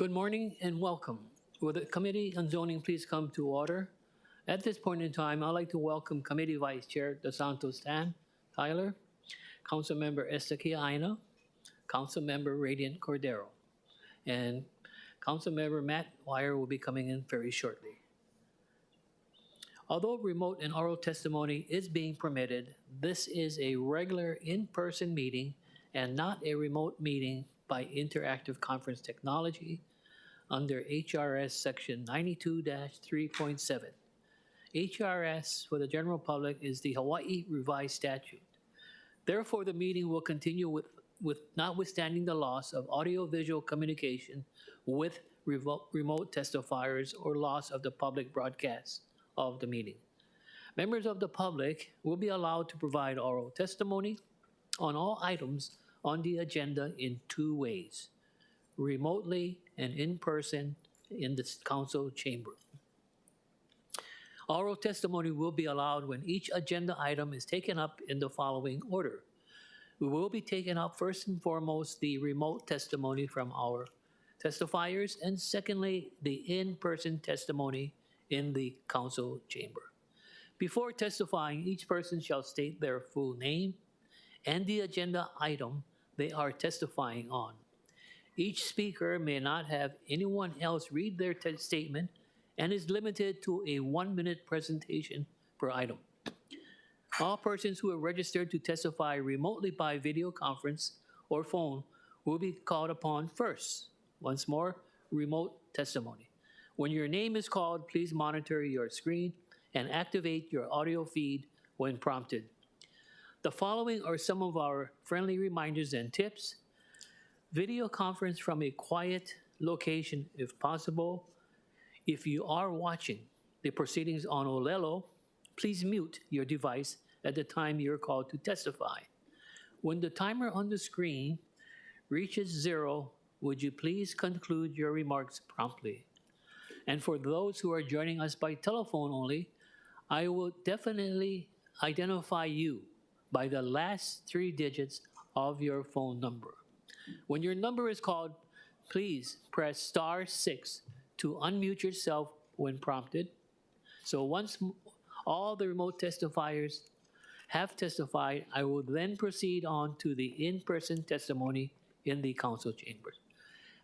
Good morning and welcome. Will the Committee on Zoning please come to order? At this point in time, I'd like to welcome Committee Vice Chair DeSantos Tan, Tyler, Councilmember Estaquia Aina, Councilmember Radiant Cordero, and Councilmember Matt Wire will be coming in very shortly. Although remote and oral testimony is being permitted, this is a regular in-person meeting and not a remote meeting by interactive conference technology under HRS Section 92-3.7. HRS for the general public is the Hawaii Revised Statute. Therefore, the meeting will continue with notwithstanding the loss of audiovisual communication with remote testifiers or loss of the public broadcast of the meeting. Members of the public will be allowed to provide oral testimony on all items on the agenda in two ways, remotely and in person in the council chamber. Oral testimony will be allowed when each agenda item is taken up in the following order. We will be taking up first and foremost the remote testimony from our testifiers, and secondly, the in-person testimony in the council chamber. Before testifying, each person shall state their full name and the agenda item they are testifying on. Each speaker may not have anyone else read their statement and is limited to a 1-minute presentation per item. All persons who are registered to testify remotely by video conference or phone will be called upon first. Once more, remote testimony. When your name is called, please monitor your screen and activate your audio feed when prompted. The following are some of our friendly reminders and tips. Video conference from a quiet location if possible. If you are watching the proceedings on Olelo, please mute your device at the time you're called to testify. When the timer on the screen reaches 0, would you please conclude your remarks promptly? And for those who are joining us by telephone only, I will definitely identify you by the last 3 digits of your phone number. When your number is called, please press *6 to unmute yourself when prompted. So once all the remote testifiers have testified, I will then proceed on to the in-person testimony in the council chambers.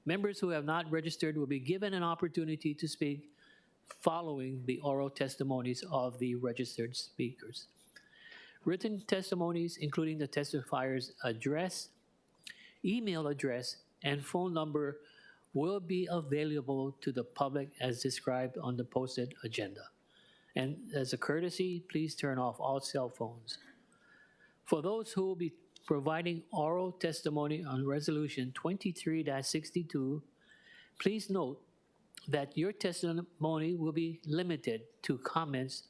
Members who have not registered will be given an opportunity to speak following the oral testimonies of the registered speakers. Written testimonies, including the testifier's address, email address, and phone number, will be available to the public as described on the posted agenda. And as a courtesy, please turn off all cell phones. For those who will be providing oral testimony on Resolution 23-62, please note that your testimony will be limited to comments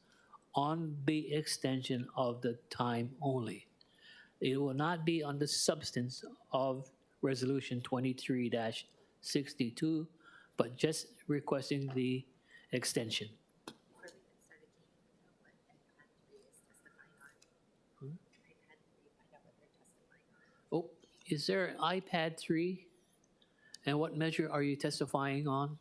on the extension of the time only. It will not be on the substance of Resolution 23-62, but just requesting the extension. Oh, is there an iPad 3? And what measure are you testifying on?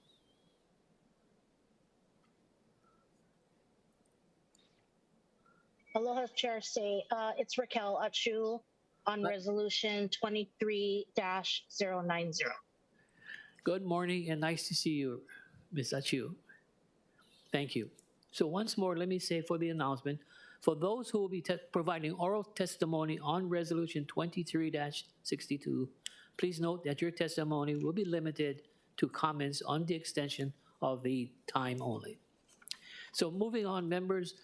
Aloha, Chair Say. It's Raquel Achu on Resolution 23-090. Good morning and nice to see you, Ms. Achu. Thank you. So once more, let me say for the announcement, for those who will be providing oral testimony on Resolution 23-62, please note that your testimony will be limited to comments on the extension of the time only. So moving on, members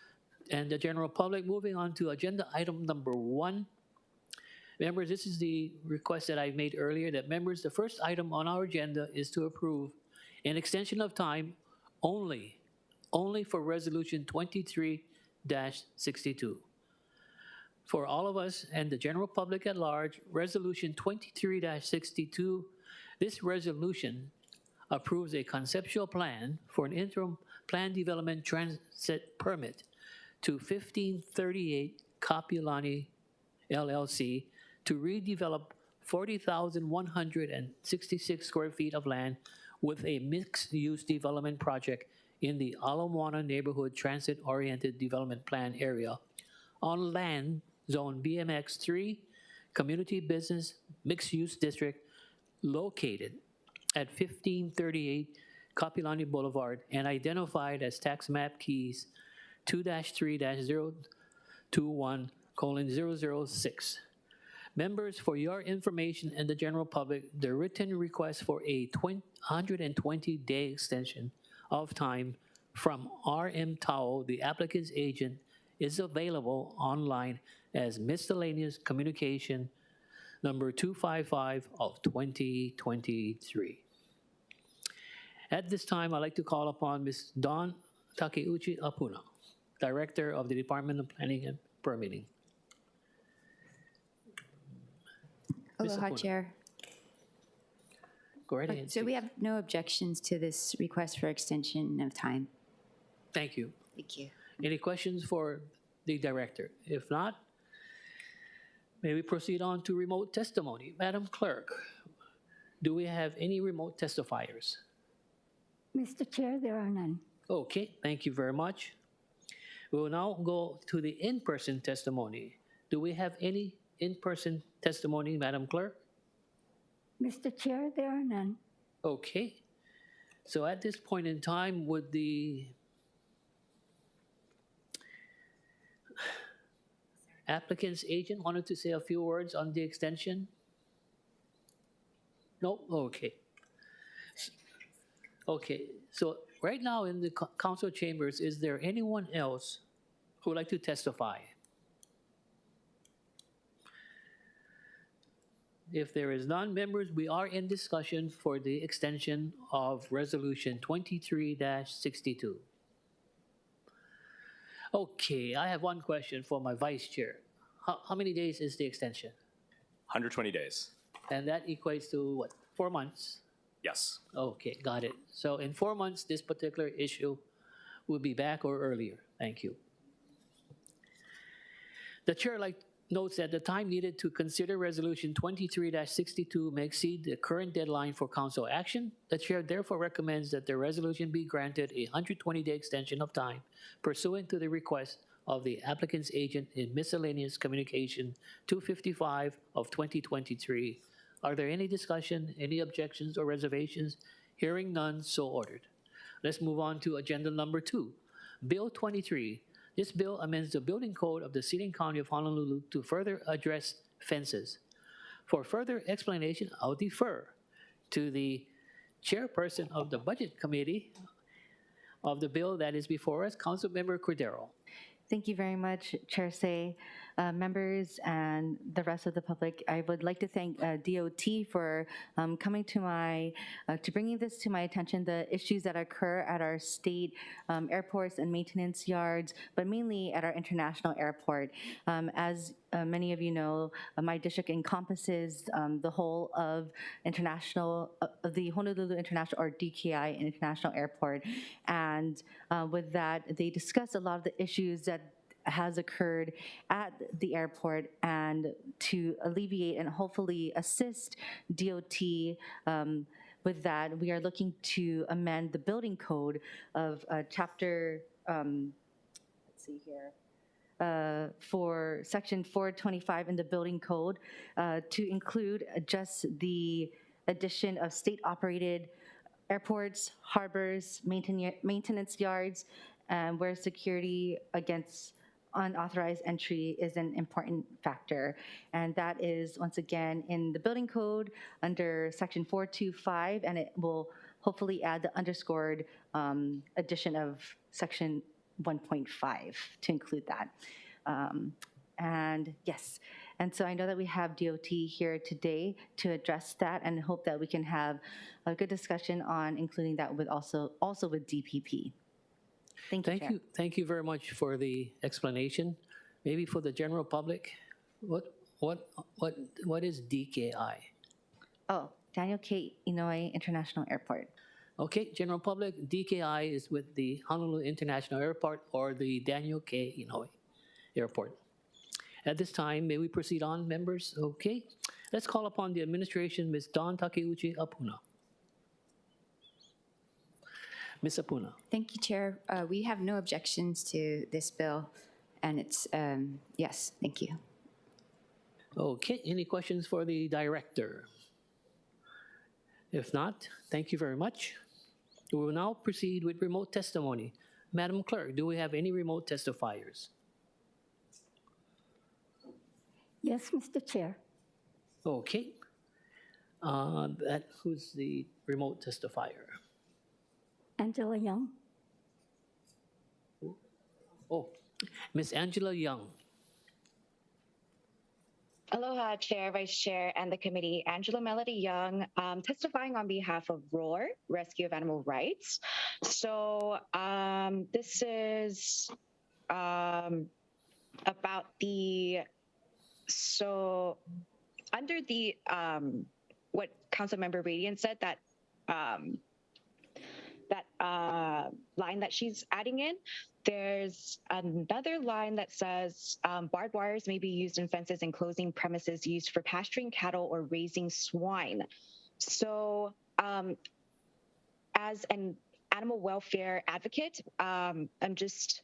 and the general public, moving on to agenda item number 1. Members, this is the request that I made earlier that members, the first item on our agenda is to approve an extension of time only for Resolution 23-62. For all of us and the general public at large, Resolution 23-62, this resolution approves a conceptual plan for an interim plan development transit permit to 1538 Kapiolani LLC to redevelop 40,166 square feet of land with a mixed-use development project in the Ala Moana Neighborhood Transit-Oriented Development Plan area on land zone BMX 3 Community Business Mixed-Use District located at 1538 Kapilani Boulevard and identified as tax map keys 2-3-021:006. Members, for your information and the general public, the written request for a 120-day extension of time from RM Tao, the applicant's agent, is available online as miscellaneous communication number 255 of 2023. At this time, I'd like to call upon Ms. Dawn Takeuchi Apuna, Director of the Department of Planning and Permitting. Ms. Aloha, Apuna. Chair. Go right ahead. So we please. have no objections to this request for extension of time. Thank you. Thank you. Any questions for the director? If not, may we proceed on to remote testimony. Madam Clerk, do we have any remote testifiers? Mr. Chair, there are none. Okay, thank you very much. We will now go to the in-person testimony. Do we have any in-person testimony, Madam Clerk? Mr. Chair, there are none. Okay. So at this point in time, would the applicant's agent wanted to say a few words on the extension? No? Okay. Okay, so right now in the council chambers, is there anyone else who would like to testify? If there is none, members, we are in discussion for the extension of Resolution 23-62. Okay, I have one question for my vice chair. How many days is the extension? 120 days. And that equates to what, 4 months? Yes. Okay, got it. So in 4 months, this particular issue will be back or earlier. Thank you. The chair notes that the time needed to consider Resolution 23-62 may exceed the current deadline for council action. The chair therefore recommends that the resolution be granted a 120-day extension of time pursuant to the request of the applicant's agent in miscellaneous communication 255 of 2023. Are there any discussion, any objections or reservations? Hearing none, so ordered. Let's move on to agenda number 2, Bill 23. This bill amends the building code of the City and County of Honolulu to further address fences. For further explanation, I'll defer to the chairperson of the Budget Committee of the bill that is before us, Councilmember Cordero. Thank you very much, Chair Say, members, and the rest of the public. I would like to thank DOT for coming to bringing this to my attention, the issues that occur at our state airports and maintenance yards, but mainly at our international airport. As many of you know, my district encompasses the whole of the Honolulu International, or DKI International Airport. And with that, they discussed a lot of the issues that has occurred at the airport, and to alleviate and hopefully assist DOT with that, we are looking to amend the building code of chapter, let's see here, for section 425 in the building code to include just the addition of state-operated airports, harbors, maintenance yards, where security against unauthorized entry is an important factor. And that is, once again, in the building code under section 425, and it will hopefully add the underscored addition of section 1.5 to include that. And yes, and so I know that we have DOT here today to address that, and hope that we can have a good discussion on including that with also with DPP. Thank you, Chair. Thank you very much for the explanation. Maybe for the general public, what is DKI? Oh, Daniel K. Inouye International Airport. Okay, general public, DKI is with the Honolulu International Airport, or the Daniel K. Inouye Airport. At this time, may we proceed on, members? Okay, let's call upon the administration, Ms. Dawn Takeuchi Apuna. Ms. Apuna. Thank you, Chair. We have no objections to this bill, and it's, yes, thank you. Okay, any questions for the director? If not, thank you very much. We will now proceed with remote testimony. Madam Clerk, do we have any remote testifiers? Yes, Mr. Chair. Okay. Who's the remote testifier? Angela Young. Oh, Miss Angela Young. Aloha, Chair, Vice Chair, and the committee. Angela Melody Young, testifying on behalf of ROAR, Rescue of Animal Rights. So this is about under the, what Councilmember Radiant said, that line that she's adding in, there's another line that says barbed wires may be used in fences enclosing premises used for pasturing cattle or raising swine. So as an animal welfare advocate, I'm just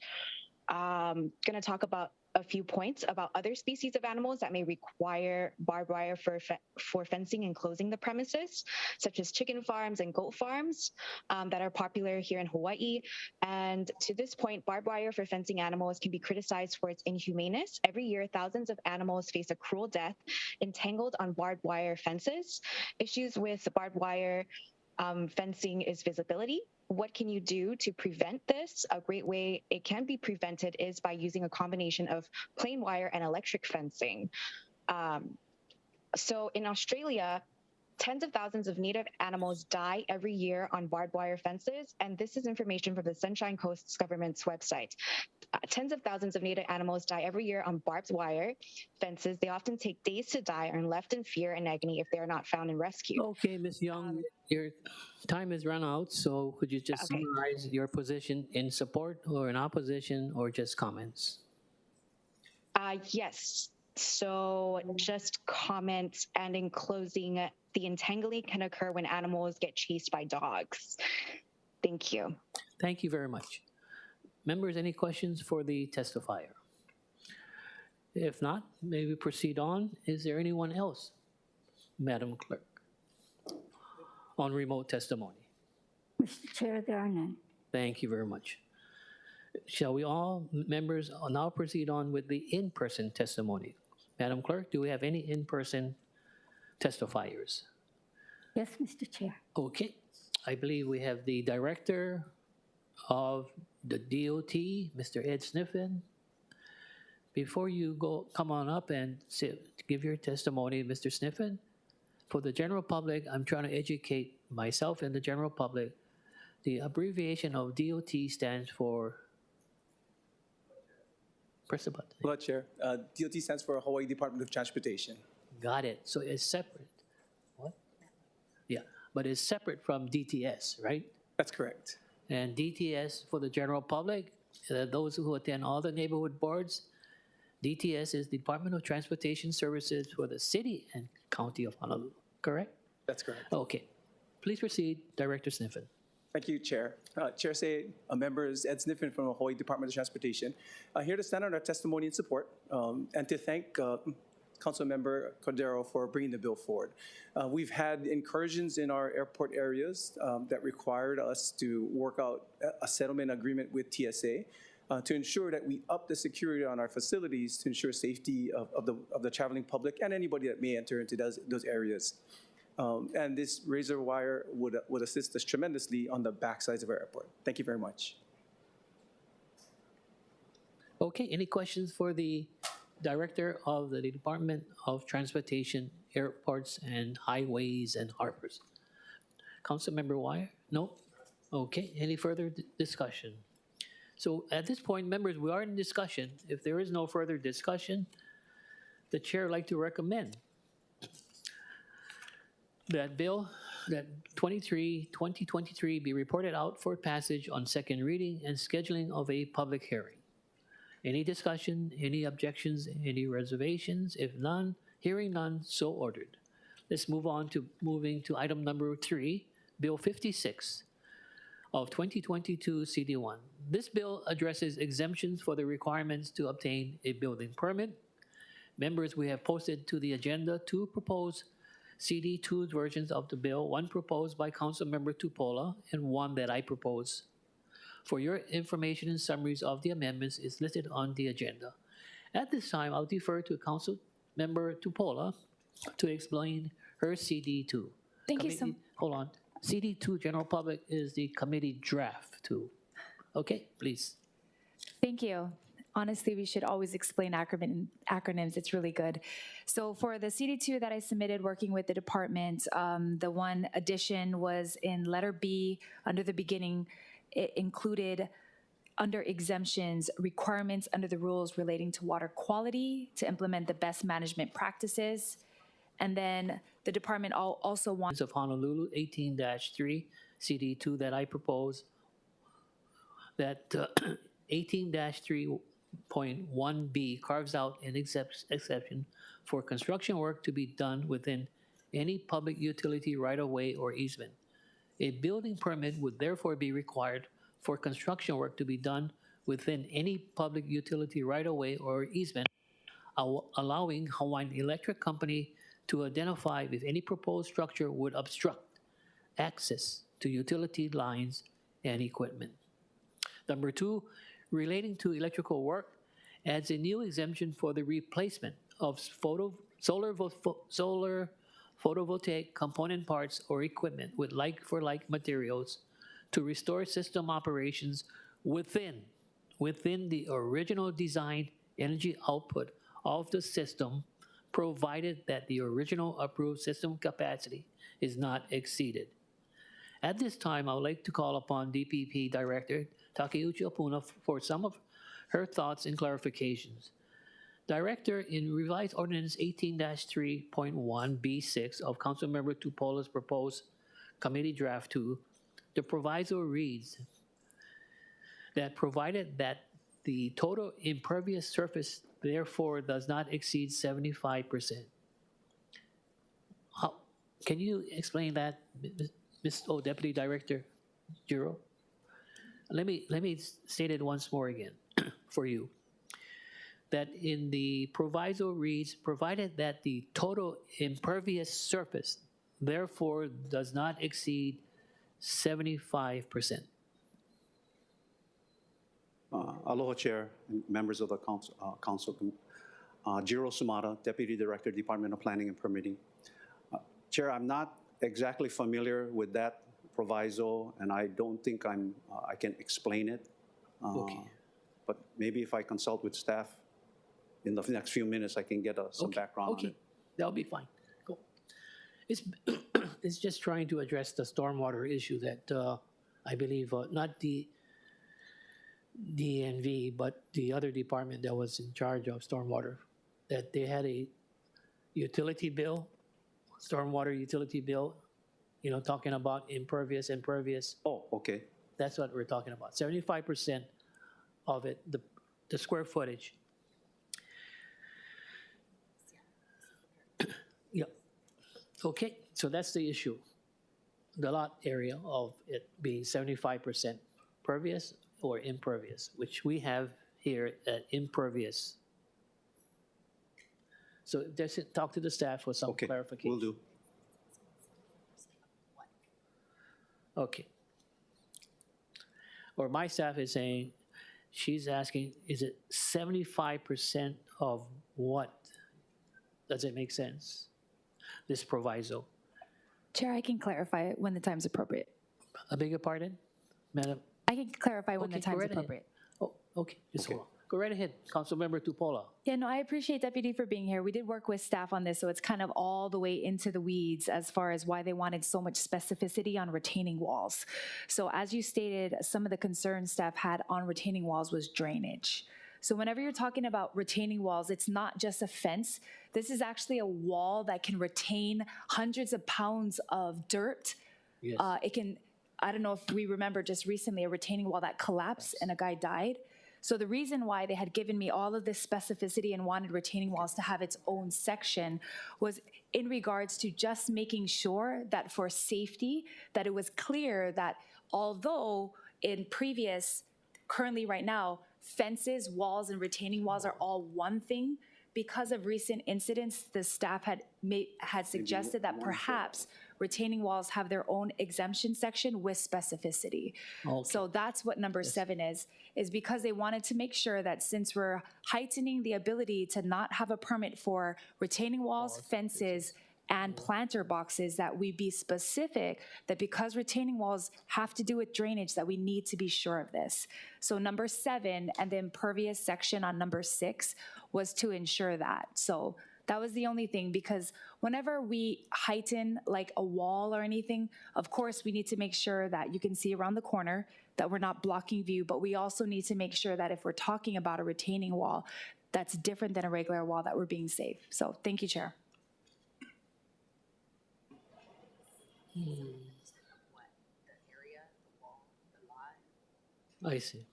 going to talk about a few points about other species of animals that may require barbed wire for fencing and closing the premises, such as chicken farms and goat farms that are popular here in Hawaii. And to this point, barbed wire for fencing animals can be criticized for its inhumaneness. Every year, thousands of animals face a cruel death entangled on barbed wire fences. Issues with barbed wire fencing is visibility. What can you do to prevent this? A great way it can be prevented is by using a combination of plain wire and electric fencing. So in Australia, tens of thousands of native animals die every year on barbed wire fences, and this is information from the Sunshine Coast's government's website. Tens of thousands of native animals die every year on barbed wire fences. They often take days to die and are left in fear and agony if they are not found and rescued. Okay, Ms. Young, your time has run out, so could you just summarize your position in support or in opposition or just comments? Yes. So just comments, and in closing, the entangling can occur when animals get chased by dogs. Thank you. Thank you very much. Members, any questions for the testifier? If not, may we proceed on. Is there anyone else, Madam Clerk, on remote testimony? Mr. Chair, there are none. Thank you very much. Shall we all, members, now proceed on with the in-person testimony? Madam Clerk, do we have any in-person testifiers? Yes, Mr. Chair. Okay, I believe we have the Director of the DOT, Mr. Ed Sniffen. Before you come on up and give your testimony, Mr. Sniffen, for the general public, I'm trying to educate myself and the general public. The abbreviation of DOT stands for, press the button. Hello, Chair. DOT stands for Hawaii Department of Transportation. Got it. So it's separate. What? Yeah, but it's separate from DTS, right? That's correct. And DTS, for the general public, those who attend all the neighborhood boards, DTS is Department of Transportation Services for the city and county of Honolulu, correct? That's correct. Okay. Please proceed, Director Sniffen. Thank you, Chair. Chair Say, members, Ed Sniffen from the Hawaii Department of Transportation. Here to stand on our testimony and support, and to thank Councilmember Cordero for bringing the bill forward. We've had incursions in our airport areas that required us to work out a settlement agreement with TSA to ensure that we up the security on our facilities to ensure safety of the traveling public and anybody that may enter into those areas. And this razor wire would assist us tremendously on the backsides of our airport. Thank you very much. Okay, any questions for the Director of the Department of Transportation, Airports and Highways and Harbors? Councilmember Wire? No? Okay, any further discussion? So at this point, members, we are in discussion. If there is no further discussion, the chair would like to recommend that bill, that 2023 be reported out for passage on second reading and scheduling of a public hearing. Any discussion, any objections, any reservations? If none, hearing none, so ordered. Let's move on to item number 3, Bill 56, of 2022 CD1. This bill addresses exemptions for the requirements to obtain a building permit. Members, we have posted to the agenda two proposed CD2 versions of the bill, one proposed by Councilmember Tupola and one that I propose. For your information and summaries of the amendments is listed on the agenda. At this time, I'll defer to Councilmember Tupola to explain her CD2. Thank you so Hold on. CD2 General Public is the committee draft 2. Okay, please. Thank you. Honestly, we should always explain acronyms. It's really good. So for the CD2 that I submitted working with the department, the one addition was in letter B under the beginning. It included under exemptions, requirements under the rules relating to water quality to implement the best management practices. And then the department also wants Of Honolulu 18-3 CD2 that I propose, that 18-3.1B carves out an exception for construction work to be done within any public utility right-of-way or easement. A building permit would therefore be required for construction work to be done within any public utility right-of-way or easement, allowing Hawaiian Electric Company to identify if any proposed structure would obstruct access to utility lines and equipment. Number 2, relating to electrical work, adds a new exemption for the replacement of solar photovoltaic component parts or equipment with like-for-like materials to restore system operations within the original designed energy output of the system, provided that the original approved system capacity is not exceeded. At this time, I would like to call upon DPP Director Takeuchi Opuna for some of her thoughts and clarifications. Director, in revised ordinance 18-3.1B6 of Councilmember Tupola's proposed committee draft 2, the proviso reads that provided that the total impervious surface therefore does not exceed 75%. Can you explain that, Deputy Director Jiro? Let me state it once more again for you. That in the proviso reads, provided that the total impervious surface therefore does not exceed 75%. Aloha, Chair, and members of the council. Jiro Sumada, Deputy Director, Department of Planning and Permitting. Chair, I'm not exactly familiar with that proviso, and I don't think I can explain it. Okay. But maybe if I consult with staff in the next few minutes, I can get some background on it. That'll be fine. Cool. It's it's just trying to address the stormwater issue that I believe not the DNV, but the other department that was in charge of stormwater, that they had a utility bill, stormwater utility bill, talking about impervious. Oh, okay. That's what we're talking about. 75% of it, the square footage. Yeah. Okay, so that's the issue. The lot area of it being 75% pervious or impervious, which we have here at impervious. So just talk to the staff for some clarification. Will do. Okay. Or my staff is saying, she's asking, is it 75% of what? Does it make sense? This proviso. Chair, I can clarify it when the time's appropriate. I beg your pardon, Madam? I can clarify when the Okay, go time's right ahead. appropriate. Oh, okay, just hold on. Go right ahead, Councilmember Tupola. Yeah, no, I appreciate Deputy for being here. We did work with staff on this, so it's kind of all the way into the weeds as far as why they wanted so much specificity on retaining walls. So as you stated, some of the concerns staff had on retaining walls was drainage. So whenever you're talking about retaining walls, it's not just a fence. This is actually a wall that can retain hundreds of pounds of dirt. Yes. It can, I don't know if we remember just recently a retaining wall that collapsed and a guy died. So the reason why they had given me all of this specificity and wanted retaining walls to have its own section was in regards to just making sure that for safety, that it was clear that Although in previous, currently right now, fences, walls, and retaining walls are all one thing. Because of recent incidents, the staff had suggested that perhaps retaining walls have their own exemption section with specificity. Okay. So that's what number 7 is because they wanted to make sure that since we're heightening the ability to not have a permit for retaining walls, fences, and planter boxes, that we be specific that because retaining walls have to do with drainage, that we need to be sure of this. So number 7 and the impervious section on number 6 was to ensure that. So that was the only thing, because whenever we heighten like a wall or anything, of course we need to make sure that you can see around the corner, that we're not blocking view, but we also need to make sure that if we're talking about a retaining wall, that's different than a regular wall, that we're being safe. So thank you, Chair. I see.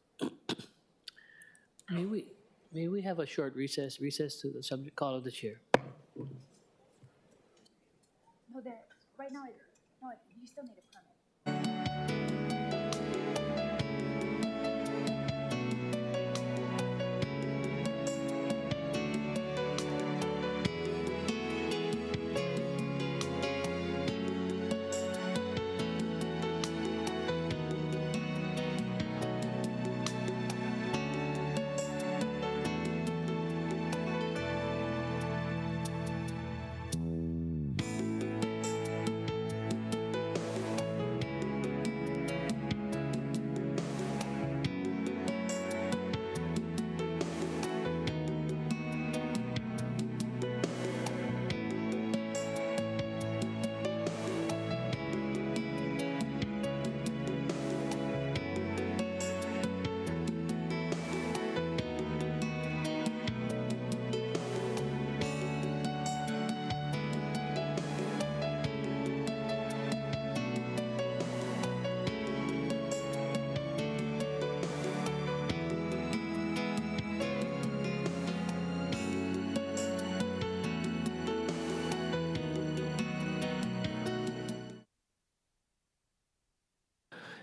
May we have a short recess to the subject call of the chair? No, right now, no, you still need a permit.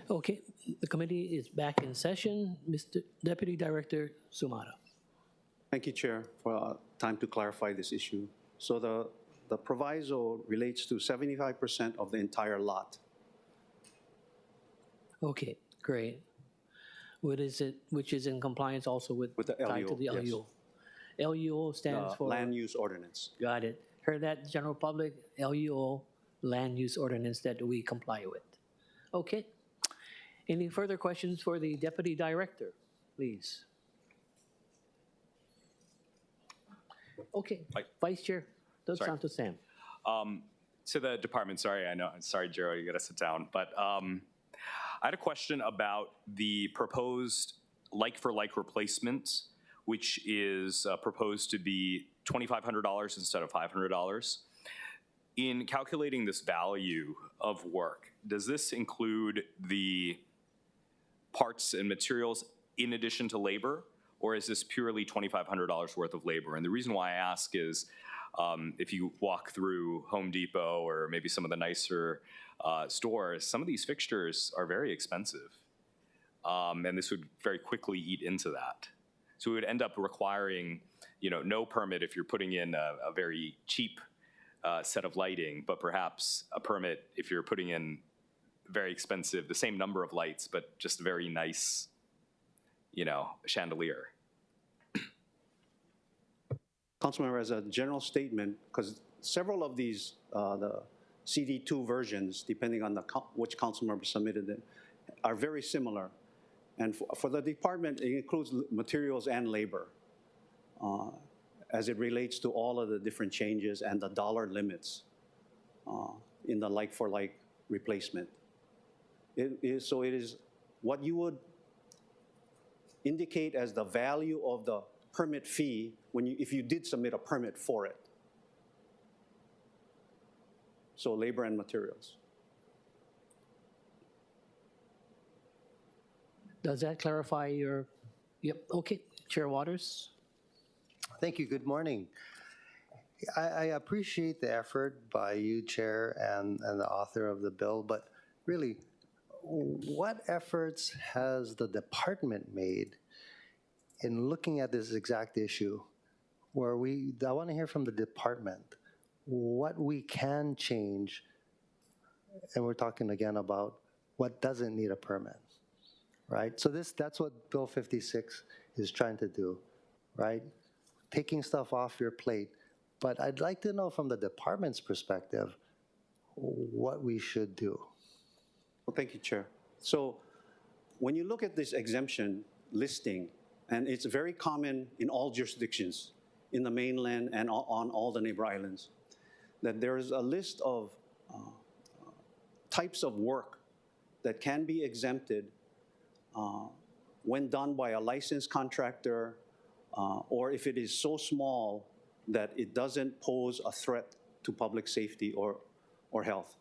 Okay, the committee is back in session. Mr. Deputy Director Sumata. Thank you, Chair, for time to clarify this issue. So the proviso relates to 75% of the entire lot. Okay, great. Which is in compliance also with With the tied to LUO, the yes. LUO. LUO stands The for Land Use Ordinance. Got it. Heard that, general public? LUO, Land Use Ordinance that we comply with. Okay. Any further questions for the Deputy Director, please? Okay, Vice Chair, Dos Sorry. Santos Sam. To the department, sorry, I know, sorry, Jero, you gotta sit down. But I had a question about the proposed like-for-like replacement, which is proposed to be $2,500 instead of $500. In calculating this value of work, does this include the parts and materials in addition to labor, or is this purely $2,500 worth of labor? And the reason why I ask is if you walk through Home Depot or maybe some of the nicer stores, some of these fixtures are very expensive. And this would very quickly eat into that. So we would end up requiring, no permit if you're putting in a very cheap set of lighting, but perhaps a permit if you're putting in very expensive, the same number of lights, but just a very nice, chandelier. Councilmember, as a general statement, because several of these, the CD2 versions, depending on which council member submitted them, are very similar. And for the department, it includes materials and labor as it relates to all of the different changes and the dollar limits in the like-for-like replacement. So it is what you would indicate as the value of the permit fee if you did submit a permit for it. So labor and materials. Does that clarify your, yep, okay. Chair Waters? Thank you. Good morning. I appreciate the effort by you, Chair, and the author of the bill, but really, what efforts has the department made in looking at this exact issue where I want to hear from the department what we can change, and we're talking again about what doesn't need a permit, right? So that's what Bill 56 is trying to do, right? Taking stuff off your plate. But I'd like to know from the department's perspective what we should do. Well, thank you, Chair. So when you look at this exemption listing, and it's very common in all jurisdictions, in the mainland and on all the neighbor islands, that there is a list of types of work that can be exempted when done by a licensed contractor, or if it is so small that it doesn't pose a threat to public safety or health.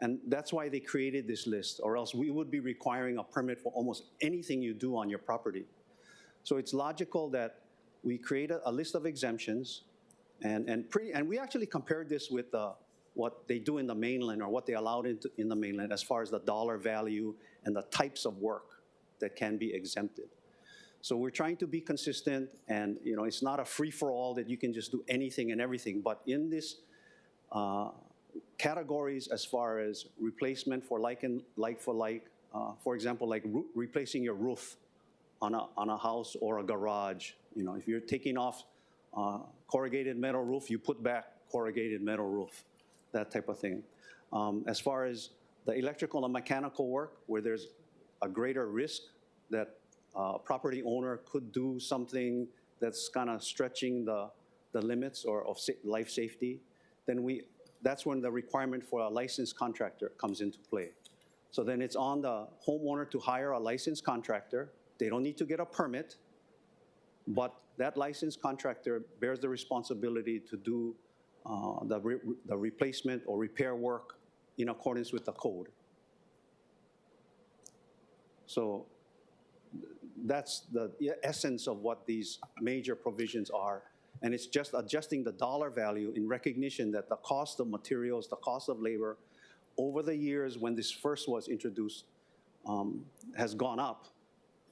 And that's why they created this list, or else we would be requiring a permit for almost anything you do on your property. So it's logical that we create a list of exemptions, and we actually compared this with what they do in the mainland, or what they allowed in the mainland as far as the dollar value and the types of work that can be exempted. So we're trying to be consistent, and it's not a free-for-all that you can just do anything and everything, but in this categories as far as replacement for like for like, for example, like replacing your roof on a house or a garage. If you're taking off corrugated metal roof, you put back corrugated metal roof, that type of thing. As far as the electrical and mechanical work, where there's a greater risk that a property owner could do something that's kind of stretching the limits of life safety, then that's when the requirement for a licensed contractor comes into play. So then it's on the homeowner to hire a licensed contractor. They don't need to get a permit, but that licensed contractor bears the responsibility to do the replacement or repair work in accordance with the code. So that's the essence of what these major provisions are. And it's just adjusting the dollar value in recognition that the cost of materials, the cost of labor, over the years when this first was introduced, has gone up.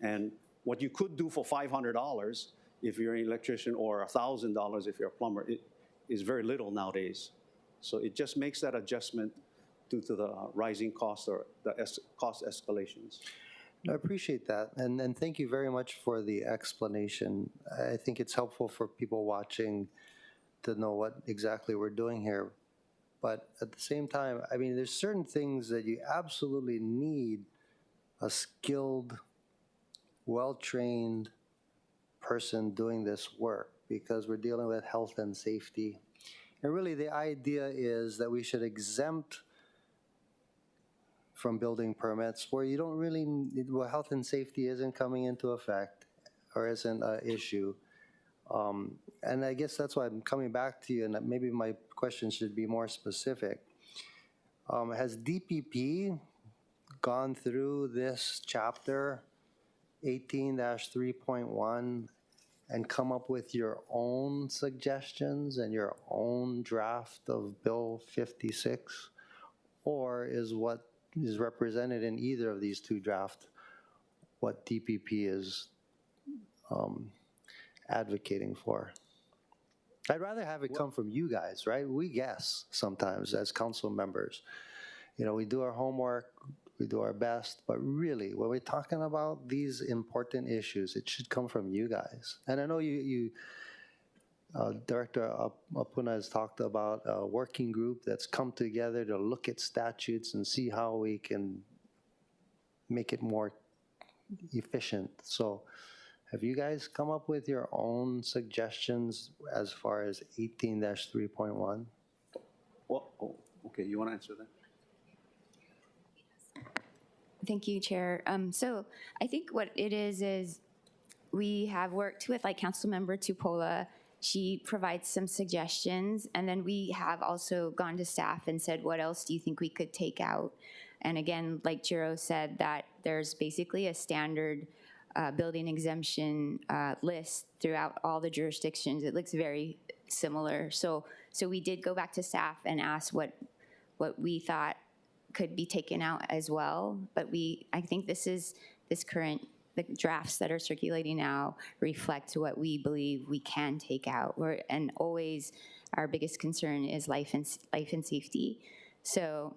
And what you could do for $500 if you're an electrician, or $1,000 if you're a plumber, it is very little nowadays. So it just makes that adjustment due to the rising costs or the cost escalations. I appreciate that, and thank you very much for the explanation. I think it's helpful for people watching to know what exactly we're doing here. But at the same time, I mean, there's certain things that you absolutely need a skilled, well-trained person doing this work, because we're dealing with health and safety. And really the idea is that we should exempt from building permits where you don't really, well, health and safety isn't coming into effect or isn't an issue. And I guess that's why I'm coming back to you, and maybe my question should be more specific. Has DPP gone through this chapter 18-3.1 and come up with your own suggestions and your own draft of Bill 56? Or is what is represented in either of these two drafts what DPP is advocating for? I'd rather have it come from you guys, right? We guess sometimes as council members. We do our homework, we do our best, but really, when we're talking about these important issues, it should come from you guys. And I know Director Apuna has talked about a working group that's come together to look at statutes and see how we can make it more efficient. So have you guys come up with your own suggestions as far as 18-3.1? Well, okay, you want to answer that? Thank you, Chair. So I think what it is we have worked with Councilmember Tupola. She provides some suggestions, and then we have also gone to staff and said, what else do you think we could take out? And again, like Jiro said, that there's basically a standard building exemption list throughout all the jurisdictions. It looks very similar. So we did go back to staff and ask what we thought could be taken out as well. But I think the drafts that are circulating now reflect what we believe we can take out. And always our biggest concern is life and safety. So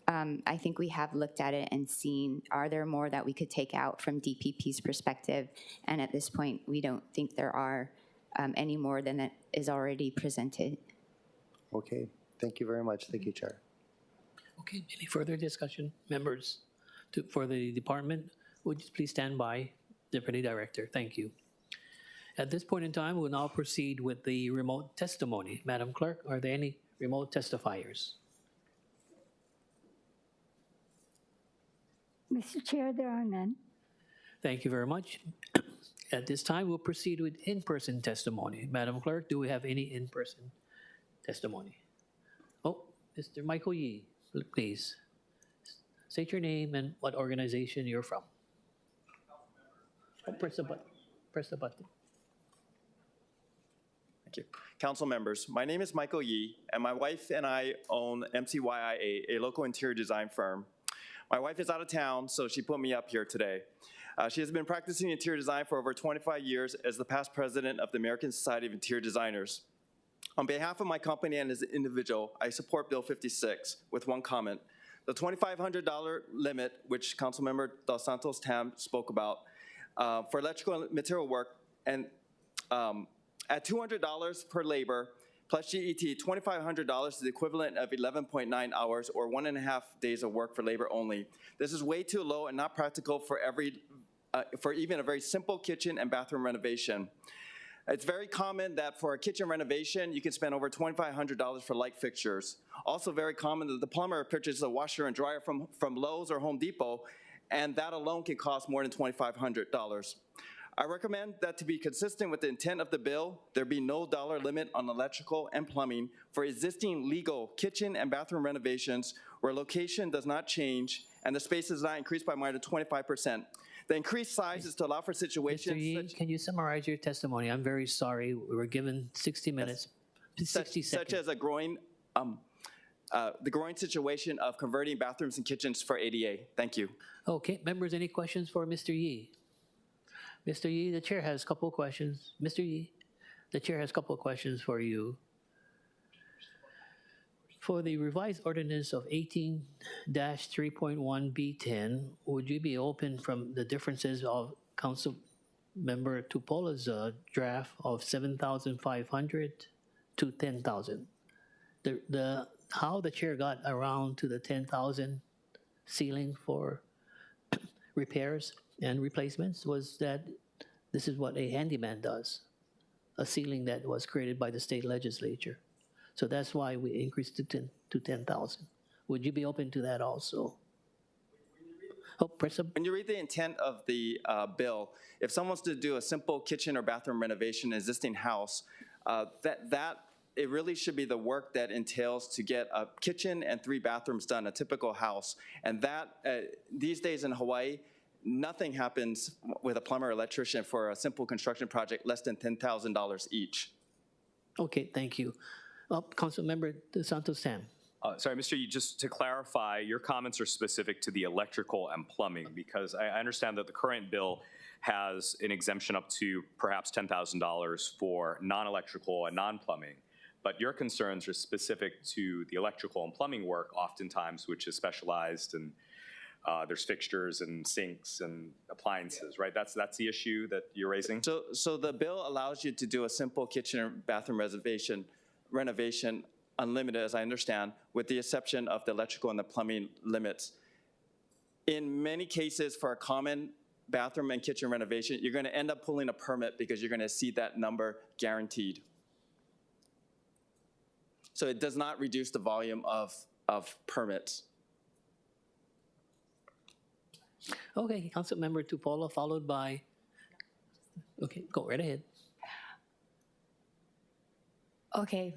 I think we have looked at it and seen, are there more that we could take out from DPP's perspective? And at this point, we don't think there are any more than that is already presented. Okay, thank you very much. Thank you, Chair. Okay, any further discussion? Members for the department, would you please stand by? Deputy Director, thank you. At this point in time, we'll now proceed with the remote testimony. Madam Clerk, are there any remote testifiers? Mr. Chair, there are none. Thank you very much. At this time, we'll proceed with in-person testimony. Madam Clerk, do we have any in-person testimony? Oh, Mr. Michael Yee, please. State your name and what organization you're from. Oh, press the button. Press the button. Thank you. Council members, my name is Michael Yee, and my wife and I own MCYIA, a local interior design firm. My wife is out of town, so she put me up here today. She has been practicing interior design for over 25 years as the past president of the American Society of Interior Designers. On behalf of my company and as an individual, I support Bill 56 with one comment. The $2,500 limit, which Councilmember Dos Santos Tam spoke about, for electrical and material work, and at $200 per labor, plus GET, $2,500 is the equivalent of 11.9 hours or 1.5 days of work for labor only. This is way too low and not practical for even a very simple kitchen and bathroom renovation. It's very common that for a kitchen renovation, you can spend over $2,500 for light fixtures. Also very common that the plumber purchases a washer and dryer from Lowe's or Home Depot, and that alone can cost more than $2,500. I recommend that to be consistent with the intent of the bill, there be no dollar limit on electrical and plumbing for existing legal kitchen and bathroom renovations where location does not change and the space is not increased by more than 25%. The increased size is to allow for situations Mr. Yee, can you summarize your testimony? I'm very sorry. We were given 60 minutes, 60 seconds. Such as the growing situation of converting bathrooms and kitchens for ADA. Thank you. Okay, members, any questions for Mr. Yee? Mr. Yee, the chair has a couple of questions. Mr. Yee, the chair has a couple of questions for you. For the revised ordinance of 18-3.1B10, would you be open from the differences of Council Member Tupola's draft of 7,500 to 10,000? How the chair got around to the 10,000 ceiling for repairs and replacements was that this is what a handyman does, a ceiling that was created by the state legislature. So that's why we increased it to 10,000. Would you be open to that also? Oh, when you read the intent of the bill, if someone wants to do a simple kitchen or bathroom renovation in an existing house, it really should be the work that entails to get a kitchen and 3 bathrooms done, a typical house. And that, these days in Hawaii, nothing happens with a plumber or electrician for a simple construction project less than $10,000 each. Okay, thank you. Councilmember Dos Santos Tam. Sorry, Mr. Yee, just to clarify, your comments are specific to the electrical and plumbing, because I understand that the current bill has an exemption up to perhaps $10,000 for non-electrical and non-plumbing. But your concerns are specific to the electrical and plumbing work oftentimes, which is specialized, and there's fixtures and sinks and appliances, right? That's the issue that you're raising? So the bill allows you to do a simple kitchen or bathroom renovation unlimited, as I understand, with the exception of the electrical and the plumbing limits. In many cases, for a common bathroom and kitchen renovation, you're going to end up pulling a permit because you're going to see that number guaranteed. So it does not reduce the volume of permits. Okay, Councilmember Tupola, followed by, okay, go right ahead. Okay.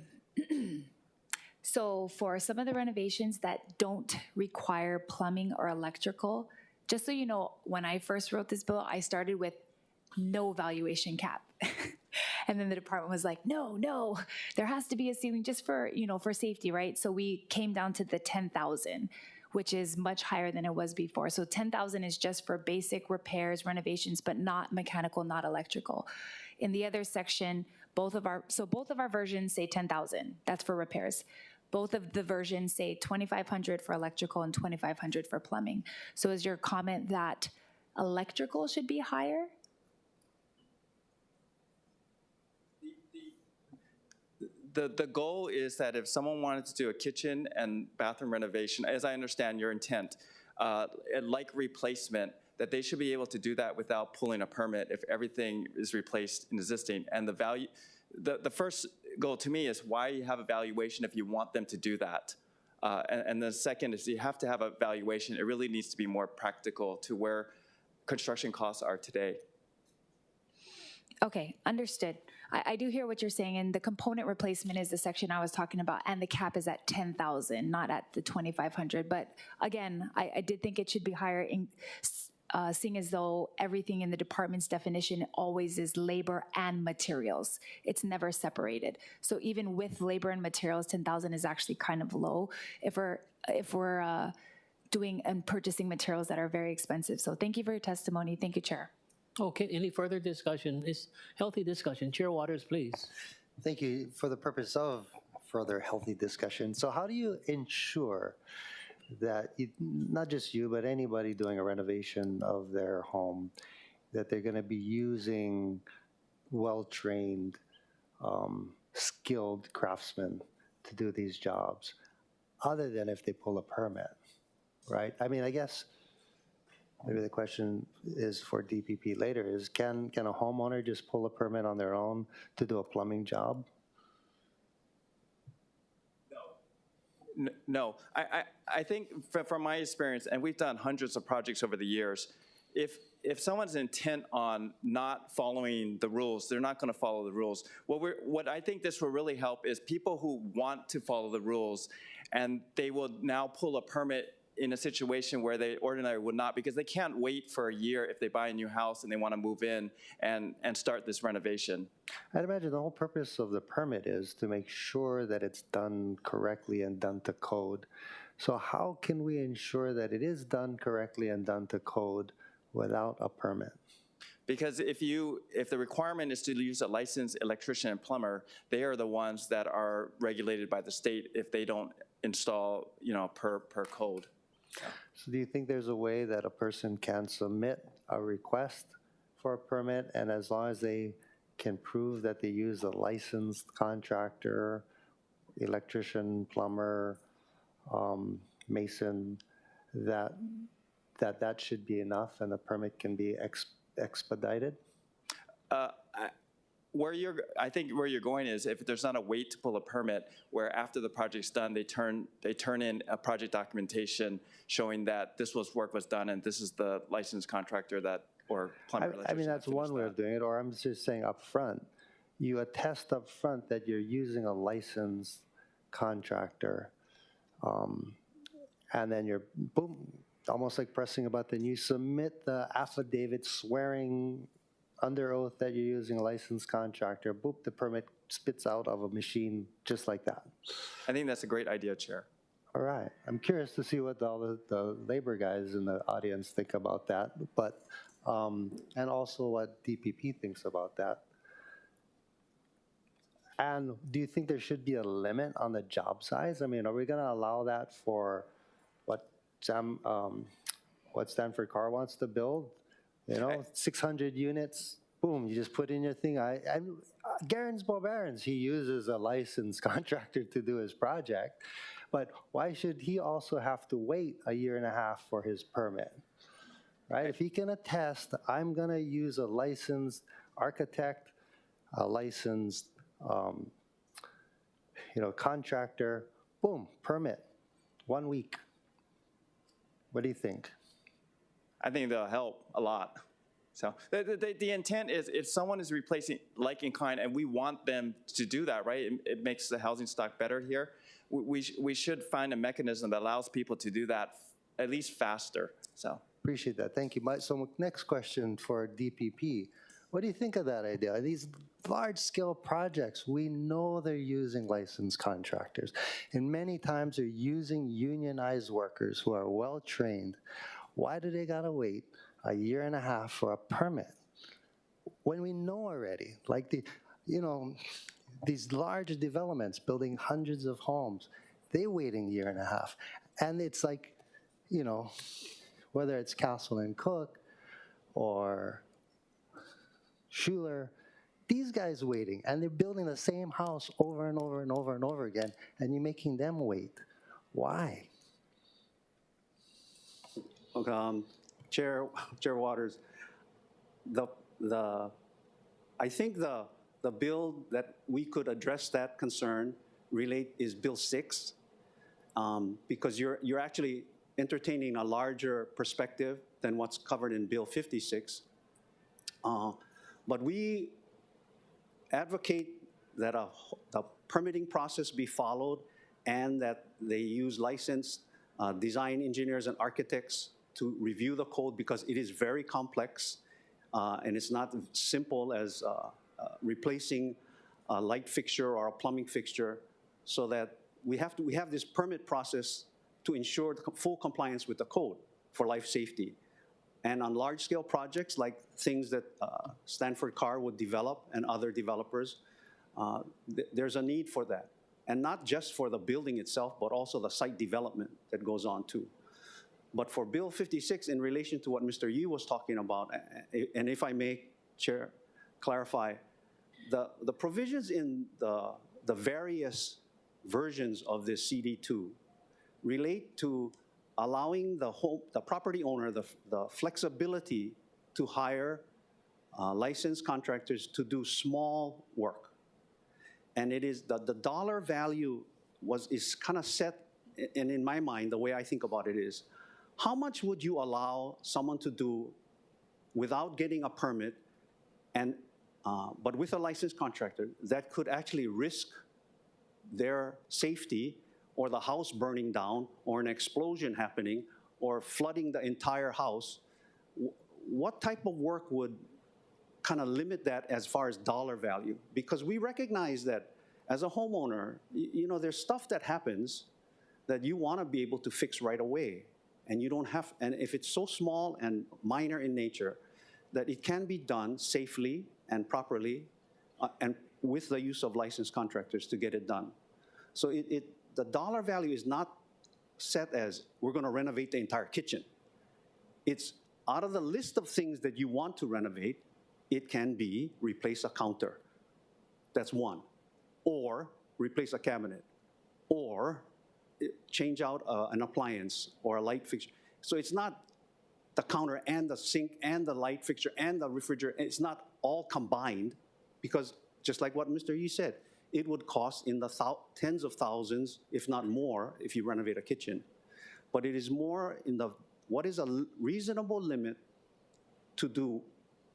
So for some of the renovations that don't require plumbing or electrical, just so you know, when I first wrote this bill, I started with no valuation cap. And then the department was like, no, there has to be a ceiling just for, for safety, right? So we came down to the 10,000, which is much higher than it was before. So 10,000 is just for basic repairs, renovations, but not mechanical, not electrical. In the other section, both of our versions say 10,000. That's for repairs. Both of the versions say 2,500 for electrical and 2,500 for plumbing. So is your comment that electrical should be higher? The goal is that if someone wanted to do a kitchen and bathroom renovation, as I understand your intent, like replacement, that they should be able to do that without pulling a permit if everything is replaced in existing. And the value, the first goal to me is why you have a valuation if you want them to do that. And the second is you have to have a valuation. It really needs to be more practical to where construction costs are today. Okay, understood. I do hear what you're saying, and the component replacement is the section I was talking about, and the cap is at 10,000, not at the 2,500. But again, I did think it should be higher, seeing as though everything in the department's definition always is labor and materials. It's never separated. So even with labor and materials, 10,000 is actually kind of low if we're doing and purchasing materials that are very expensive. So thank you for your testimony. Thank you, Chair. Okay, any further discussion? It's healthy discussion. Chair Waters, please. Thank you. For the purpose of further healthy discussion, so how do you ensure that not just you, but anybody doing a renovation of their home, that they're going to be using well-trained, skilled craftsmen to do these jobs, other than if they pull a permit, right? I mean, I guess maybe the question is for DPP later is, can a homeowner just pull a permit on their own to do a plumbing job? No, I think from my experience, and we've done hundreds of projects over the years, if someone's intent on not following the rules, they're not going to follow the rules. What I think this will really help is people who want to follow the rules, and they will now pull a permit in a situation where they ordinarily would not, because they can't wait for a year if they buy a new house and they want to move in and start this renovation. I'd imagine the whole purpose of the permit is to make sure that it's done correctly and done to code. So how can we ensure that it is done correctly and done to code without a permit? Because if the requirement is to use a licensed electrician and plumber, they are the ones that are regulated by the state if they don't install, per code. So do you think there's a way that a person can submit a request for a permit, and as long as they can prove that they use a licensed contractor, electrician, plumber, mason, that should be enough and the permit can be expedited? I think where you're going is if there's not a wait to pull a permit, where after the project's done, they turn in a project documentation showing that this work was done and this is the licensed contractor or plumber. I mean, that's one way of doing it, or I'm just saying up front. You attest up front that you're using a licensed contractor, and then you're, boom, almost like pressing a button, you submit the affidavit swearing under oath that you're using a licensed contractor, boop, the permit spits out of a machine just like that. I think that's a great idea, Chair. All right. I'm curious to see what all the labor guys in the audience think about that, but, and also what DPP thinks about that. And do you think there should be a limit on the job size? I mean, are we going to allow that for what Stanford Carr wants to build? 600 units, boom, you just put in your thing. Garens Bobarens, he uses a licensed contractor to do his project, but why should he also have to wait a year and a half for his permit, right? If he can attest, I'm gonna use a licensed architect, a licensed contractor, boom, permit, 1 week. What do you think? I think they'll help a lot. So the intent is if someone is replacing like in kind, and we want them to do that, right? It makes the housing stock better here. We should find a mechanism that allows people to do that at least faster. So appreciate that. Thank you. So next question for DPP. What do you think of that idea? These large-scale projects, we know they're using licensed contractors, and many times they're using unionized workers who are well-trained. Why do they gotta wait a year and a half for a permit when we know already, like these large developments building hundreds of homes, they're waiting a year and a half, and it's like, whether it's Castle and Cook or Schuler, these guys waiting, and they're building the same house over and over and over and over again, and you're making them wait. Why? Okay, Chair Waters, I think the bill that we could address that concern is Bill 6, because you're actually entertaining a larger perspective than what's covered in Bill 56. But we advocate that the permitting process be followed and that they use licensed design engineers and architects to review the code, because it is very complex and it's not simple as replacing a light fixture or a plumbing fixture, so that we have this permit process to ensure the full compliance with the code for life safety. And on large-scale projects, like things that Stanford Carr would develop and other developers, there's a need for that. And not just for the building itself, but also the site development that goes on too. But for Bill 56, in relation to what Mr. Yee was talking about, and if I may, Chair, clarify, the provisions in the various versions of this CD2 relate to allowing the property owner the flexibility to hire licensed contractors to do small work. And it is the dollar value is kind of set, and in my mind, the way I think about it is, how much would you allow someone to do without getting a permit, but with a licensed contractor that could actually risk their safety, or the house burning down, or an explosion happening, or flooding the entire house? What type of work would kind of limit that as far as dollar value? Because we recognize that as a homeowner, there's stuff that happens that you want to be able to fix right away. And you don't have, and if it's so small and minor in nature, that it can be done safely and properly, and with the use of licensed contractors to get it done. So the dollar value is not set as, we're going to renovate the entire kitchen. It's out of the list of things that you want to renovate, it can be replace a counter. That's one. Or replace a cabinet. Or change out an appliance or a light fixture. So it's not the counter and the sink and the light fixture and the refrigerator. It's not all combined, because just like what Mr. Yee said, it would cost in the tens of thousands, if not more, if you renovate a kitchen. But it is more in what is a reasonable limit to do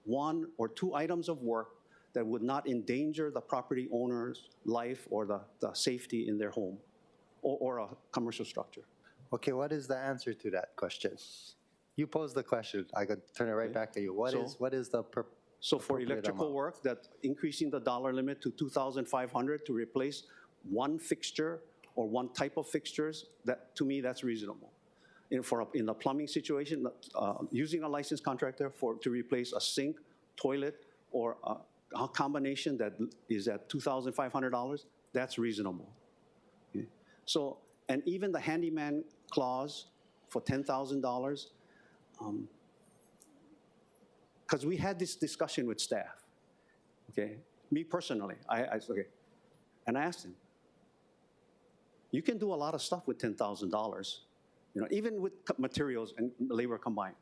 one or two items of work that would not endanger the property owner's life or the safety in their home or a commercial structure. Okay, what is the answer to that question? You posed the question. I could turn it right back to you. What is the So for appropriate electrical amount? work, that increasing the dollar limit to $2,500 to replace one fixture or one type of fixtures, that to me, that's reasonable. In the plumbing situation, using a licensed contractor to replace a sink, toilet, or a combination that is at $2,500, that's reasonable. Okay. So, and even the handyman clause for $10,000, because we had this discussion with staff, okay? Me personally, okay. And I asked him, you can do a lot of stuff with $10,000, even with materials and labor combined.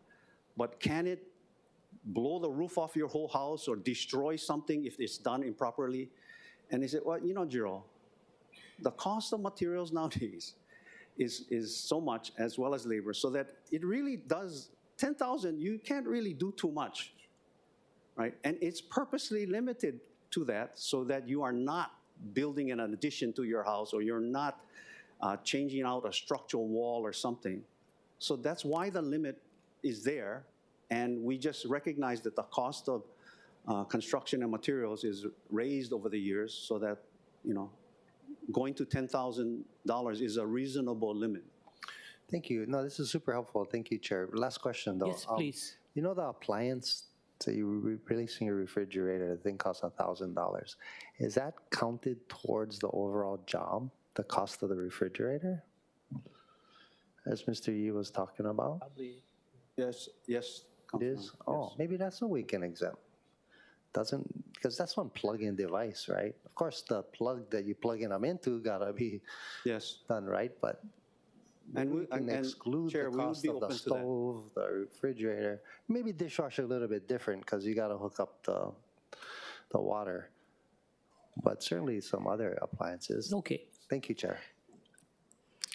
But can it blow the roof off your whole house or destroy something if it's done improperly? And he said, well, Jiro, the cost of materials nowadays is so much, as well as labor, so that it really does, 10,000, you can't really do too much, right? And it's purposely limited to that so that you are not building an addition to your house, or you're not changing out a structural wall or something. So that's why the limit is there, and we just recognize that the cost of construction and materials is raised over the years so that, going to $10,000 is a reasonable limit. Thank you. No, this is super helpful. Thank you, Chair. Last question, though. Yes, please. You know the appliance that you're replacing your refrigerator, I think costs $1,000. Is that counted towards the overall job, the cost of the refrigerator? As Mr. Yee was talking about? Probably. Yes. It is? Oh, maybe that's what we can exempt. Doesn't, because that's one plug-in device, right? Of course, the plug that you plug in them into gotta be done right, but we can exclude Chair, the cost of the stove, the refrigerator. Maybe dishwasher a little bit different because you gotta hook up the water. But certainly some other appliances. Okay. Thank you, Chair.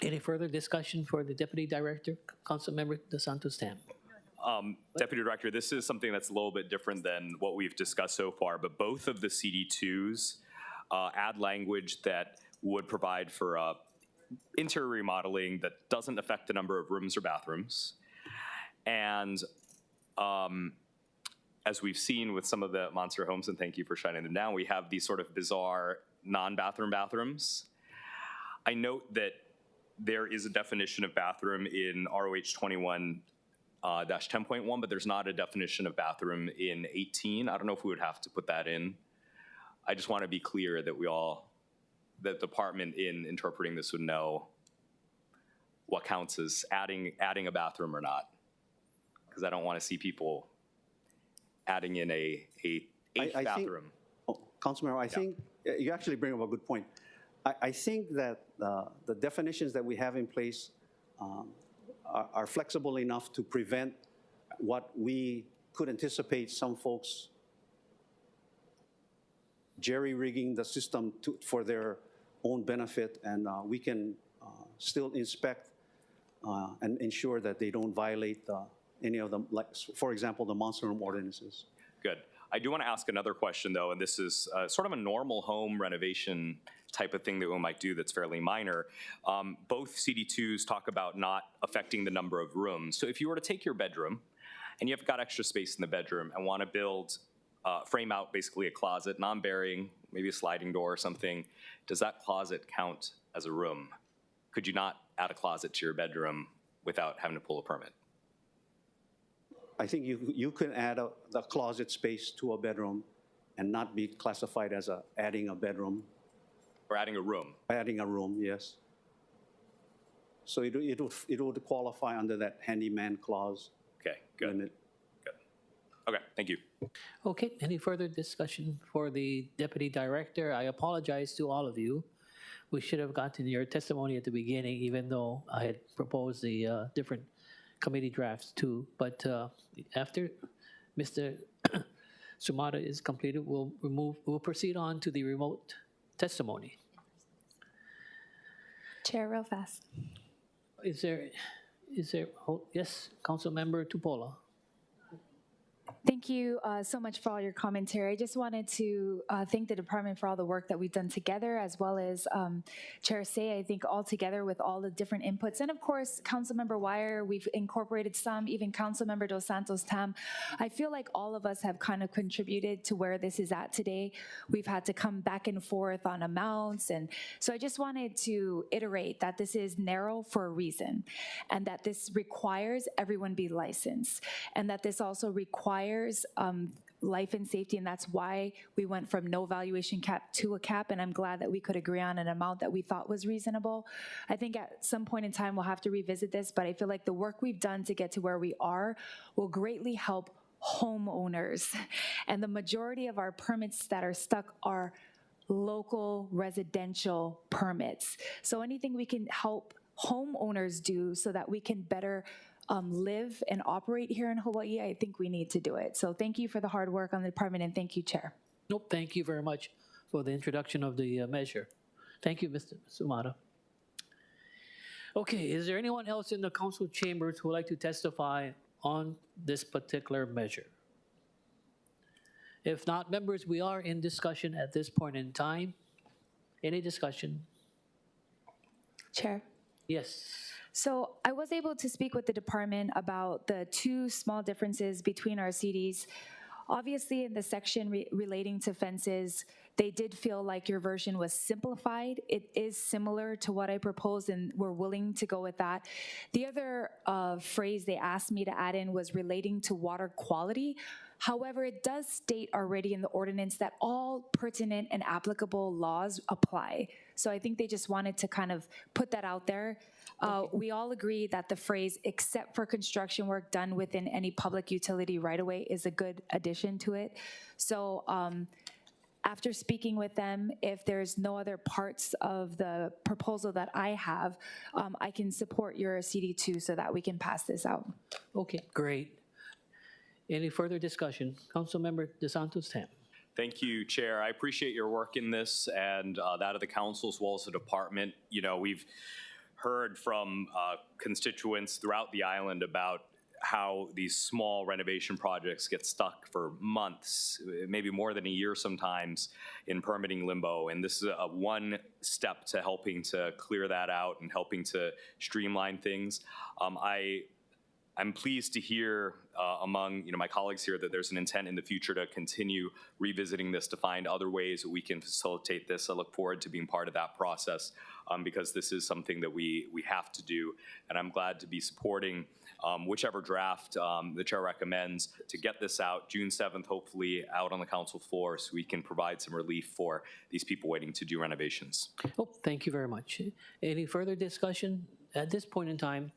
Any further discussion for the Deputy Director, Councilmember Dos Santos Tam? Deputy Director, this is something that's a little bit different than what we've discussed so far, but both of the CD2s add language that would provide for interior remodeling that doesn't affect the number of rooms or bathrooms. And as we've seen with some of the monster homes, and thank you for shutting them down, we have these sort of bizarre non-bathroom bathrooms. I note that there is a definition of bathroom in ROH 21-10.1, but there's not a definition of bathroom in 18. I don't know if we would have to put that in. I just want to be clear that that the department in interpreting this would know what counts as adding a bathroom or not. Because I don't want to see people adding in a eighth bathroom. Councilmember, I think you actually bring up a good point. I think that the definitions that we have in place are flexible enough to prevent what we could anticipate some folks jerry-rigging the system for their own benefit, and we can still inspect and ensure that they don't violate any of them, like, for example, the monster room ordinances. Good. I do want to ask another question, though, and this is sort of a normal home renovation type of thing that we might do that's fairly minor. Both CD2s talk about not affecting the number of rooms. So if you were to take your bedroom and you've got extra space in the bedroom and want to build, frame out basically a closet, non-bearing, maybe a sliding door or something, does that closet count as a room? Could you not add a closet to your bedroom without having to pull a permit? I think you can add the closet space to a bedroom and not be classified as adding a bedroom. Or adding a room? Adding a room, yes. So it would qualify under that handyman clause. Okay, good. Limit. Good. Okay, thank you. Okay, any further discussion for the Deputy Director? I apologize to all of you. We should have gotten your testimony at the beginning, even though I had proposed the different committee drafts too. But after Mr. Sumada is completed, we'll proceed on to the remote testimony. Chair, real fast. Is there, yes, Councilmember Tupola. Thank you so much for all your commentary. I just wanted to thank the department for all the work that we've done together, as well as Chair Say, I think all together with all the different inputs. And of course, Councilmember Wire, we've incorporated some, even Councilmember Dos Santos Tam. I feel like all of us have kind of contributed to where this is at today. We've had to come back and forth on amounts. And so I just wanted to iterate that this is narrow for a reason, and that this requires everyone be licensed, and that this also requires life and safety, and that's why we went from no valuation cap to a cap, and I'm glad that we could agree on an amount that we thought was reasonable. I think at some point in time we'll have to revisit this, but I feel like the work we've done to get to where we are will greatly help homeowners, and the majority of our permits that are stuck are local residential permits. So anything we can help homeowners do so that we can better live and operate here in Hawaii, I think we need to do it. So thank you for the hard work on the department, and thank you, Chair. Nope, thank you very much for the introduction of the measure. Thank you, Mr. Sumada. Okay, is there anyone else in the council chambers who would like to testify on this particular measure? If not, members, we are in discussion at this point in time. Any discussion? Chair. Yes. So I was able to speak with the department about the two small differences between our CDs. Obviously, in the section relating to fences, they did feel like your version was simplified. It is similar to what I proposed, and we're willing to go with that. The other phrase they asked me to add in was relating to water quality. However, it does state already in the ordinance that all pertinent and applicable laws apply. So I think they just wanted to kind of put that out there. We all agree that the phrase "except for construction work done within any public utility right-of-way" is a good addition to it. So after speaking with them, if there's no other parts of the proposal that I have, I can support your CD2 so that we can pass this out. Okay, great. Any further discussion? Councilmember DeSantos Tam. Thank you, Chair. I appreciate your work in this and that of the council as well as the department. You know, we've heard from constituents throughout the island about how these small renovation projects get stuck for months, maybe more than a year sometimes, in permitting limbo. And this is one step to helping to clear that out and helping to streamline things. I'm pleased to hear among my colleagues here that there's an intent in the future to continue revisiting this to find other ways that we can facilitate this. I look forward to being part of that process because this is something that we have to do, and I'm glad to be supporting whichever draft the chair recommends to get this out June 7th, hopefully out on the council floor so we can provide some relief for these people waiting to do renovations. Oh, thank you very much. Any further discussion at this point in time?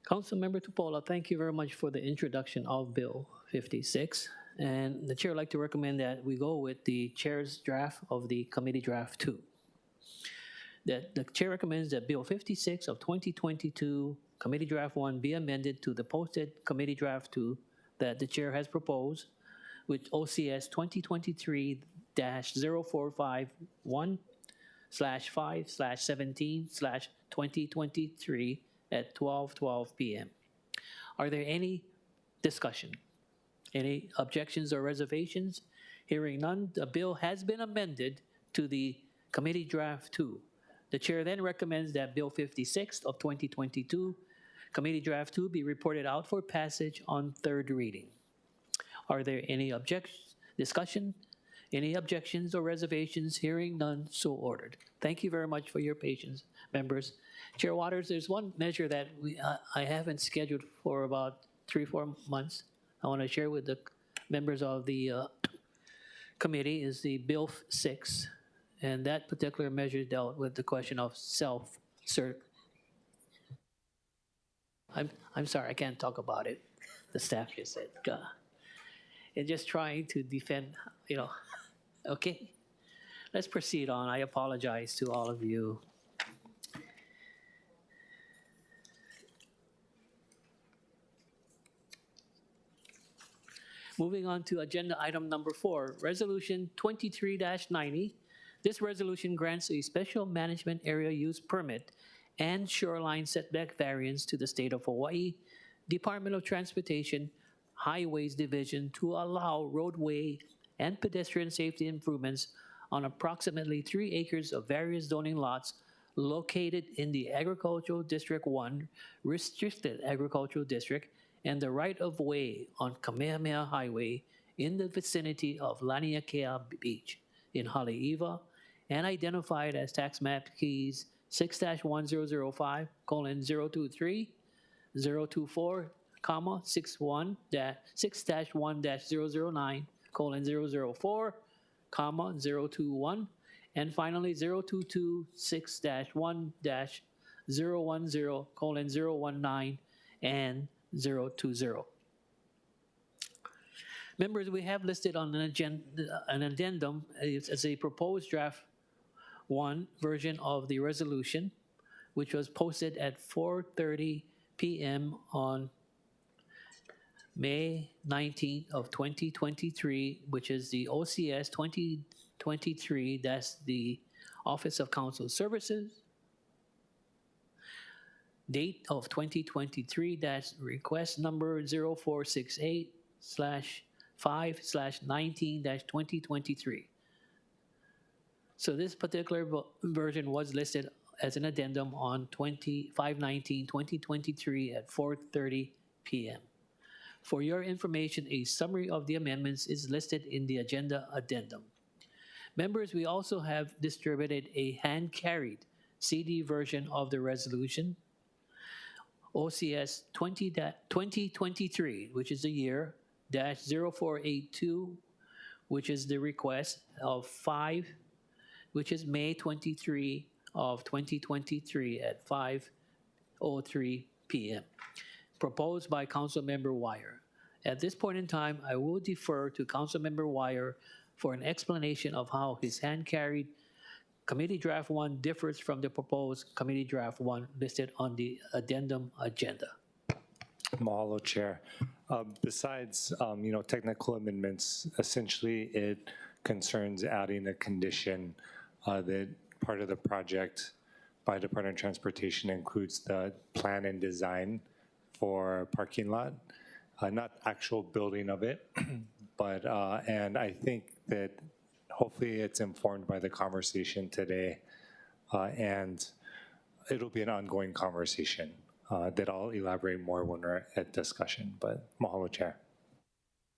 Councilmember Tupola, thank you very much for the introduction of Bill 56. And the chair would like to recommend that we go with the chair's draft of the committee draft 2. That the chair recommends that Bill 56 of 2022, committee draft 1, be amended to the posted committee draft 2 that the chair has proposed with OCS 2023-0451/5/17/2023 at 12:12 p.m. Are there any discussion? Any objections or reservations? Hearing none, the bill has been amended to the committee draft 2. The chair then recommends that Bill 56 of 2022, committee draft 2, be reported out for passage on third reading. Are there any discussion? Any objections or reservations? Hearing none, so ordered. Thank you very much for your patience, members. Chair Waters, there's one measure that I haven't scheduled for about 3-4 months. I want to share with the members of the committee is the Bill 6, and that particular measure dealt with the question of self-cert. I'm sorry, I can't talk about it. The staff just said, and just trying to defend, okay. Let's proceed on. I apologize to all of you. Moving on to agenda item number 4, Resolution 23-90. This resolution grants a special management area use permit and shoreline setback variance to the State of Hawaii Department of Transportation Highways Division to allow roadway and pedestrian safety improvements on approximately 3 acres of various zoning lots located in the Agricultural District 1 Restricted Agricultural District and the right-of-way on Kamehameha Highway in the vicinity of Laniakea Beach in Haleiwa, and identified as tax map keys 6-1005:023, 024, 6-1-009:004, 021, and finally 022-6-1-010:019 and 020. Members, we have listed on an addendum as a proposed draft 1 version of the resolution, which was posted at 4:30 p.m. on May 19th of 2023, which is the OCS 2023, that's the Office of Council Services. Date of 2023, that's request number 0468/5/19-2023. So this particular version was listed as an addendum on 5/19/2023 at 4:30 p.m. For your information, a summary of the amendments is listed in the agenda addendum. Members, we also have distributed a hand-carried CD version of the resolution, OCS 2023, which is the year, -0482, which is the request of 5, which is May 23 of 2023 at 5:03 p.m. Proposed by Councilmember Wire. At this point in time, I will defer to Councilmember Wire for an explanation of how his hand-carried Committee Draft 1 differs from the proposed Committee Draft 1 listed on the addendum agenda. Mahalo, Chair. Besides, technical amendments, essentially it concerns adding a condition that part of the project by Department of Transportation includes the plan and design for parking lot, not actual building of it, but, and I think that hopefully it's informed by the conversation today, and it'll be an ongoing conversation that I'll elaborate more when we're at discussion, but mahalo, Chair.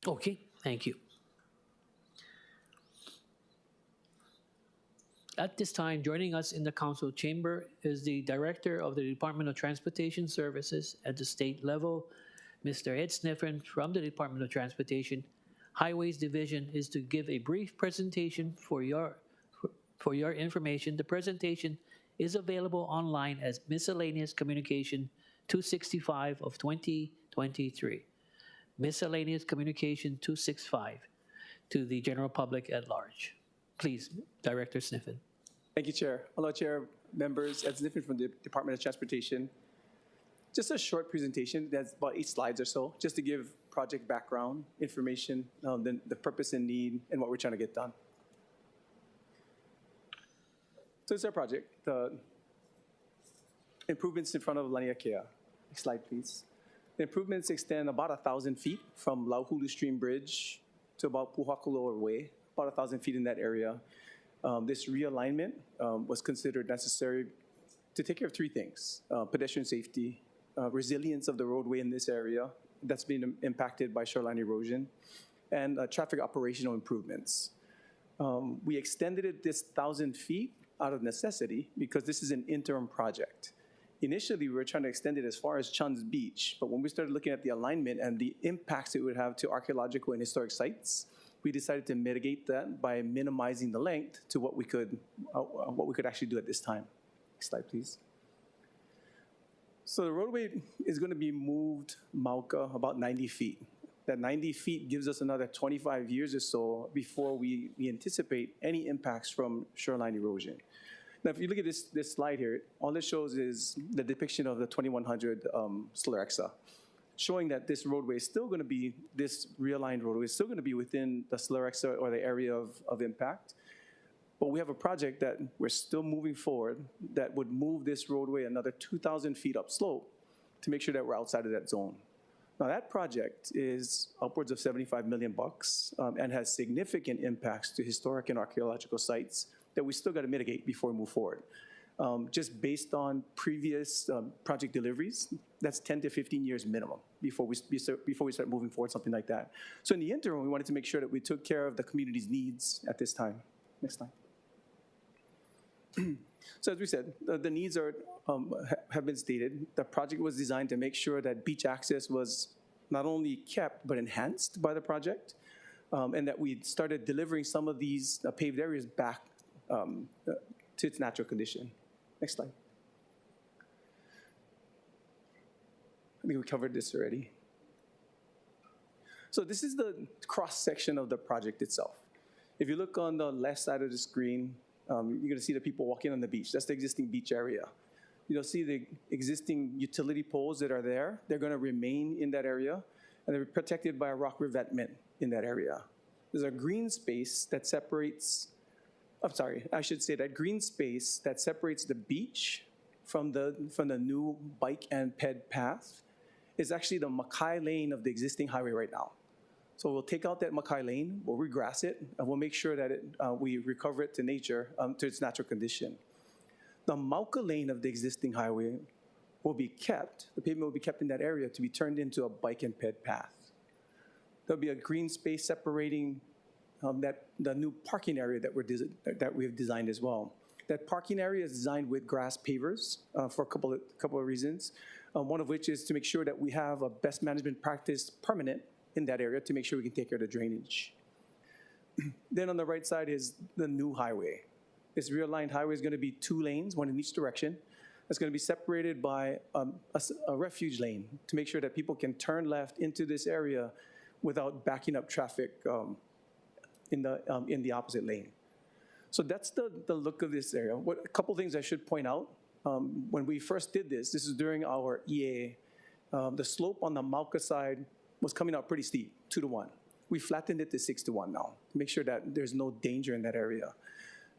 Okay, thank you. At this time, joining us in the council chamber is the Director of the Department of Transportation Services at the state level, Mr. Ed Sniffen from the Department of Transportation. Highways Division is to give a brief presentation for your information. The presentation is available online as Miscellaneous Communication 265 of 2023. Miscellaneous Communication 265 to the general public at large. Please, Director Sniffen. Thank you, Chair. Hello, Chair, members. Ed Sniffen from the Department of Transportation. Just a short presentation that's about 8 slides or so, just to give project background, information, the purpose and need, and what we're trying to get done. So it's our project, the improvements in front of Laniakea. Next slide, please. The improvements extend about 1,000 feet from Lauhulu Stream Bridge to about Puhakuloa Way, about 1,000 feet in that area. This realignment was considered necessary to take care of 3 things: pedestrian safety, resilience of the roadway in this area that's been impacted by shoreline erosion, and traffic operational improvements. We extended it this 1,000 feet out of necessity because this is an interim project. Initially, we were trying to extend it as far as Chun's Beach, but when we started looking at the alignment and the impacts it would have to archaeological and historic sites, we decided to mitigate that by minimizing the length to what we could actually do at this time. Next slide, please. So the roadway is going to be moved Mauka about 90 feet. That 90 feet gives us another 25 years or so before we anticipate any impacts from shoreline erosion. Now, if you look at this slide here, all it shows is the depiction of the 2100 Slurrexa, showing that this roadway is still going to be, this realigned roadway is still going to be within the Slurrexa or the area of impact. But we have a project that we're still moving forward that would move this roadway another 2,000 feet upslope to make sure that we're outside of that zone. Now that project is upwards of $75 million and has significant impacts to historic and archaeological sites that we still got to mitigate before we move forward. Just based on previous project deliveries, that's 10 to 15 years minimum before we start moving forward, something like that. So in the interim, we wanted to make sure that we took care of the community's needs at this time. Next slide. So as we said, the needs have been stated. The project was designed to make sure that beach access was not only kept, but enhanced by the project, and that we started delivering some of these paved areas back to its natural condition. Next slide. I think we covered this already. So this is the cross-section of the project itself. If you look on the left side of the screen, you're going to see the people walking on the beach. That's the existing beach area. You'll see the existing utility poles that are there. They're going to remain in that area, and they're protected by a rock revetment in that area. There's a green space that separates, that green space that separates the beach from the new bike and ped path is actually the Mackay Lane of the existing highway right now. So we'll take out that Mackay Lane, we'll regrass it, and we'll make sure that we recover it to nature, to its natural condition. The Mauka Lane of the existing highway will be kept, the pavement will be kept in that area to be turned into a bike and ped path. There'll be a green space separating the new parking area that we've designed as well. That parking area is designed with grass pavers for a couple of reasons. One of which is to make sure that we have a best management practice permanent in that area to make sure we can take care of the drainage. Then on the right side is the new highway. This realigned highway is going to be 2 lanes, one in each direction. It's going to be separated by a refuge lane to make sure that people can turn left into this area without backing up traffic in the opposite lane. So that's the look of this area. A couple things I should point out. When we first did this is during our EA, the slope on the Mauka side was coming out pretty steep, 2-to-1. We flattened it to 6-to-1 now to make sure that there's no danger in that area.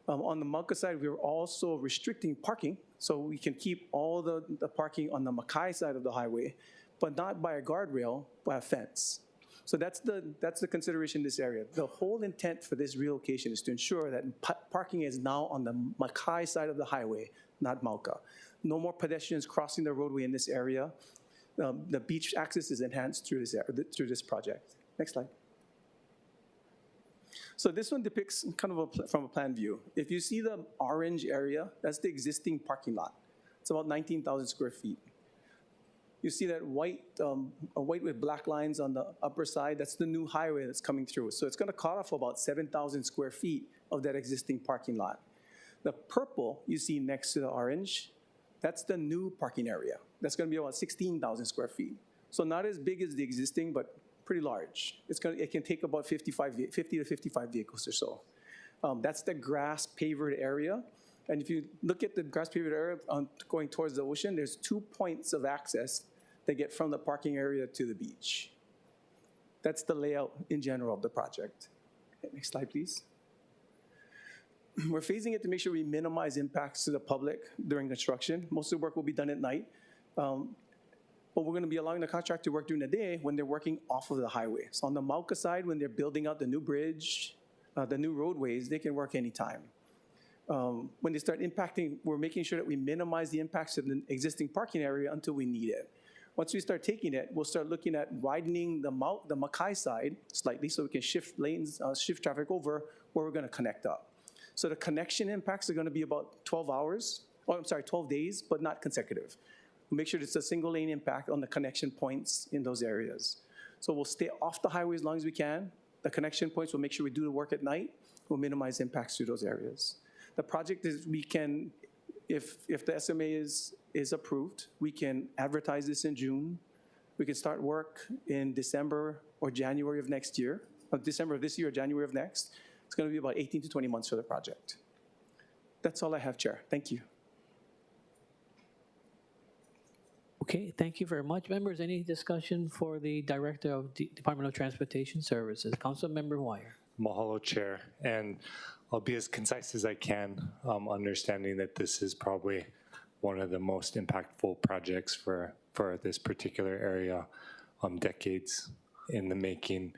On the Mauka side, we were also restricting parking, so we can keep all the parking on the Makai side of the highway, but not by a guardrail, by a fence. So that's the consideration in this area. The whole intent for this relocation is to ensure that parking is now on the Makai side of the highway, not Mauka. No more pedestrians crossing the roadway in this area. The beach access is enhanced through this project. Next slide. So this one depicts kind of from a plan view. If you see the orange area, that's the existing parking lot. It's about 19,000 square feet. You see that white with black lines on the upper side, that's the new highway that's coming through. So it's going to cut off about 7,000 square feet of that existing parking lot. The purple you see next to the orange, that's the new parking area. That's going to be about 16,000 square feet. So not as big as the existing, but pretty large. It can take about 50 to 55 vehicles or so. That's the grass pavered area. And if you look at the grass pavered area going towards the ocean, there's 2 points of access that get from the parking area to the beach. That's the layout in general of the project. Next slide, please. We're phasing it to make sure we minimize impacts to the public during construction. Most of the work will be done at night. But we're going to be allowing the contractor to work during the day when they're working off of the highway. So on the Mauka side, when they're building out the new bridge, the new roadways, they can work anytime. When they start impacting, we're making sure that we minimize the impacts to the existing parking area until we need it. Once we start taking it, we'll start looking at widening the Makai side slightly so we can shift lanes, shift traffic over where we're going to connect up. So the connection impacts are going to be about 12 days, but not consecutive. We'll make sure it's a single lane impact on the connection points in those areas. So we'll stay off the highway as long as we can. The connection points, we'll make sure we do the work at night. We'll minimize impacts to those areas. The project is, we can, if the SMA is approved, we can advertise this in June. We can start work in December or January of next year, December of this year or January of next. It's going to be about 18 to 20 months for the project. That's all I have, Chair. Thank you. Okay, thank you very much. Members, any discussion for the Director of Department of Transportation Services? Councilmember Wire. Mahalo, Chair. And I'll be as concise as I can, understanding that this is probably one of the most impactful projects for this particular area, decades in the making.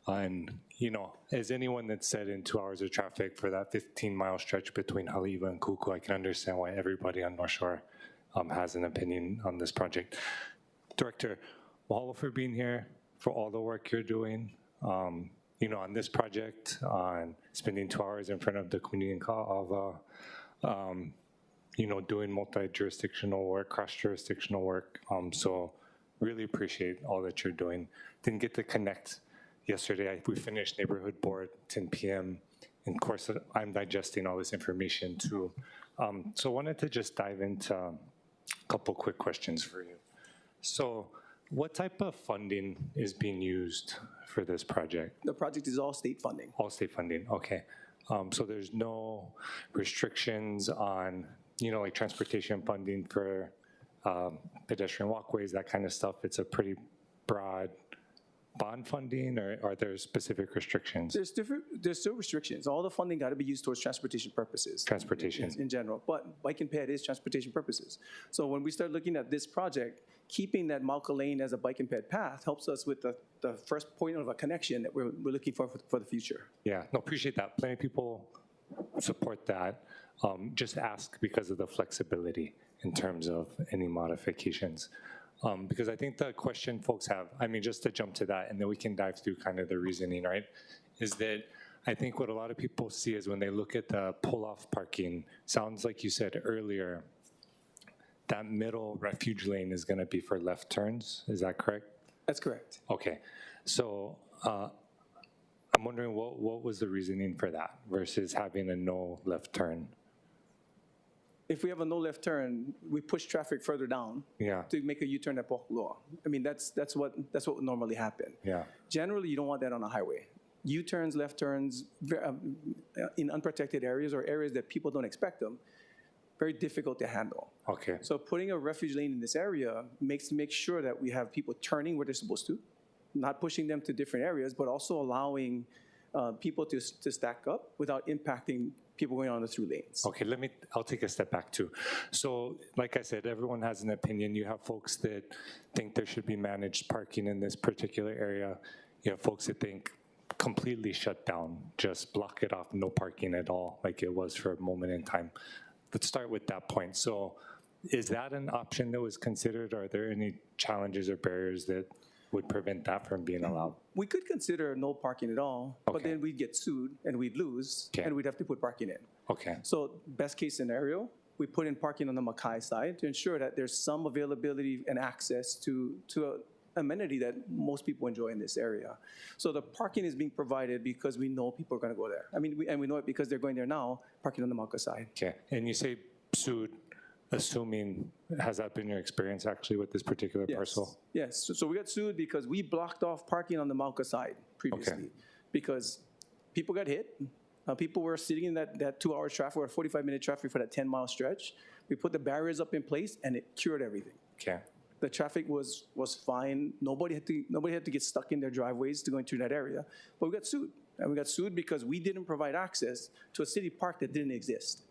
And, you know, as anyone that's said in 2 hours of traffic for that 15-mile stretch between Haleiwa and Kuku, I can understand why everybody on North Shore has an opinion on this project. Director, mahalo for being here, for all the work you're doing. You know, on this project, on spending 2 hours in front of the community of, you know, doing multi-jurisdictional work, cross-jurisdictional work. So really appreciate all that you're doing. Didn't get to connect yesterday. We finished neighborhood board 10 p.m. And of course, I'm digesting all this information too. So I wanted to just dive into a couple quick questions for you. So what type of funding is being used for this project? The project is all state funding. All state funding, okay. So there's no restrictions on, you know, like transportation funding for pedestrian walkways, that kind of stuff. It's a pretty broad bond funding, or are there specific restrictions? There's still restrictions. All the funding got to be used towards transportation purposes. Transportation. In general, but Bike and Ped is transportation purposes. So when we start looking at this project, keeping that Mauka Lane as a Bike and Ped path helps us with the first point of a connection that we're looking for the future. Yeah, no, appreciate that. Plenty of people support that. Just ask because of the flexibility in terms of any modifications. Because I think the question folks have, I mean, just to jump to that, and then we can dive through kind of the reasoning, right? Is that I think what a lot of people see is when they look at the pull-off parking, sounds like you said earlier, that middle refuge lane is going to be for left turns. Is that correct? That's correct. Okay. So I'm wondering what was the reasoning for that versus having a no left turn? If we have a no left turn, we push traffic further down to make a U-turn at Pokuloa. I mean, that's what would normally happen. Yeah. Generally, you don't want that on a highway. U-turns, left turns, in unprotected areas or areas that people don't expect them, very difficult to handle. Okay. So putting a refuge lane in this area makes sure that we have people turning where they're supposed to, not pushing them to different areas, but also allowing people to stack up without impacting people going on the through lanes. Okay, I'll take a step back too. So like I said, everyone has an opinion. You have folks that think there should be managed parking in this particular area. You have folks that think completely shut down, just block it off, no parking at all, like it was for a moment in time. Let's start with that point. So is that an option that was considered? Are there any challenges or barriers that would prevent that from being allowed? We could consider no parking at all, but then we'd get sued and we'd lose, and we'd have to put parking in. Okay. So best case scenario, we put in parking on the Mackay side to ensure that there's some availability and access to an amenity that most people enjoy in this area. So the parking is being provided because we know people are going to go there. I mean, we know it because they're going there now, parking on the Mauka side. Okay, and you say sued, assuming, has that been your experience actually with this particular parcel? Yes, so we got sued because we blocked off parking on the Mauka side previously because people got hit. People were sitting in that 2-hour traffic or 45-minute traffic for that 10-mile stretch. We put the barriers up in place and it cured everything. Okay. The traffic was fine. Nobody had to get stuck in their driveways to going through that area. But we got sued. And we got sued because we didn't provide access to a city park that didn't exist.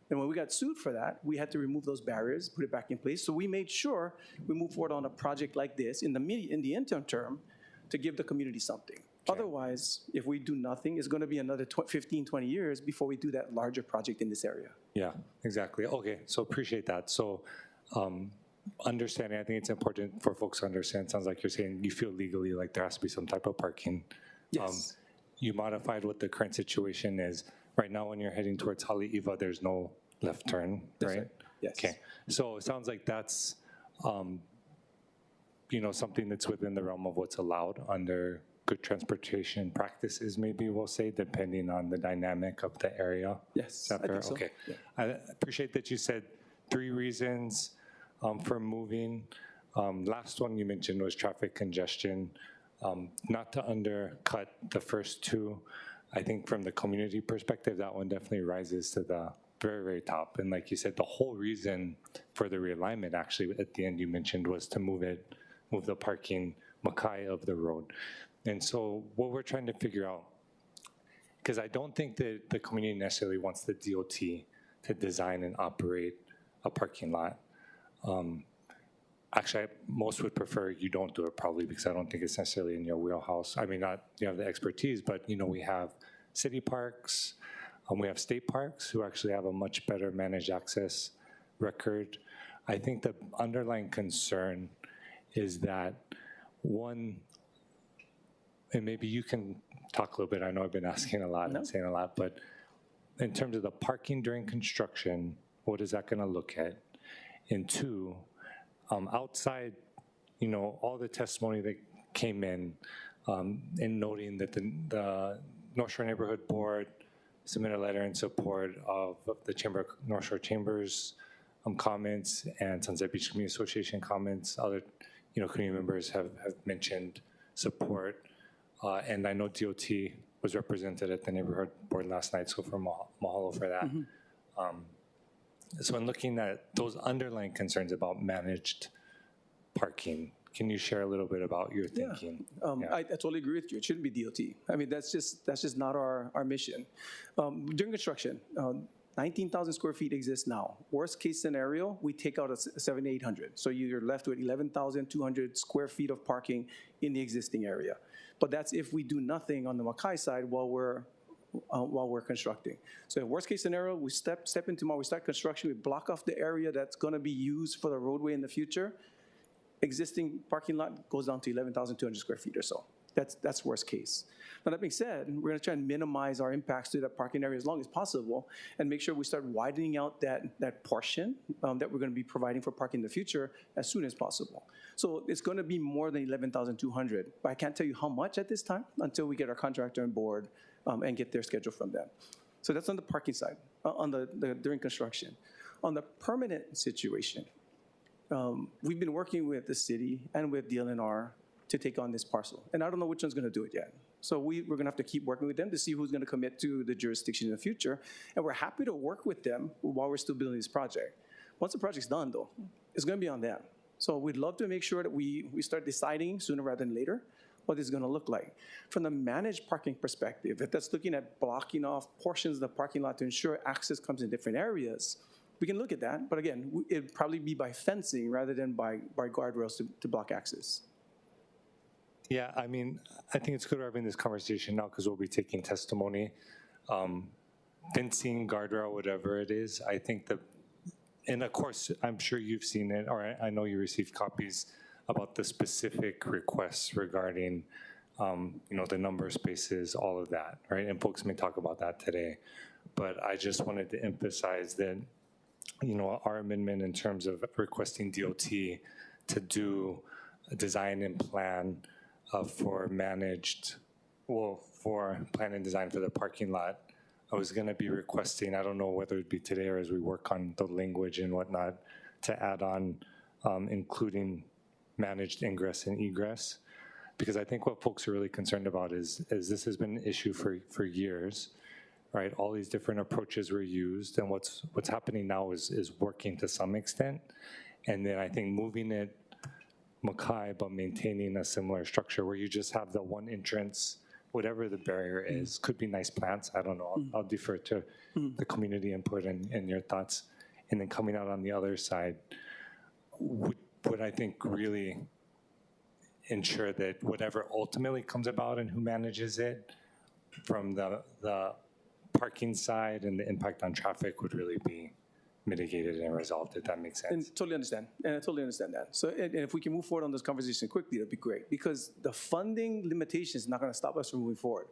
And when we got sued for that, we had to remove those barriers, put it back in place. So we made sure we move forward on a project like this in the interim term to give the community something. Okay. Otherwise, if we do nothing, it's going to be another 15, 20 years before we do that larger project in this area. Yeah, exactly. Okay, so appreciate that. So understanding, I think it's important for folks to understand. Sounds like you're saying you feel legally like there has to be some type of parking. Yes. You modified what the current situation is. Right now, when you're heading towards Haleiwa, there's no left turn, right? Yes. Okay. So it sounds like that's, something that's within the realm of what's allowed under good transportation practices, maybe we'll say, depending on the dynamic of the area. Yes, Is that fair? I think so. Okay. Yeah. I appreciate that you said 3 reasons for moving. Last one you mentioned was traffic congestion. Not to undercut the first 2, I think from the community perspective, that one definitely rises to the very, very top. And like you said, the whole reason for the realignment actually at the end you mentioned was to move the parking Mackay of the road. And so what we're trying to figure out, because I don't think that the community necessarily wants the DOT to design and operate a parking lot. Actually, most would prefer you don't do it probably because I don't think it's necessarily in your wheelhouse. I mean, not you have the expertise, but we have city parks, we have state parks who actually have a much better managed access record. I think the underlying concern is that one, and maybe you can talk a little bit, I know I've been asking a lot and saying a lot, but in terms of the parking during construction, what is that gonna look at? And 2, outside, all the testimony that came in noting that the North Shore Neighborhood Board submitted a letter in support of the North Shore Chambers comments and Sunset Beach Community Association comments. Other, community members have mentioned support. And I know DOT was represented at the Neighborhood Board last night, so for mahalo for that. Mm-hmm. So in looking at those underlying concerns about managed parking, can you share a little bit about your thinking? I totally agree with you. It shouldn't be DOT. I mean, that's just not our mission. During construction, 19,000 square feet exists now. Worst case scenario, we take out a 7,800. So you're left with 11,200 square feet of parking in the existing area. But that's if we do nothing on the Mackay side while we're constructing. So worst case scenario, we step into tomorrow, we start construction, we block off the area that's gonna be used for the roadway in the future. existing parking lot goes down to 11,200 square feet or so. That's worst case. But that being said, we're going to try and minimize our impacts to that parking area as long as possible and make sure we start widening out that portion that we're going to be providing for parking in the future as soon as possible. So it's going to be more than 11,200, but I can't tell you how much at this time until we get our contractor on board and get their schedule from them. So that's on the parking side, on the during construction. On the permanent situation, we've been working with the city and with DLNR to take on this parcel. And I don't know which one's going to do it yet. So we're going to have to keep working with them to see who's going to commit to the jurisdiction in the future. And we're happy to work with them while we're still building this project. Once the project's done, though, it's going to be on them. So we'd love to make sure that we start deciding sooner rather than later what it's going to look like. From the managed parking perspective, if that's looking at blocking off portions of the parking lot to ensure access comes in different areas, we can look at that. But again, it'd probably be by fencing rather than by guardrails to block access. Yeah, I mean, I think it's good we're having this conversation now because we'll be taking testimony. Fencing, guardrail, whatever it is, I think and of course, I'm sure you've seen it, or I know you received copies about the specific requests regarding, the number of spaces, all of that, right? And folks may talk about that today. But I just wanted to emphasize that, our amendment in terms of requesting DOT to do a design and plan for plan and design for the parking lot. I was going to be requesting, I don't know whether it'd be today or as we work on the language and whatnot, to add on including managed ingress and egress. Because I think what folks are really concerned about is this has been an issue for years, right? All these different approaches were used, and what's happening now is working to some extent. And then I think moving it Mackay, but maintaining a similar structure where you just have the one entrance, whatever the barrier is. Could be nice plants, I don't know. I'll defer to the community input and your thoughts. And then coming out on the other side would I think really ensure that whatever ultimately comes about and who manages it from the parking side and the impact on traffic would really be mitigated and resolved, if that makes sense. And totally understand, and I totally understand that. So and if we can move forward on this conversation quickly, that'd be great, because the funding limitation is not gonna stop us from moving forward.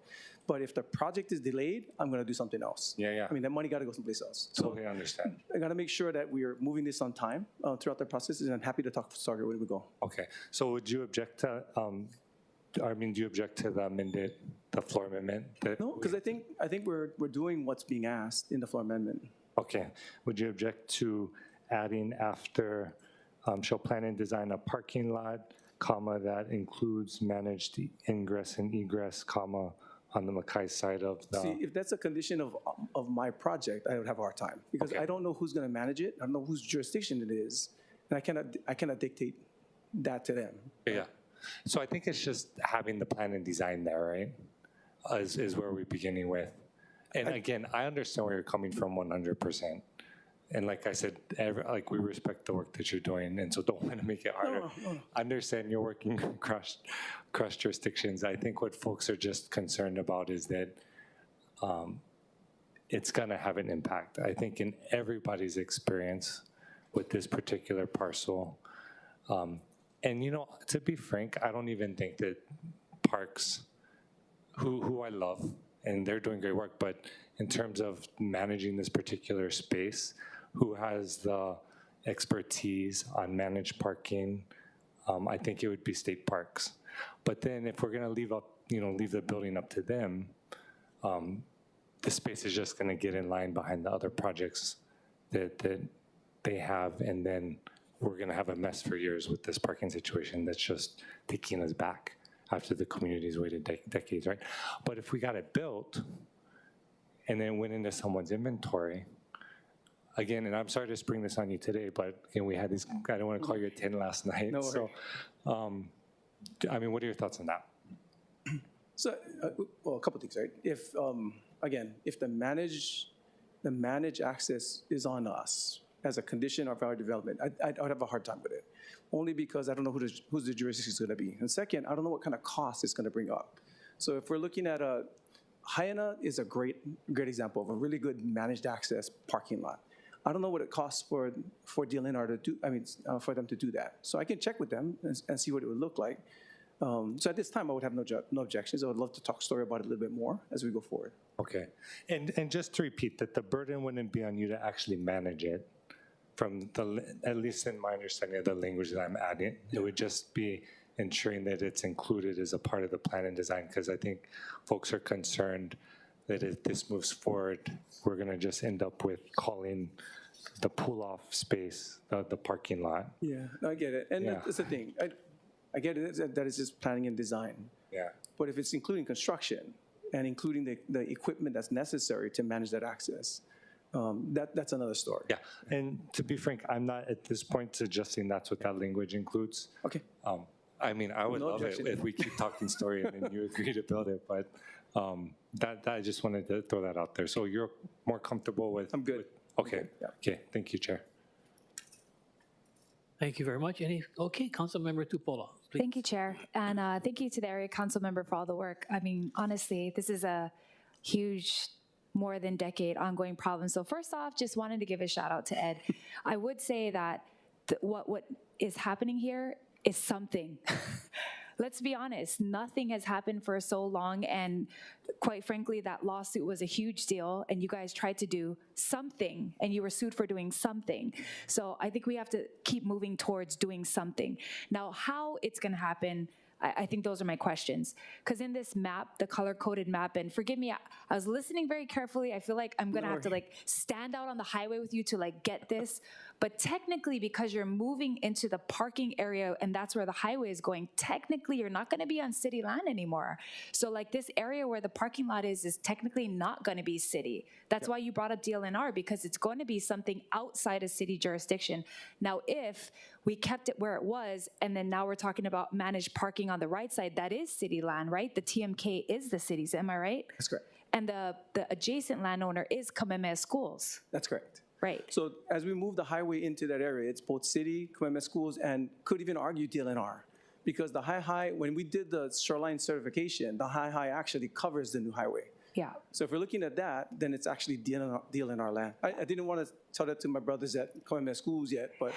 But if the project is delayed, I'm gonna do something else. Yeah. I mean, that money gotta go someplace else. So Totally understand. I gotta make sure that we are moving this on time throughout the process, and I'm happy to talk to Sagar where we go. Okay, so would you object to, do you object to the floor amendment? No, because I think we're doing what's being asked in the floor amendment. Okay, would you object to adding after, shall plan and design a parking lot, comma, that includes managed ingress and egress, comma, on the Mackay side of the... See, if that's a condition of my project, I would have a hard time, because Okay. I don't know who's gonna manage it, I don't know whose jurisdiction it is, and I cannot dictate that to them. Yeah, so I think it's just having the plan and design there, right? Is where we're beginning with. And again, I understand where you're coming from 100%. And like I said, we respect the work that you're doing, and so don't want to make it harder. No. I understand you're working across jurisdictions. I think what folks are just concerned about is that it's going to have an impact. I think in everybody's experience with this particular parcel. And to be frank, I don't even think that Parks, who I love, and they're doing great work, but in terms of managing this particular space, who has the expertise on managed parking, I think it would be State Parks. But then if we're gonna leave the building up to them, the space is just gonna get in line behind the other projects that they have, and then we're gonna have a mess for years with this parking situation that's just taking us back after the community's waited decades, right? But if we got it built and then went into someone's inventory, again, and I'm sorry to spring this on you today, but again, we had this, I don't want to call you at 10 last night. No so, I mean, what are your thoughts on that? So, well, a couple things, right? If, again, if the managed access is on us as a condition of our development, I'd have a hard time with it. Only because I don't know who's the jurisdiction is gonna be. And second, I don't know what kind of cost it's gonna bring up. So if we're looking at Hyena is a great example of a really good managed access parking lot. I don't know what it costs for DLNR to do, for them to do that. So I can check with them and see what it would look like. So at this time, I would have no objections. I would love to talk story about it a little bit more as we go forward. Okay. And just to repeat, that the burden wouldn't be on you to actually manage it from at least in my understanding of the language that I'm adding. It would just be ensuring that it's included as a part of the plan and design, because I think folks are concerned that if this moves forward, we're going to just end up with calling the pull-off space the parking lot. Yeah, no, I get it. And that's the thing. I get it that it's just planning and design. Yeah. But if it's including construction and including the equipment that's necessary to manage that access, that's another story. Yeah, and to be frank, I'm not at this point suggesting that's what that language includes. Okay. I mean, I would No love objection. it if we keep talking story and then you agree to build it, but that I just wanted to throw that out there. So you're more comfortable with? I'm good. Okay, Okay, yeah. okay, thank you, Chair. Thank you very much. Okay, Councilmember Tupola, please. Thank you, Chair. And thank you to the area council member for all the work. I mean, honestly, this is a huge, more than decade ongoing problem. So first off, just wanted to give a shout out to Ed. I would say that what is happening here is something. Let's be honest, nothing has happened for so long, and quite frankly, that lawsuit was a huge deal, and you guys tried to do something, and you were sued for doing something. So I think we have to keep moving towards doing something. Now, how it's gonna happen, I think those are my questions. Because in this map, the color-coded map, and forgive me, I was listening very carefully. I feel like I'm gonna have to like stand out on the highway with you to like get this. But technically, because you're moving into the parking area and that's where the highway is going, technically you're not gonna be on city land anymore. So like this area where the parking lot is technically not gonna be city. That's why you brought up DLNR, because it's going to be something outside of city jurisdiction. Now, if we kept it where it was, and then now we're talking about managed parking on the right side, that is city land, right? The TMK is the city's, am I right? That's correct. And the adjacent landowner is Kamehameha Schools. That's correct. Right. So as we move the highway into that area, it's both city, Kamehameha Schools, and could even argue DLNR. Because the high, when we did the shoreline certification, the high actually covers the new highway. Yeah. So if we're looking at that, then it's actually DLNR land. I didn't want to tell that to my brothers at Kamehameha Schools yet, but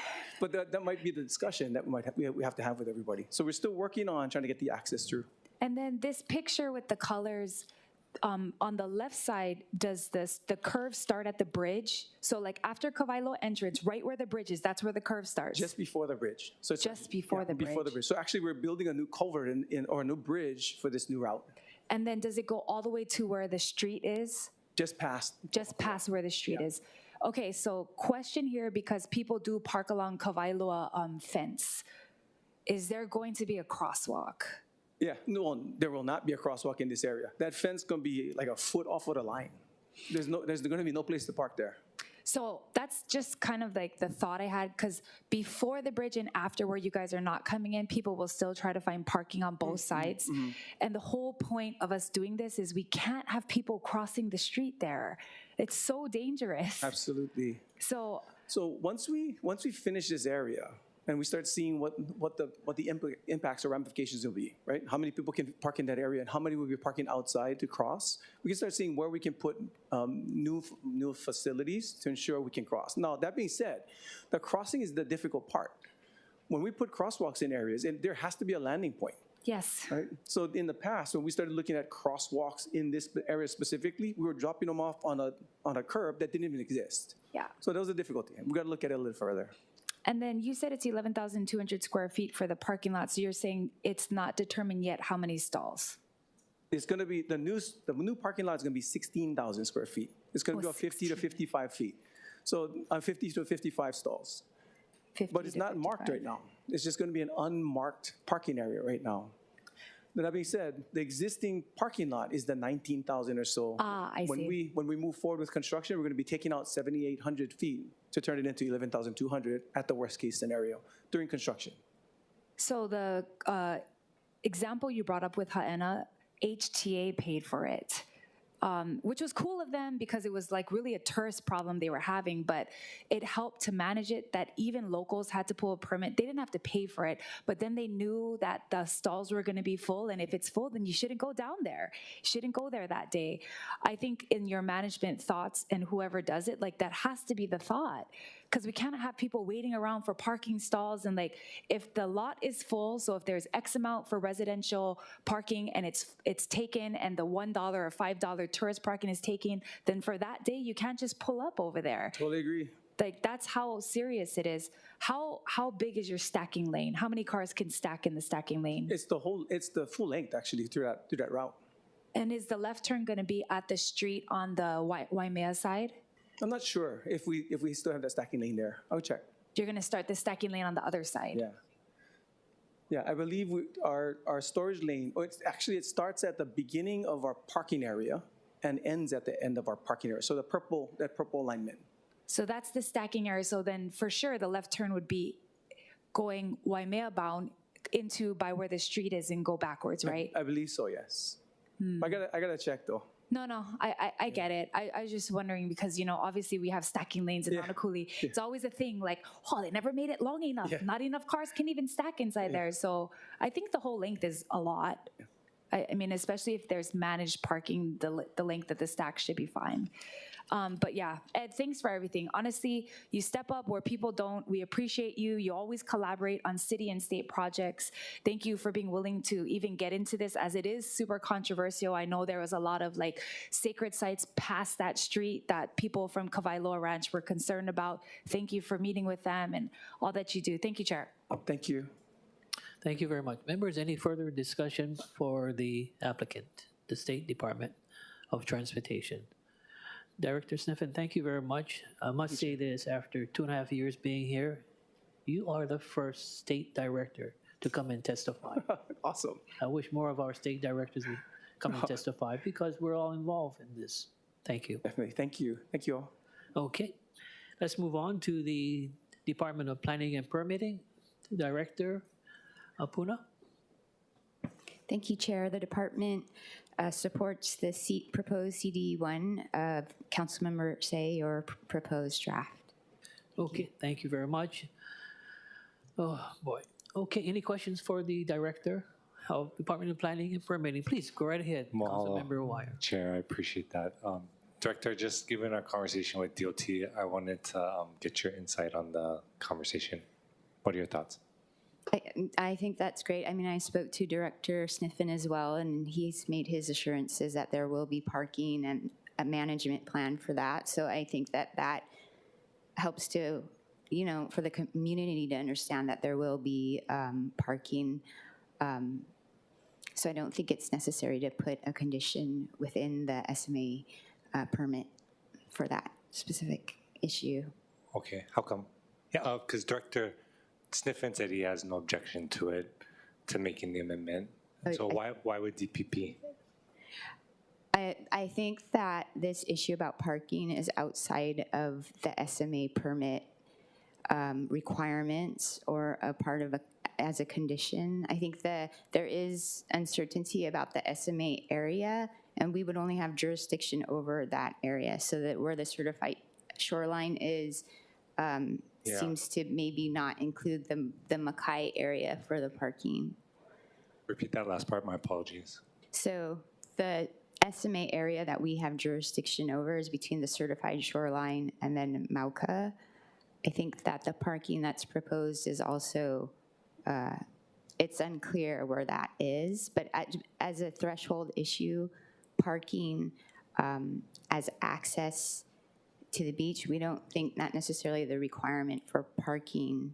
that might be the discussion that we have to have with everybody. So we're still working on trying to get the access through. And then this picture with the colors, on the left side, does the curve start at the bridge? So like after Cavallo entrance, right where the bridge is, that's where the curve starts? Just before the bridge. So it's Just before the bridge. Before the bridge. So actually we're building a new culvert or a new bridge for this new route. And then does it go all the way to where the street is? Just past. Just past where the street is. Okay, so question here, because people do park along Cavallo fence. Is there going to be a crosswalk? Yeah, no, there will not be a crosswalk in this area. That fence gonna be like a foot off of the line. There's gonna be no place to park there. So that's just kind of like the thought I had, because before the bridge and after where you guys are not coming in, people will still try to find parking on both sides. And the whole point of us doing this is we can't have people crossing the street there. It's so dangerous. Absolutely. So once we finish this area, and we start seeing what the impacts or ramifications will be, right? How many people can park in that area, and how many will be parking outside to cross? We can start seeing where we can put new facilities to ensure we can cross. Now, that being said, the crossing is the difficult part. When we put crosswalks in areas, and there has to be a landing point. yes. Right? So in the past, when we started looking at crosswalks in this area specifically, we were dropping them off on a curb that didn't even exist. Yeah. So that was a difficulty. We got to look at it a little further. And then you said it's 11,200 square feet for the parking lot. So you're saying it's not determined yet how many stalls? It's going to be, the new parking lot is going to be 16,000 square feet. It's going to be about 50 to 55 feet. So 50 to 55 stalls. 50 But it's to not marked 55. right now. It's just going to be an unmarked parking area right now. That being said, the existing parking lot is the 19,000 or so. I see. When we move forward with construction, we're going to be taking out 7,800 feet to turn it into 11,200 at the worst case scenario during construction. So the example you brought up with Haena, HTA paid for it. which was cool of them because it was like really a tourist problem they were having, but it helped to manage it that even locals had to pull a permit. They didn't have to pay for it, but then they knew that the stalls were going to be full, and if it's full, then you shouldn't go down there. You shouldn't go there that day. I think in your management thoughts and whoever does it, like that has to be the thought, because we can't have people waiting around for parking stalls. And like, if the lot is full, so if there's X amount for residential parking and it's taken, and the $1 or $5 tourist parking is taken, then for that day, you can't just pull up over there. Totally agree. Like, that's how serious it is. How big is your stacking lane? How many cars can stack in the stacking lane? It's the full length actually through that route. And is the left turn going to be at the street on the Waimea side? I'm not sure if we still have that stacking lane there. I'll check. You're going to start the stacking lane on the other side. Yeah. Yeah, I believe our storage lane, it starts at the beginning of our parking area and ends at the end of our parking area. So that purple alignment. So that's the stacking area. So then for sure the left turn would be going Waimea bound into by where the street is and go backwards, right? I believe so, yes. I gotta check though. No, I get it. I was just wondering because, obviously we have stacking lanes in Honolulu. It's always a thing like, oh, they never made it long enough. Yeah. Not enough cars can even stack inside there. So I think the whole length is a lot. I mean, especially if there's managed parking, the length of the stack should be fine. But yeah, Ed, thanks for everything. Honestly, you step up where people don't. We appreciate you. You always collaborate on city and state projects. Thank you for being willing to even get into this, as it is super controversial. I know there was a lot of like sacred sites past that street that people from Kawailoa Ranch were concerned about. Thank you for meeting with them and all that you do. Thank you, Chair. Thank you. Thank you very much. Members, any further discussion for the applicant, the State Department of Transportation? Director Sniffen, thank you very much. I must say this, after 2.5 years being here, you are the first state director to come and testify. Awesome. I wish more of our state directors would come and testify because we're all involved in this. Thank you. Definitely. Thank you. Thank you all. Okay. Let's move on to the Department of Planning and Permitting. Director Apuna. Thank you, Chair. The department supports the proposed CD1 of Councilmember Say, your proposed draft. Okay, thank you very much. Oh, boy. Okay, any questions for the Director of Department of Planning and Permitting? Please, go right ahead, Councilmember Wire. Chair, I appreciate that. Director, just given our conversation with DOT, I wanted to get your insight on the conversation. What are your thoughts? I think that's great. I mean, I spoke to Director Sniffen as well, and he's made his assurances that there will be parking and a management plan for that. So I think that helps to, for the community to understand that there will be parking. So I don't think it's necessary to put a condition within the SMA permit for that specific issue. Okay, how come? Yeah, because Director Sniffen said he has no objection to it, to making the amendment. So why would DPP? I think that this issue about parking is outside of the SMA permit requirements or a part of as a condition. I think that there is uncertainty about the SMA area, and we would only have jurisdiction over that area, so that where the certified shoreline is, seems to maybe not include the Makai area for the parking. Repeat that last part, my apologies. So the SMA area that we have jurisdiction over is between the certified shoreline and then Mauka. I think that the parking that's proposed is also, it's unclear where that is, but as a threshold issue, parking as access to the beach, we don't think not necessarily the requirement for parking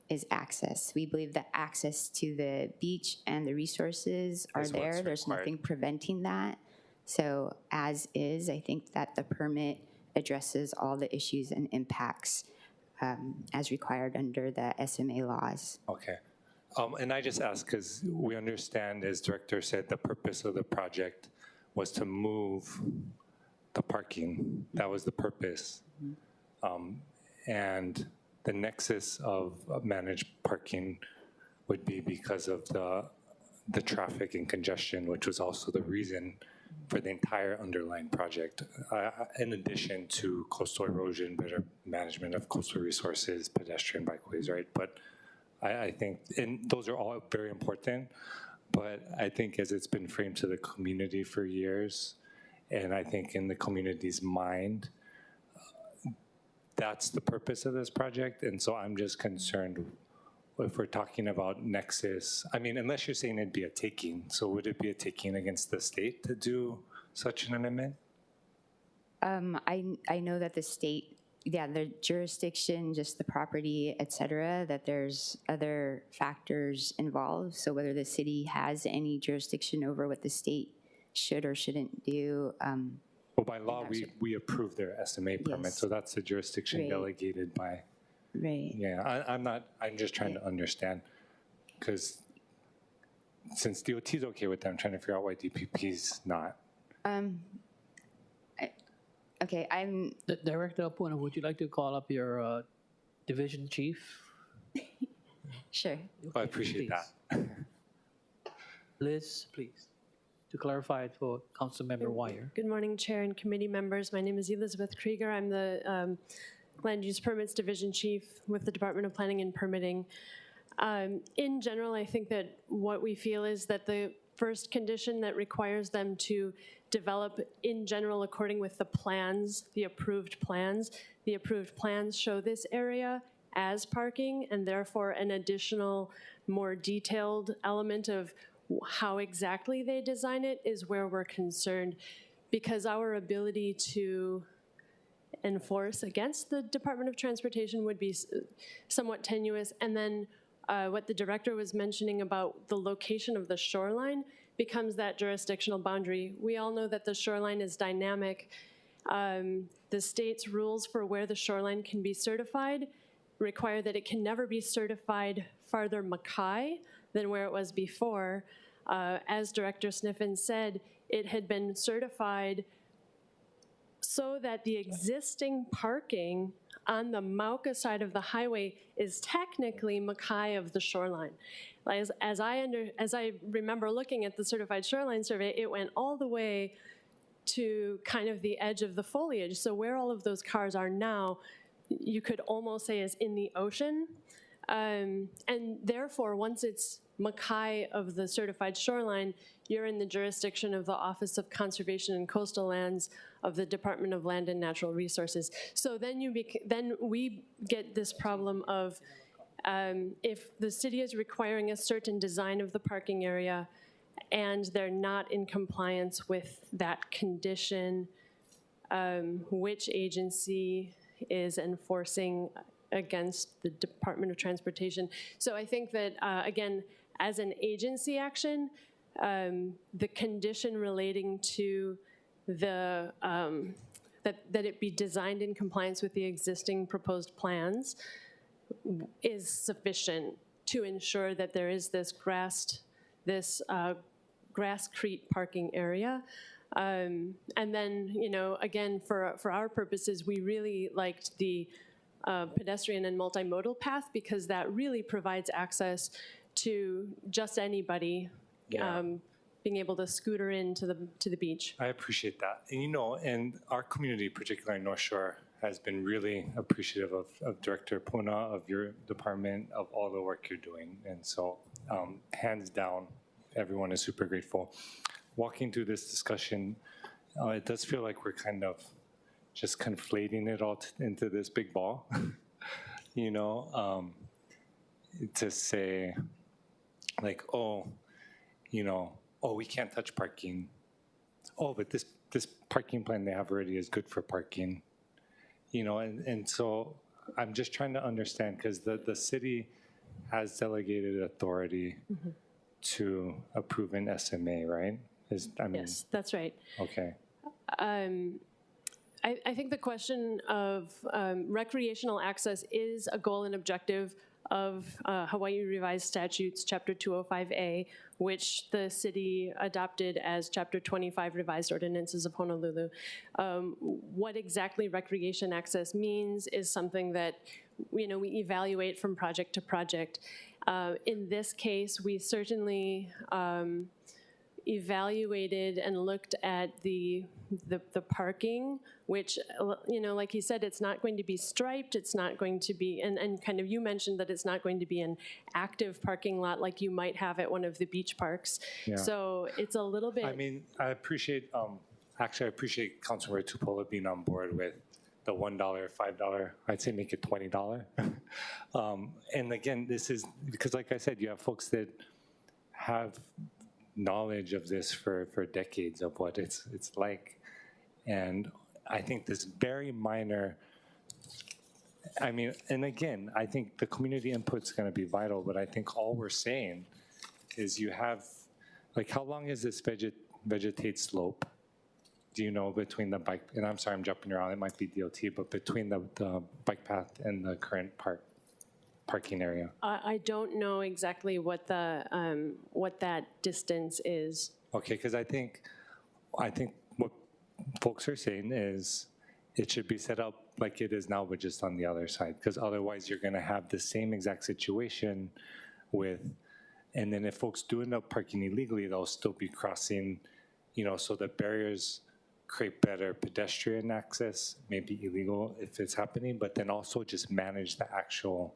is access. We believe that access to the beach and the resources are there. There's nothing preventing that. So as is, I think that the permit addresses all the issues and impacts as required under the SMA laws. Okay. And I just ask because we understand, as Director said, the purpose of the project was to move the parking. That was the purpose. And the nexus of managed parking would be because of the traffic and congestion, which was also the reason for the entire underlying project, in addition to coastal erosion, better management of coastal resources, pedestrian bikeways, right? But I think, and those are all very important, but I think as it's been framed to the community for years, and I think in the community's mind, that's the purpose of this project. And so I'm just concerned if we're talking about nexus. I mean, unless you're saying it'd be a taking, so would it be a taking against the state to do such an amendment? I know that the state, the jurisdiction, just the property, et cetera, that there's other factors involved. So whether the city has any jurisdiction over what the state should or shouldn't do. Well, by law, we approve their SMA permit, Yes. so that's the jurisdiction Right. delegated by. Right. Yeah, I'm just trying to understand, because since DOT's okay with that, I'm trying to figure out why DPP's not. Okay, I'm, Director Apuna, would you like to call up your division chief? sure. I appreciate that. Liz, please, to clarify it for Councilmember Wire. Good morning, Chair and committee members. My name is Elizabeth Krieger. I'm the Land Use Permits Division Chief with the Department of Planning and Permitting. In general, I think that what we feel is that the first condition that requires them to develop in general according with the plans, the approved plans show this area as parking, and therefore an additional, more detailed element of how exactly they design it is where we're concerned, because our ability to enforce against the Department of Transportation would be somewhat tenuous. And then what the director was mentioning about the location of the shoreline becomes that jurisdictional boundary. We all know that the shoreline is dynamic. The state's rules for where the shoreline can be certified require that it can never be certified farther Mackay than where it was before. As Director Sniffen said, it had been certified so that the existing parking on the Mauka side of the highway is technically Mackay of the shoreline. As I remember looking at the certified shoreline survey, it went all the way to kind of the edge of the foliage. So where all of those cars are now, you could almost say is in the ocean. And therefore, once it's Mackay of the certified shoreline, you're in the jurisdiction of the Office of Conservation and Coastal Lands of the Department of Land and Natural Resources. So then we get this problem of if the city is requiring a certain design of the parking area and they're not in compliance with that condition, which agency is enforcing against the Department of Transportation? So I think that, again, as an agency action, the condition relating to the, that it be designed in compliance with the existing proposed plans is sufficient to ensure that there is this grasscrete parking area. And then, again, for our purposes, we really liked the pedestrian and multimodal path because that really provides access to just anybody being able to scooter into the beach. I appreciate that. And and our community, particularly North Shore, has been really appreciative of Director Puna, of your department, of all the work you're doing. And so hands down, everyone is super grateful. Walking through this discussion, it does feel like we're kind of just conflating it all into this big ball, to say like, we can't touch parking. Oh, but this parking plan they have already is good for parking, and so I'm just trying to understand, because the city has delegated authority to approve an SMA, right? Yes, that's right. Okay. I think the question of recreational access is a goal and objective of Hawaii Revised Statutes, Chapter 205A, which the city adopted as Chapter 25 Revised Ordinances of Honolulu. What exactly recreation access means is something that we evaluate from project to project. In this case, we certainly evaluated and looked at the parking, which, like he said, it's not going to be striped, it's not going to be, and kind of you mentioned that it's not going to be an active parking lot like you might have at one of the beach parks. Yeah. So it's a little bit. I mean, I appreciate, actually, I appreciate Councilmember Tupola being on board with the $1, $5, I'd say make it $20. And again, this is, because like I said, you have folks that have knowledge of this for decades of what it's like. And I think this very minor, I mean, and again, I think the community input's gonna be vital, but I think all we're saying is you have, like, how long is this vegetate slope? Do you know, between the bike, and I'm sorry, I'm jumping around, it might be DOT, but between the bike path and the current parking area? I don't know exactly what that distance is. Okay, because I think what folks are saying is it should be set up like it is now, but just on the other side, because otherwise you're going to have the same exact situation with, and then if folks do end up parking illegally, they'll still be crossing, so the barriers create better pedestrian access, maybe illegal if it's happening, but then also just manage the actual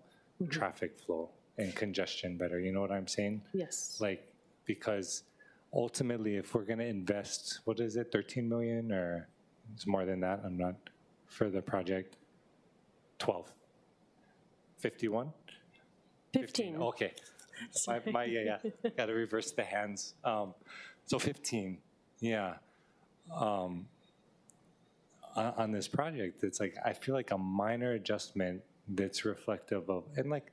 traffic flow and congestion better. You know what I'm saying? Yes. Like, because ultimately, if we're going to invest, what is it, 13 million, or it's more than that? I'm not, for the project, 12, 51? 15. Okay. Yeah, got to reverse the hands. So 15, yeah. On this project, it's like, I feel like a minor adjustment that's reflective of, and like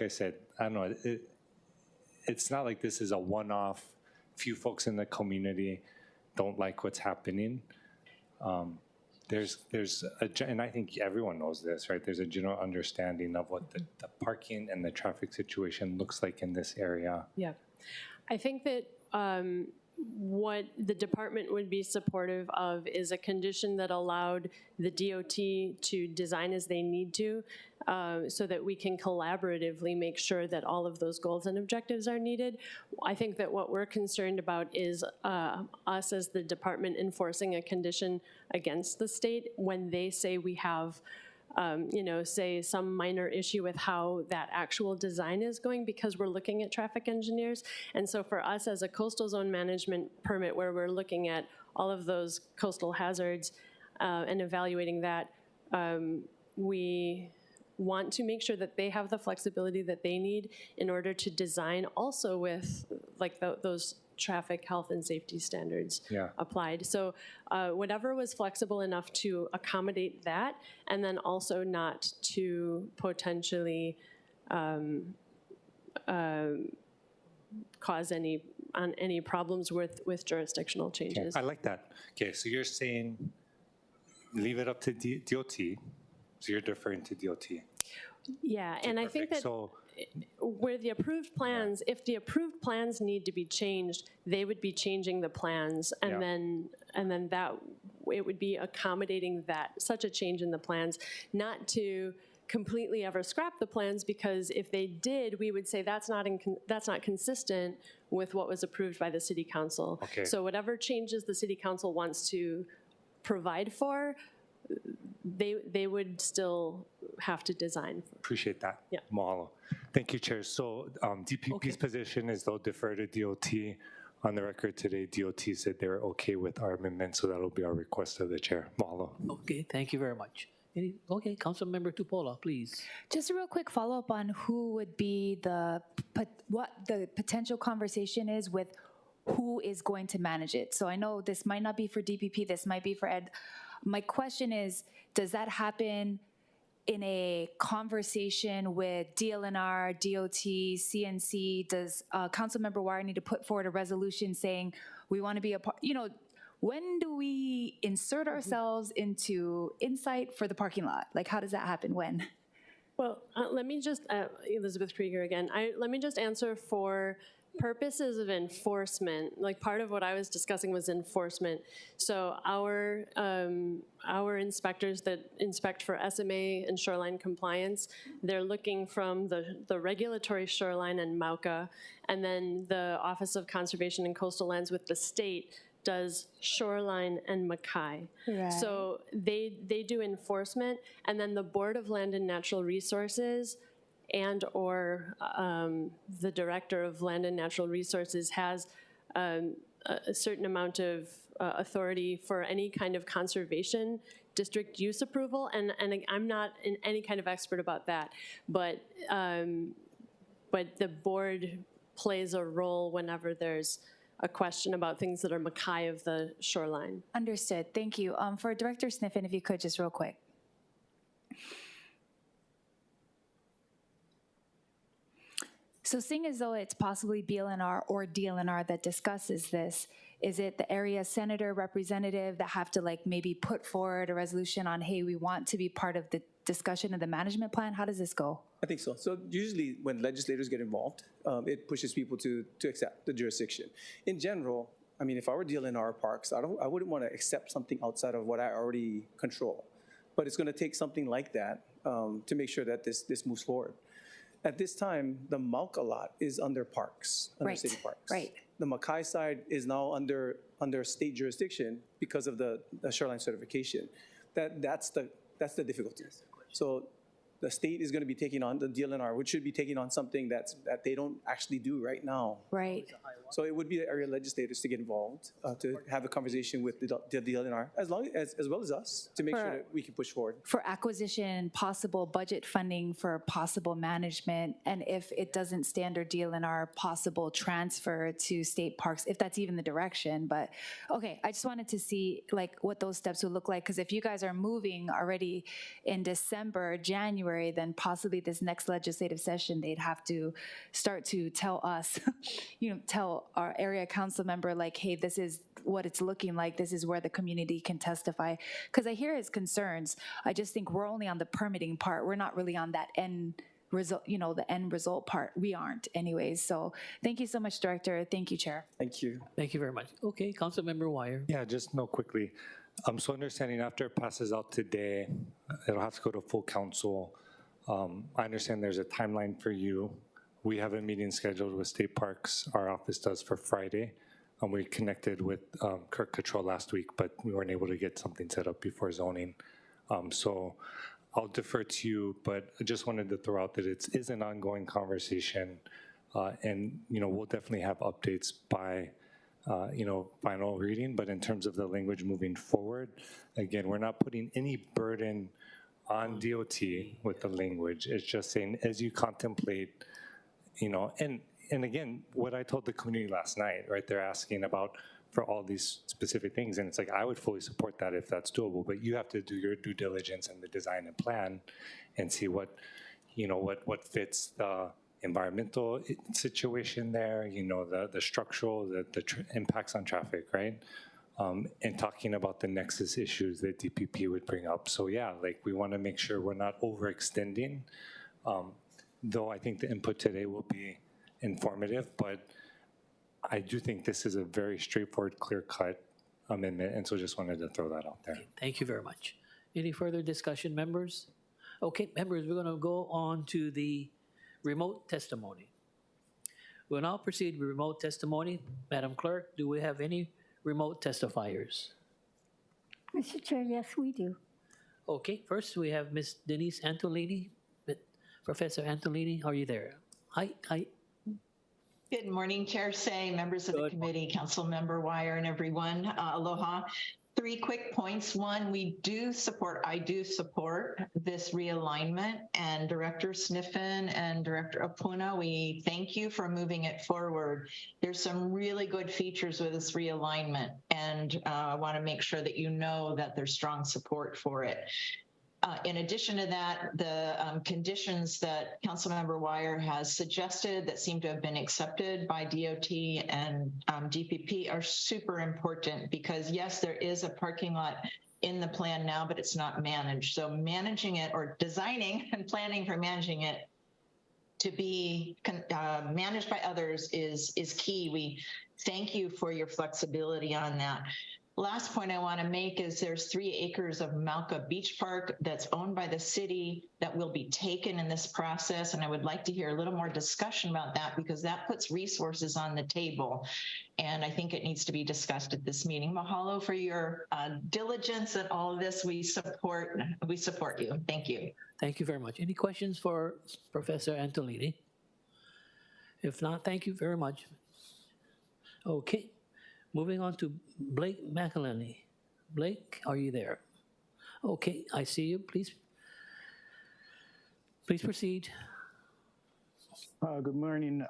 I said, I don't know, it's not like this is a one-off, few folks in the community don't like what's happening. And I think everyone knows this, right? There's a general understanding of what the parking and the traffic situation looks like in this area. Yeah. I think that what the department would be supportive of is a condition that allowed the DOT to design as they need to, so that we can collaboratively make sure that all of those goals and objectives are needed. I think that what we're concerned about is us as the department enforcing a condition against the state when they say we have say some minor issue with how that actual design is going, because we're looking at traffic engineers. And so for us as a coastal zone management permit, where we're looking at all of those coastal hazards and evaluating that, we want to make sure that they have the flexibility that they need in order to design also with like those traffic health and safety standards applied. So whatever was flexible enough to accommodate that, and then also not to potentially cause any problems with jurisdictional changes. Okay, I like that. Okay, so you're saying leave it up to DOT, so you're deferring to DOT. Yeah, and I think that where the approved plans, if the approved plans need to be changed, they would be changing the plans, and then that it would be accommodating that such a change in the plans, not to completely ever scrap the plans, because if they did, we would say that's not consistent with what was approved by the city council. Okay. So whatever changes the city council wants to provide for, they would still have to design for. Appreciate that. Yeah. Mahalo. Thank you, Chair. So DPP's position is they'll defer to DOT. On the record today, DOT said they're okay with our amendment, so that'll be our request of the Chair. Mahalo. Okay, thank you very much. Okay, Councilmember Tupola, please. Just a real quick follow-up on who would be what the potential conversation is with who is going to manage it. So I know this might not be for DPP, this might be for Ed. My question is, does that happen in a conversation with DLNR, DOT, CNC? Does Councilmember Wire need to put forward a resolution saying we want to be a part? When do we insert ourselves into Insight for the parking lot? Like, how does that happen? When? Well, let me just, Elizabeth Krieger again. Let me just answer for purposes of enforcement, like part of what I was discussing was enforcement. So our inspectors that inspect for SMA and shoreline compliance, they're looking from the regulatory shoreline and MAUCA, and then the Office of Conservation and Coastal Lands with the state does shoreline and Mackay. Right. So they do enforcement, and then the Board of Land and Natural Resources and or the Director of Land and Natural Resources has a certain amount of authority for any kind of conservation district use approval, and I'm not any kind of expert about that, but the board plays a role whenever there's a question about things that are Mackay of the shoreline. Understood. Thank you. For Director Sniffen, if you could just real quick. So seeing as though it's possibly BLNR or DLNR that discusses this, is it the area senator representative that have to like maybe put forward a resolution on, hey, we want to be part of the discussion of the management plan? How does this go? I think so. So usually when legislators get involved, it pushes people to accept the jurisdiction. In general, I mean, if I were dealing in our parks, I wouldn't want to accept something outside of what I already control. But it's going to take something like that to make sure that this moves forward. At this time, the Mauka lot is under parks, under city parks. Right. The Mackay side is now under state jurisdiction because of the shoreline certification. That's the difficulty. So the state is going to be taking on the DLNR, which should be taking on something that they don't actually do right now. Right. So it would be the area legislators to get involved, to have a conversation with the DLNR, as well as us, to make sure that we can push forward. For acquisition, possible budget funding for possible management, and if it doesn't stand or deal in our possible transfer to state parks, if that's even the direction. But okay, I just wanted to see like what those steps would look like, because if you guys are moving already in December, January, then possibly this next legislative session, they'd have to start to tell us, tell our area council member, like, hey, this is what it's looking like. This is where the community can testify. Because I hear his concerns. I just think we're only on the permitting part. We're not really on that end result, the end result part. We aren't anyways. So thank you so much, Director. Thank you, Chair. Thank you. Thank you very much. Okay, Councilmember Wire. Yeah, just no quickly. So understanding after it passes out today, it'll have to go to full council. I understand there's a timeline for you. We have a meeting scheduled with State Parks, our office does, for Friday. We connected with Kirk Cottrell last week, but we weren't able to get something set up before zoning. So I'll defer to you, but I just wanted to throw out that it is an ongoing conversation. And, we'll definitely have updates by, final reading. But in terms of the language moving forward, again, we're not putting any burden on DOT with the language. It's just saying, as you contemplate, and again, what I told the community last night, right, they're asking about for all these specific things, and it's like, I would fully support that if that's doable, but you have to do your due diligence in the design and plan and see what fits the environmental situation there, the structural, the impacts on traffic, right? And talking about the nexus issues that DPP would bring up. So yeah, like we want to make sure we're not overextending, though I think the input today will be informative, but I do think this is a very straightforward, clear-cut amendment, and so just wanted to throw that out there. Thank you very much. Any further discussion, members? Okay, members, we're going to go on to the remote testimony. We'll now proceed with remote testimony. Madam Clerk, do we have any remote testifiers? Mr. Chair, yes, we do. Okay, first we have Ms. Denise Antolini. Professor Antolini, are you there? Hi. Good morning, Chair Say, members of the committee, Council Member Wire, and everyone. Aloha. 3 quick points. One, I do support this realignment, and Director Sniffen and Director Apuna, we thank you for moving it forward. There's some really good features with this realignment, and I want to make sure that you know that there's strong support for it. In addition to that, the conditions that Councilmember Wire has suggested that seem to have been accepted by DOT and DPP are super important because, yes, there is a parking lot in the plan now, but it's not managed. So managing it or designing and planning for managing it to be managed by others is key. We thank you for your flexibility on that. Last point I want to make is there's 3 acres of Malka Beach Park that's owned by the city that will be taken in this process. And I would like to hear a little more discussion about that because that puts resources on the table. And I think it needs to be discussed at this meeting. Mahalo for your diligence and all of this. We support you. Thank you. Thank you very much. Any questions for Professor Antolini? If not, thank you very much. Okay. Moving on to Blake McElhenney. Blake, are you there? Okay, I see you. Please proceed. Good morning,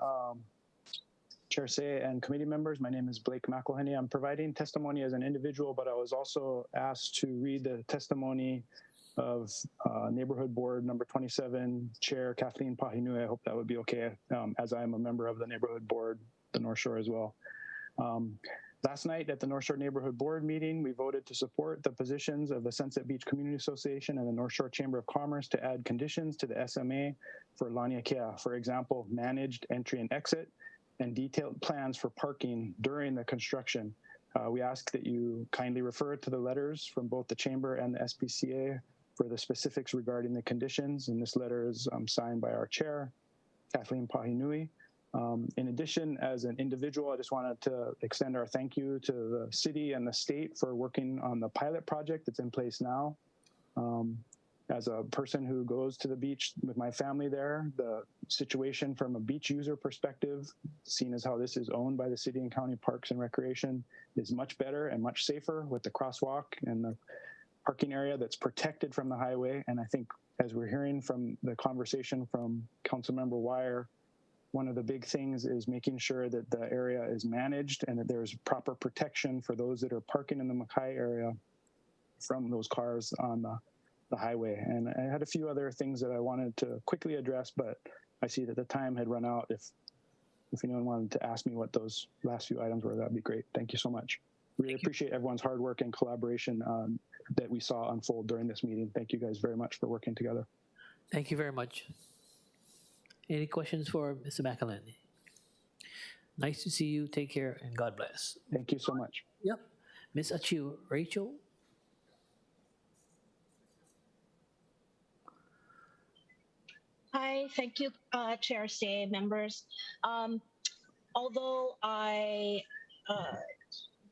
Chair Say and committee members. My name is Blake McElhenney. I'm providing testimony as an individual, but I was also asked to read the testimony of Neighborhood Board number 27, Chair Kathleen Pahinui. I hope that would be okay, as I am a member of the Neighborhood Board, the North Shore as well. Last night at the North Shore Neighborhood Board meeting, we voted to support the positions of the Sunset Beach Community Association and the North Shore Chamber of Commerce to add conditions to the SMA for Laniakea. For example, managed entry and exit and detailed plans for parking during the construction. We ask that you kindly refer to the letters from both the Chamber and the SPCA for the specifics regarding the conditions. And this letter is signed by our chair, Kathleen Pahinui. In addition, as an individual, I just wanted to extend our thank you to the city and the state for working on the pilot project that's in place now. As a person who goes to the beach with my family there, the situation from a beach user perspective, seen as how this is owned by the city and county parks and recreation, is much better and much safer with the crosswalk and the parking area that's protected from the highway. And I think as we're hearing from the conversation from Councilmember Wire, one of the big things is making sure that the area is managed and that there's proper protection for those that are parking in the Mackay area from those cars on the highway. And I had a few other things that I wanted to quickly address, but I see that the time had run out. If anyone wanted to ask me what those last few items were, that'd be great. Thank you so much. Really appreciate everyone's hard work and collaboration that we saw unfold during this meeting. Thank you guys very much for working together. Thank you very much. Any questions for Mr. McElhenney? Nice to see you. Take care and God bless. Thank you so much. Yep. Ms. Achiu, Rachel? Hi, thank you, Chair Say, members. Although I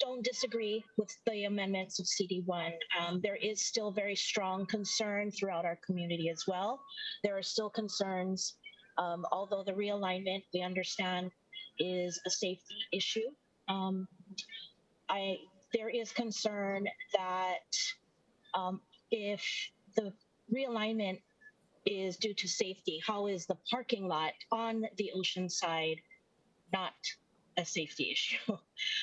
don't disagree with the amendments of CD1, there is still very strong concern throughout our community as well. There are still concerns, although the realignment, we understand, is a safety issue. There is concern that if the realignment is due to safety, how is the parking lot on the ocean side not a safety issue?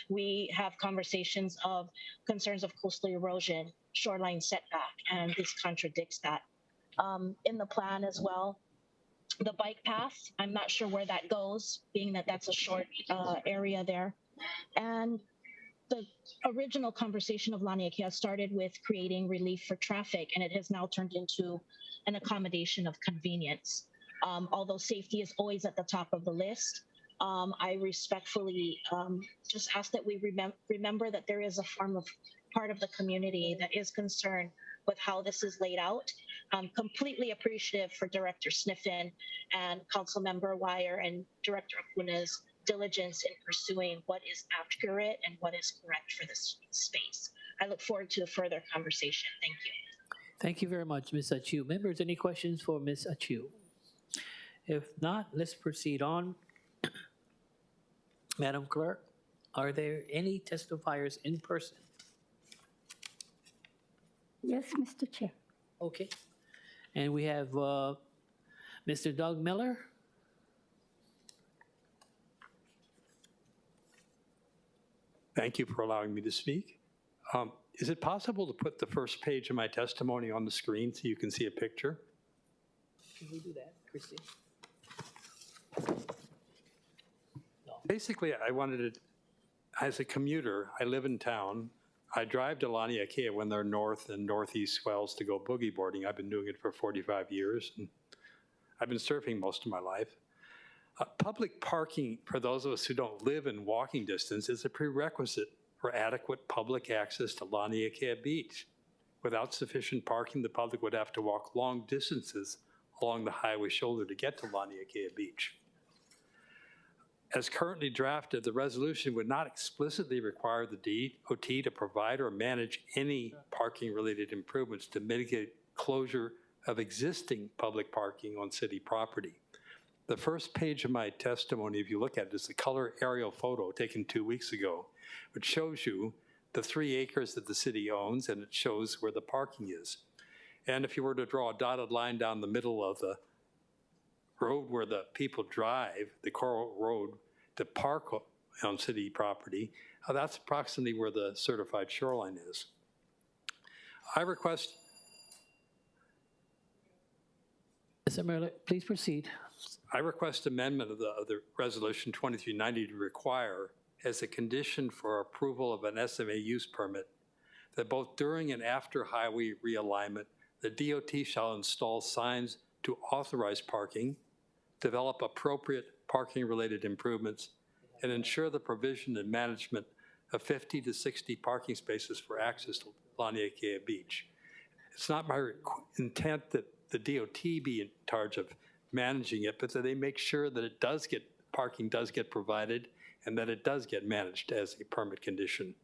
We have conversations of concerns of coastal erosion, shoreline setback, and this contradicts that. In the plan as well, the bike path, I'm not sure where that goes, being that that's a short area there. And the original conversation of Laniakea started with creating relief for traffic, and it has now turned into an accommodation of convenience. Although safety is always at the top of the list, I respectfully just ask that we remember that there is a part of the community that is concerned with how this is laid out. I'm completely appreciative for Director Sniffen and Councilmember Wire and Director Acuna's diligence in pursuing what is accurate and what is correct for this space. I look forward to a further conversation. Thank you. Thank you very much, Ms. Achiu. Members, any questions for Ms. Achiu? If not, let's proceed on. Madam Clerk, are there any testifiers in person? Yes, Mr. Chair. Okay. And we have Mr. Doug Miller. Thank you for allowing me to speak. Is it possible to put the first page of my testimony on the screen so you can see a picture? Can we do that, Christy? No. Basically, I wanted to, as a commuter, I live in town. I drive to Laniakea when there are north and northeast swells to go boogie boarding. I've been doing it for 45 years, and I've been surfing most of my life. Public parking, for those of us who don't live in walking distance, is a prerequisite for adequate public access to Laniakea Beach. Without sufficient parking, the public would have to walk long distances along the highway shoulder to get to Laniakea Beach. As currently drafted, the resolution would not explicitly require the DOT to provide or manage any parking-related improvements to mitigate closure of existing public parking on city property. The first page of my testimony, if you look at it, is a color aerial photo taken 2 weeks ago, which shows you the 3 acres that the city owns, and it shows where the parking is. And if you were to draw a dotted line down the middle of the road where the people drive, the Coral Road, to park on city property, that's approximately where the certified shoreline is. I request... Mr. Miller, please proceed. I request amendment of the Resolution 2390 to require, as a condition for approval of an SMA use permit, that both during and after highway realignment, the DOT shall install signs to authorize parking, develop appropriate parking-related improvements, and ensure the provision and management of 50 to 60 parking spaces for access to Laniakea Beach. It's not my intent that the DOT be in charge of managing it, but that they make sure that it does get, parking does get provided and that it does get managed as a permit condition.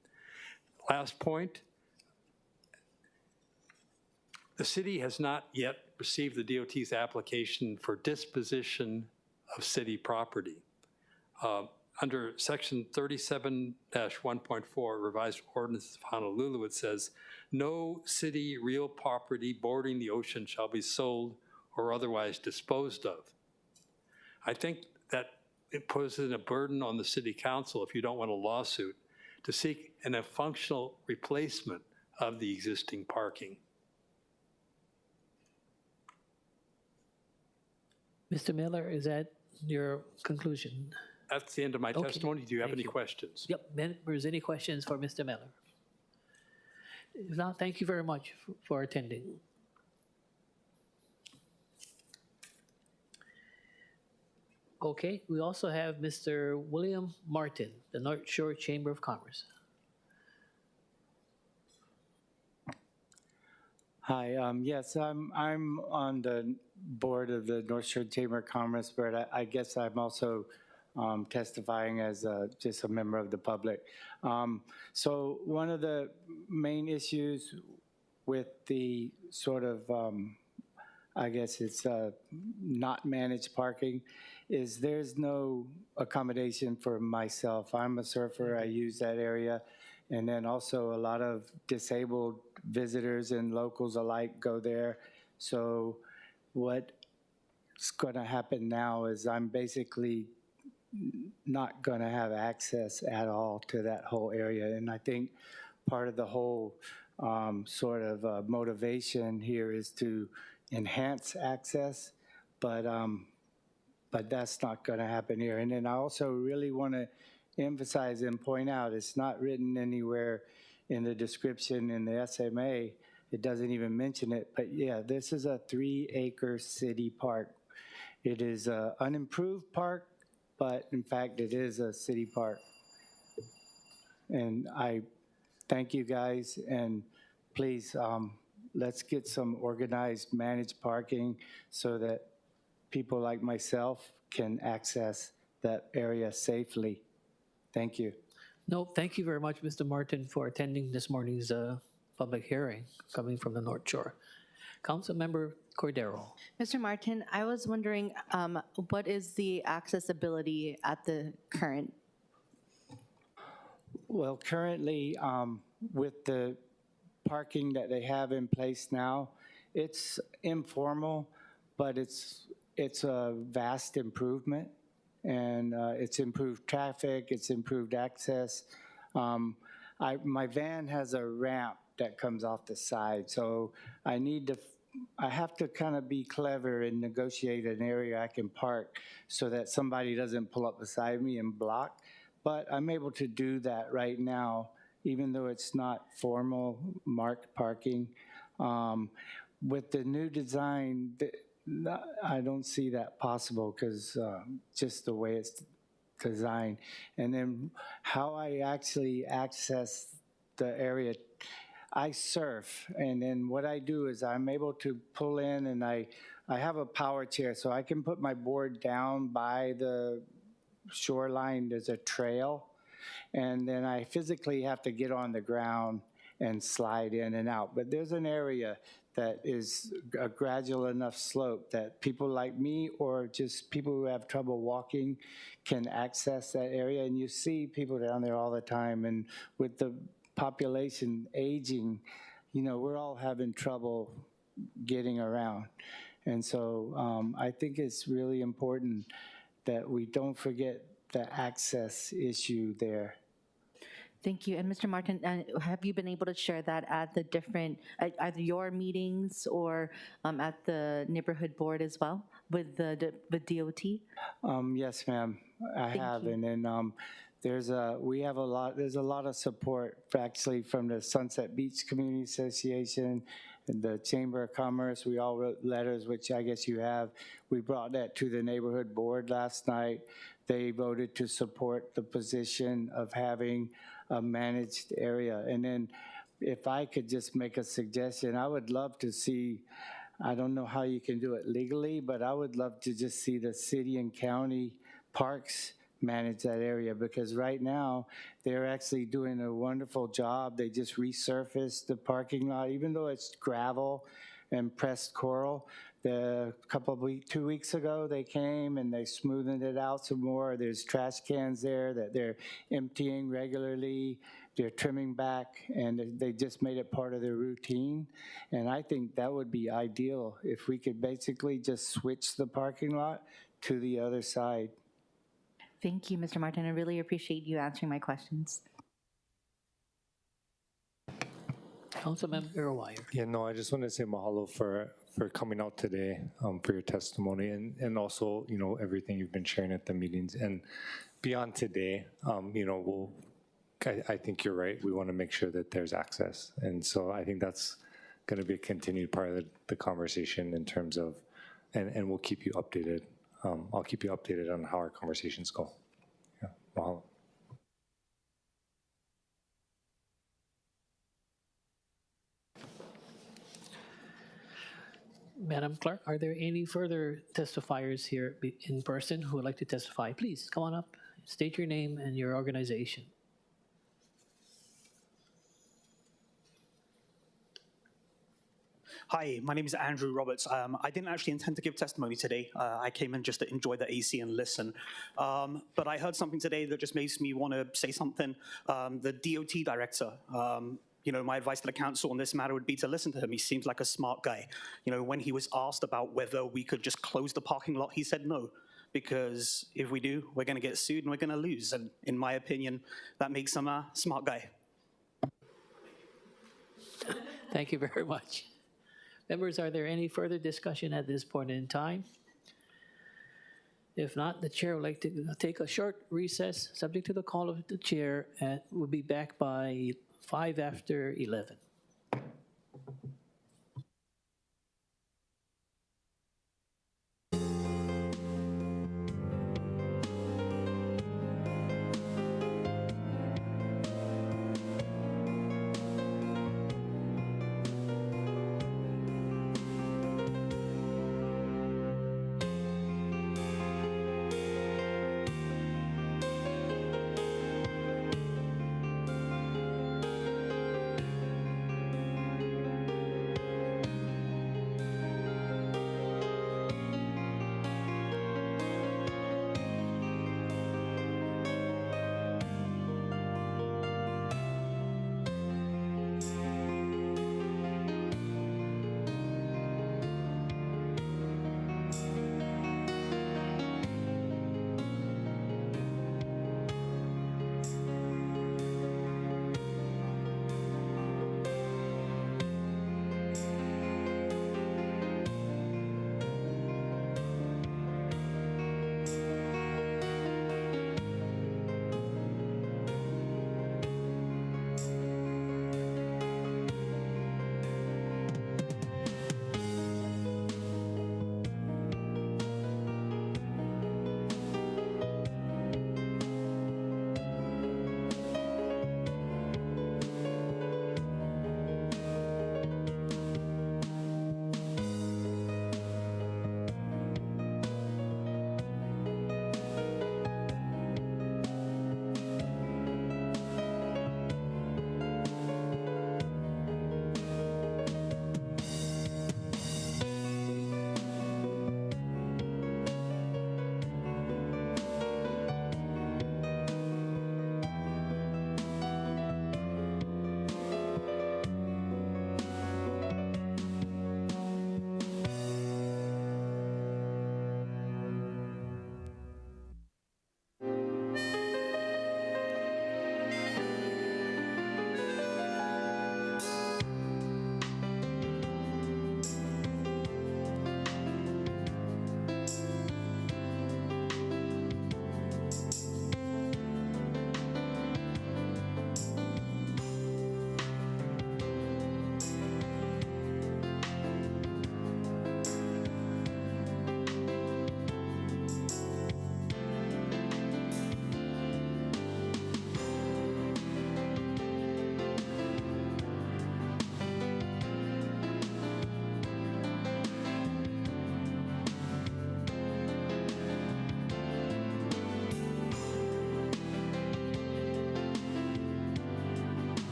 Last point, the city has not yet received the DOT's application for disposition of city property. Under section 37-1.4 revised ordinance of Honolulu, it says, no city real property bordering the ocean shall be sold or otherwise disposed of. I think that it poses a burden on the city council, if you don't want a lawsuit, to seek a functional replacement of the existing parking. Mr. Miller, is that your conclusion? That's the end of my Okay. testimony. Do you have Thank any you. questions? Yep, members, any questions for Mr. Miller? If not, thank you very much for attending. Okay, we also have Mr. William Martin, the North Shore Chamber of Commerce. Hi, yes, I'm on the board of the North Shore Chamber of Commerce, but I guess I'm also testifying as just a member of the public. So one of the main issues with the sort of, I guess it's not managed parking, is there's no accommodation for myself. I'm a surfer, I use that area. And then also a lot of disabled visitors and locals alike go there. So what's gonna happen now is I'm basically not gonna have access at all to that whole area. And I think part of the whole sort of motivation here is to enhance access, but that's not gonna happen here. And then I also really wanna emphasize and point out, it's not written anywhere in the description in the SMA. It doesn't even mention it, but yeah, this is a 3-acre city park. It is an unimproved park, but in fact, it is a city park. And I thank you guys, and please, let's get some organized, managed parking so that people like myself can access that area safely. Thank you. No, thank you very much, Mr. Martin, for attending this morning's public hearing coming from the North Shore. Councilmember Cordero. Mr. Martin, I was wondering, what is the accessibility at the current? Well, currently, with the parking that they have in place now, it's informal, but it's a vast improvement. And it's improved traffic, it's improved access. My van has a ramp that comes off the side, so I have to kind of be clever and negotiate an area I can park so that somebody doesn't pull up beside me and block. But I'm able to do that right now, even though it's not formal marked parking. With the new design, I don't see that possible because just the way it's designed. And then how I actually access the area, I surf, and then what I do is I'm able to pull in, and I have a power chair, so I can put my board down by the shoreline. There's a trail, and then I physically have to get on the ground and slide in and out. But there's an area that is a gradual enough slope that people like me or just people who have trouble walking can access that area. And you see people down there all the time. And with the population aging, you know, we're all having trouble getting around. And so I think it's really important that we don't forget the access issue there. Thank you. And Mr. Martin, have you been able to share that at the different, either your meetings or at the neighborhood board as well with the DOT? Yes, ma'am, I have. you. And then there's a lot of support actually from the Sunset Beach Community Association and the Chamber of Commerce. We all wrote letters, which I guess you have. We brought that to the neighborhood board last night. They voted to support the position of having a managed area. And then if I could just make a suggestion, I would love to see, I don't know how you can do it legally, but I would love to just see the city and county parks manage that area, because right now they're actually doing a wonderful job. They just resurfaced the parking lot, even though it's gravel and pressed coral. The 2 weeks ago, they came and they smoothed it out some more. There's trash cans there that they're emptying regularly. They're trimming back, and they just made it part of their routine. And I think that would be ideal if we could basically just switch the parking lot to the other side. Thank you, Mr. Martin. I really appreciate you answering my questions. Councilmember Wire. Yeah, no, I just want to say mahalo for coming out today, for your testimony, and also, you know, everything you've been sharing at the meetings. And beyond today, you know, I think you're right. We want to make sure that there's access. And so I think that's going to be a continued part of the conversation in terms of, and we'll keep you updated. I'll keep you updated on how our conversations go. Yeah, mahalo. Madam Clerk, are there any further testifiers here in person who would like to testify? Please come on up, state your name and your organization. Hi, my name is Andrew Roberts. I didn't actually intend to give testimony today. I came in just to enjoy the AC and listen. But I heard something today that just makes me want to say something. The DOT director, you know, my advice to the council on this matter would be to listen to him. He seems like a smart guy. You know, when he was asked about whether we could just close the parking lot, he said no, because if we do, we're going to get sued and we're going to lose. And in my opinion, that makes him a smart guy. Thank you very much. Members, are there any further discussion at this point in time? If not, the chair would like to take a short recess, subject to the call of the chair, and we'll be back by 5 after 11.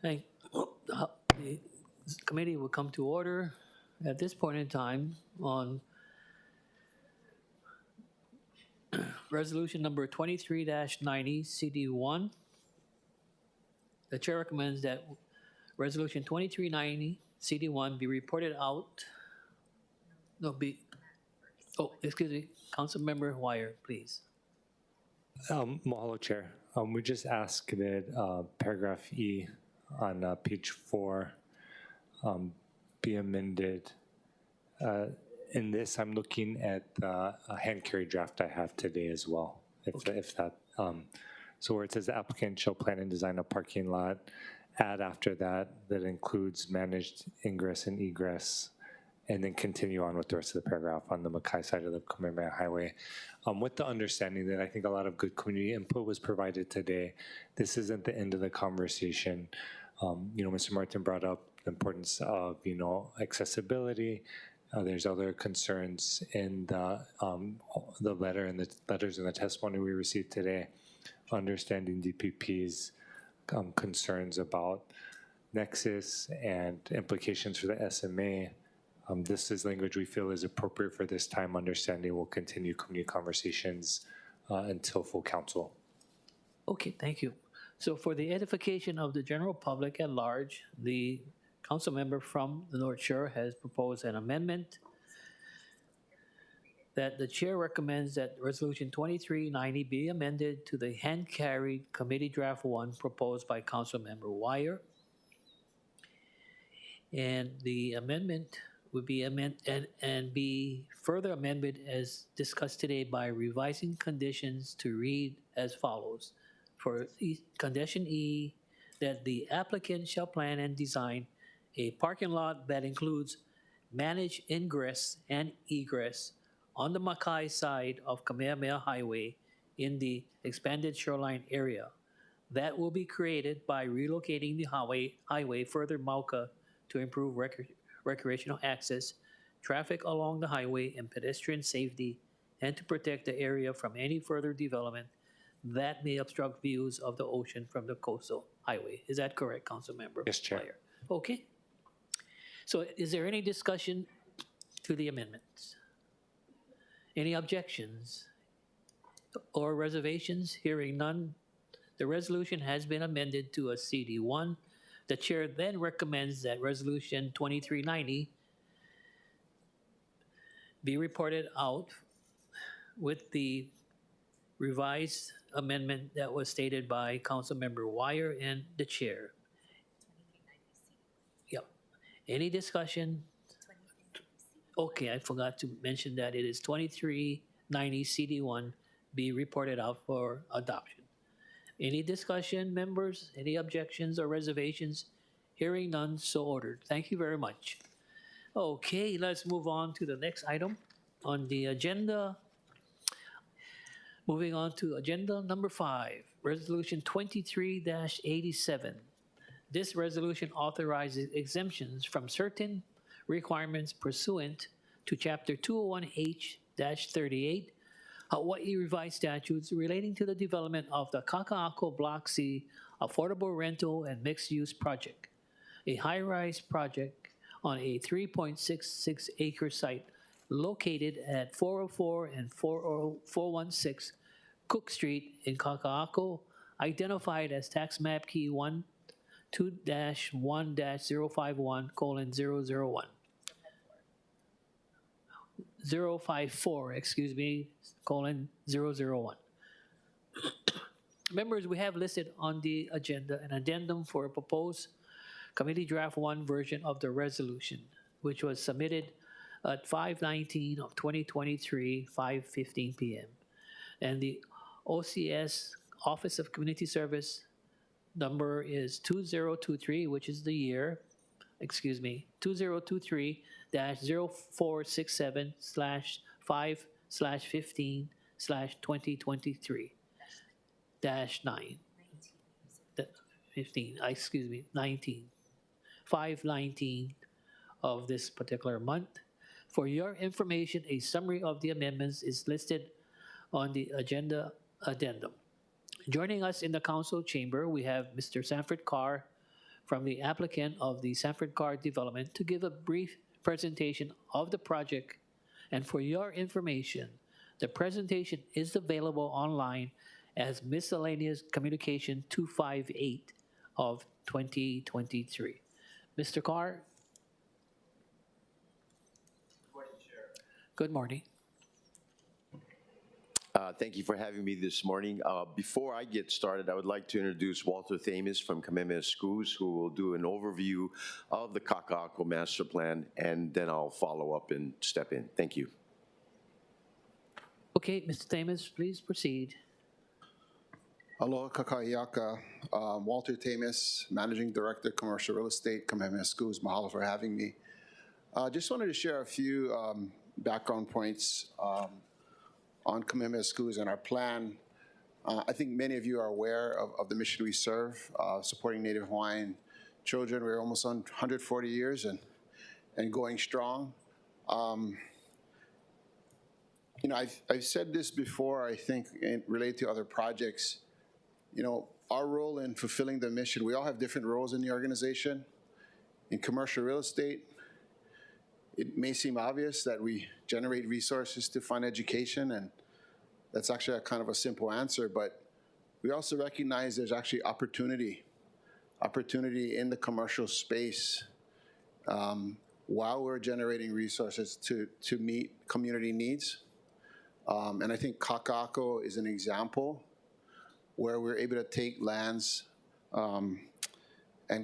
Thank, the committee will come to order at this point in time on resolution number 23-90 CD1. The chair recommends that resolution 2390 CD1 be reported out. No, excuse me, Councilmember Wire, please. Mahalo, Chair. We just ask that paragraph E on page 4 be amended. In this, I'm looking at a hand carry draft I have today as well. If that, so where it says the applicant shall plan and design a parking lot, add after that includes managed ingress and egress, and then continue on with the rest of the paragraph on the Mackay side of the Kamehameha Highway, with the understanding that I think a lot of good community input was provided today. This isn't the end of the conversation. Mr. Martin brought up the importance of, accessibility. There's other concerns in the letter and the letters and the testimony we received today, understanding DPP's concerns about nexus and implications for the SMA. This is language we feel is appropriate for this time, understanding we'll continue community conversations until full council. Okay, thank you. So for the edification of the general public at large, the council member from the North Shore has proposed an amendment that the chair recommends that resolution 2390 be amended to the hand-carried committee draft 1 proposed by council member Wire. And the amendment would be and be further amended as discussed today by revising conditions to read as follows. For condition E, that the applicant shall plan and design a parking lot that includes managed ingress and egress on the Mackay side of Kamehameha Highway in the expanded shoreline area. That will be created by relocating the highway further Mauka to improve recreational access, traffic along the highway, and pedestrian safety, and to protect the area from any further development that may obstruct views of the ocean from the coastal highway. Is that correct, Council Member? Yes, Chair. Wire? Okay. So is there any discussion to the amendments? Any objections or reservations? Hearing none, the resolution has been amended to a CD1. The chair then recommends that resolution 2390 be reported out with the revised amendment that was stated by Councilmember Wire and the chair. Yep. Any discussion? Okay, I forgot to mention that it is 2390 CD1 be reported out for adoption. Any discussion, members? Any objections or reservations? Hearing none, so ordered. Thank you very much. Okay, let's move on to the next item on the agenda. Moving on to agenda number 5, resolution 23-87. This resolution authorizes exemptions from certain requirements pursuant to Chapter 201H-38 Hawaii Revised Statutes relating to the development of the Kaka'ako Block C Affordable Rental and Mixed-Use Project, a high-rise project on a 3.66-acre site located at 404 and 416 Cook Street in Kaka'ako, identified as tax map key 12-1-051:001. 054, excuse me, :001. Members, we have listed on the agenda an addendum for a proposed committee draft 1 version of the resolution, which was submitted at 5/19 of 2023, 5:15 p.m. And the OCS, Office of Community Service, number is 2023, which is the year, 2023-0467/5/15/2023-9. 19. 5/19 of this particular month. For your information, a summary of the amendments is listed on the agenda addendum. Joining us in the council chamber, we have Mr. Sanford Carr from the applicant of the Sanford Card Development to give a brief presentation of the project. And for your information, the presentation is available online as Miscellaneous Communication 258 of 2023. Mr. Carr? Good morning, Chair. Good morning. Thank you for having me this morning. Before I get started, I would like to introduce Walter Thames from Kamehameha Schools, who will do an overview of the Kaka'ako Master Plan, and then I'll follow up and step in. Thank you. Okay, Mr. Thames, please proceed. Aloha kakaiaka. Walter Thames, Managing Director, Commercial Real Estate, Kamehameha Schools. Mahalo for having me. Just wanted to share a few background points on Kamehameha Schools and our plan. I think many of you are aware of the mission we serve, supporting Native Hawaiian children. We're almost on 140 years and going strong. You know, I've said this before, I think, related to other projects. You know, our role in fulfilling the mission, we all have different roles in the organization. In commercial real estate, it may seem obvious that we generate resources to fund education, and that's actually a kind of a simple answer, but we also recognize there's actually opportunity in the commercial space while we're generating resources to meet community needs. And I think Kaka'ako is an example where we're able to take lands and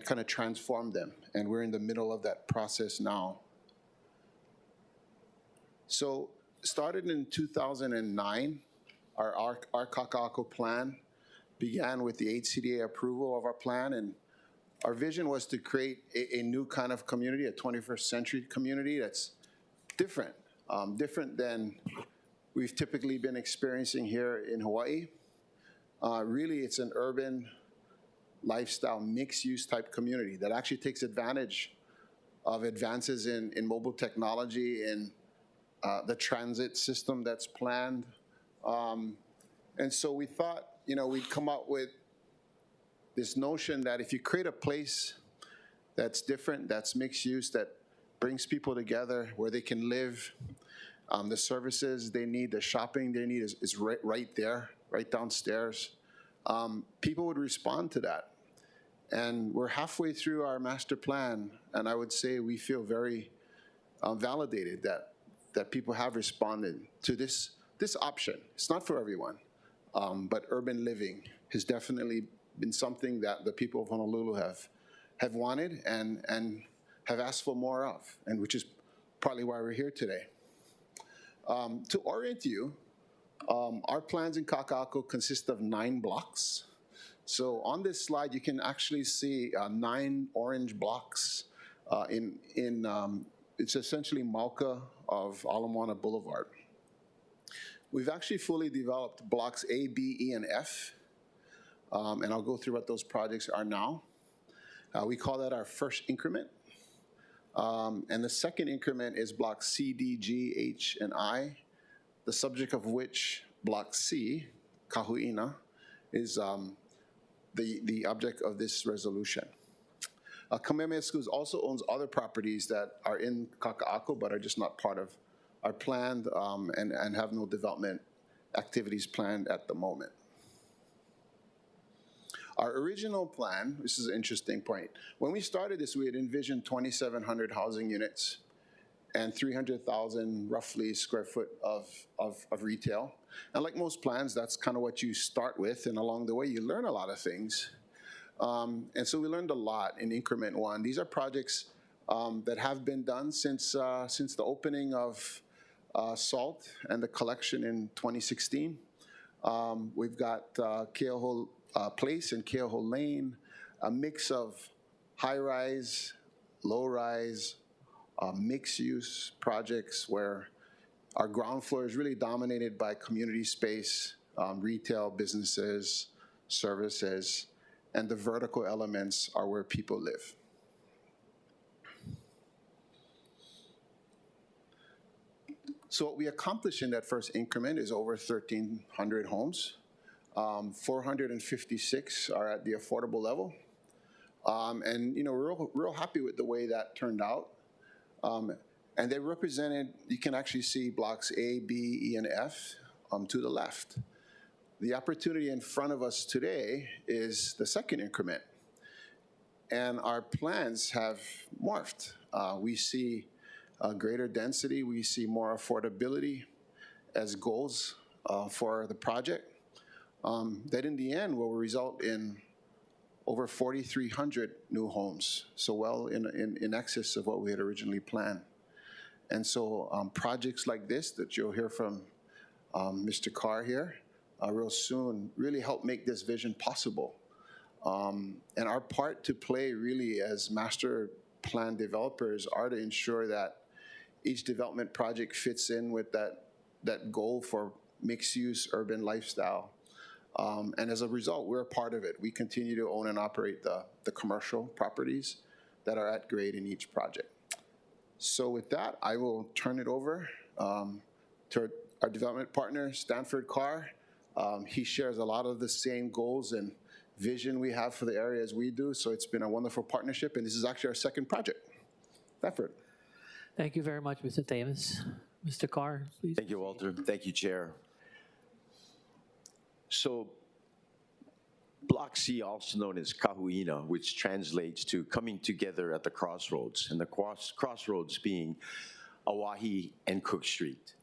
kind of transform them. And we're in the middle of that process now. So started in 2009, our Kaka'ako plan began with the HCDA approval of our plan. And our vision was to create a new kind of community, a 21st century community that's different, different than we've typically been experiencing here in Hawaii. Really, it's an urban lifestyle mixed-use type community that actually takes advantage of advances in mobile technology and the transit system that's planned. And so we thought, you know, we'd come up with this notion that if you create a place that's different, that's mixed use, that brings people together where they can live, the services they need, the shopping they need is right there, right downstairs. People would respond to that. And we're halfway through our master plan, and I would say we feel very validated that people have responded to this option. It's not for everyone, but urban living has definitely been something that the people of Honolulu have wanted and have asked for more of, and which is partly why we're here today. To orient you, our plans in Kaka'ako consist of 9 blocks. So on this slide, you can actually see 9 orange blocks it's essentially Mauka of Ala Moana Boulevard. We've actually fully developed blocks A, B, E, and F, and I'll go through what those projects are now. We call that our first increment. And the second increment is blocks C, D, G, H, and I, the subject of which block C, Kahu'ina, is the object of this resolution. Kamehameha Schools also owns other properties that are in Kaka'ako but are just not part of our plan and have no development activities planned at the moment. Our original plan, this is an interesting point. When we started this, we had envisioned 2,700 housing units and 300,000 roughly square foot of retail. And like most plans, that's kind of what you start with, and along the way you learn a lot of things. And so we learned a lot in increment 1. These are projects that have been done since the opening of SALT and the collection in 2016. We've got Keoho Place and Keoho Lane, a mix of high-rise, low-rise, mixed-use projects where our ground floor is really dominated by community space, retail, businesses, services, and the vertical elements are where people live. So what we accomplished in that first increment is over 1,300 homes. 456 are at the affordable level. And, we're real happy with the way that turned out. And they represented, you can actually see blocks A, B, E, and F to the left. The opportunity in front of us today is the second increment. And our plans have morphed. We see greater density, we see more affordability as goals for the project. That in the end will result in over 4,300 new homes, so well in excess of what we had originally planned. And so projects like this that you'll hear from Mr. Carr here real soon really help make this vision possible. And our part to play really as master plan developers are to ensure that each development project fits in with that goal for mixed-use urban lifestyle. And as a result, we're a part of it. We continue to own and operate the commercial properties that are at grade in each project. So with that, I will turn it over to our development partner, Stanford Carr. He shares a lot of the same goals and vision we have for the area as we do. So it's been a wonderful partnership, and this is actually our second project. Stanford. Thank you very much, Mr. Thames. Mr. Carr, please. Thank you, Walter. Thank you, Chair. So Block C, also known as Kahuina, which translates to coming together at the crossroads, and the crossroads being Oahe and Cook Street.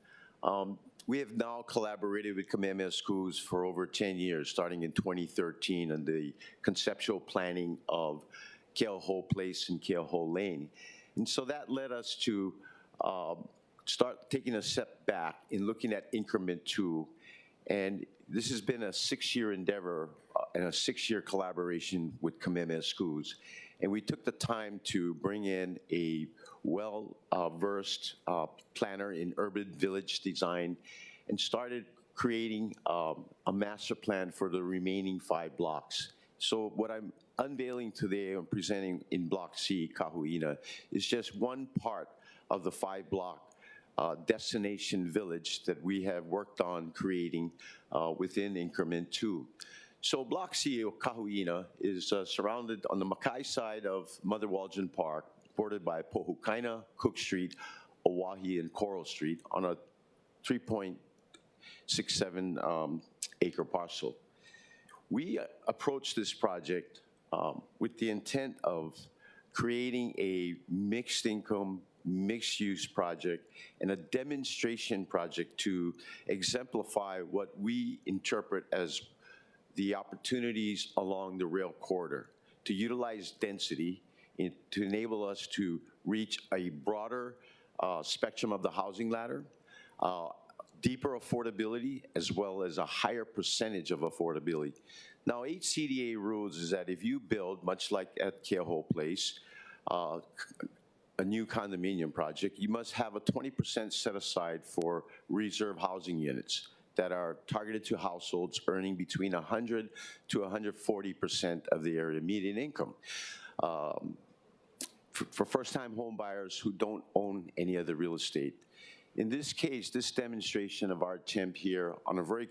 We have now collaborated with Kamehameha Schools for over 10 years, starting in 2013 on the conceptual planning of Keauhou Place and Keauhou Lane. And so that led us to start taking a step back in looking at increment 2. And this has been a 6-year endeavor and a 6-year collaboration with Kamehameha Schools. And we took the time to bring in a well-versed planner in urban village design and started creating a master plan for the remaining 5 blocks. So what I'm unveiling today and presenting in Block C, Kahuina, is just one part of the 5-block destination village that we have worked on creating within increment 2. So Block C, or Kahuina, is surrounded on the Makai side of Mother Waldron Park, bordered by Pohukaina, Cook Street, Oahe, and Coral Street on a 3.67 acre parcel. We approached this project with the intent of creating a mixed income, mixed use project and a demonstration project to exemplify what we interpret as the opportunities along the rail corridor, to utilize density to enable us to reach a broader spectrum of the housing ladder, deeper affordability, as well as a higher percentage of affordability. Now, HCDA rules is that if you build, much like at Keauhou Place, a new condominium project, you must have a 20% set aside for reserve housing units that are targeted to households earning between 100 to 140% of the area median income. For first-time home buyers who don't own any other real estate. In this case, this demonstration of our attempt here on a very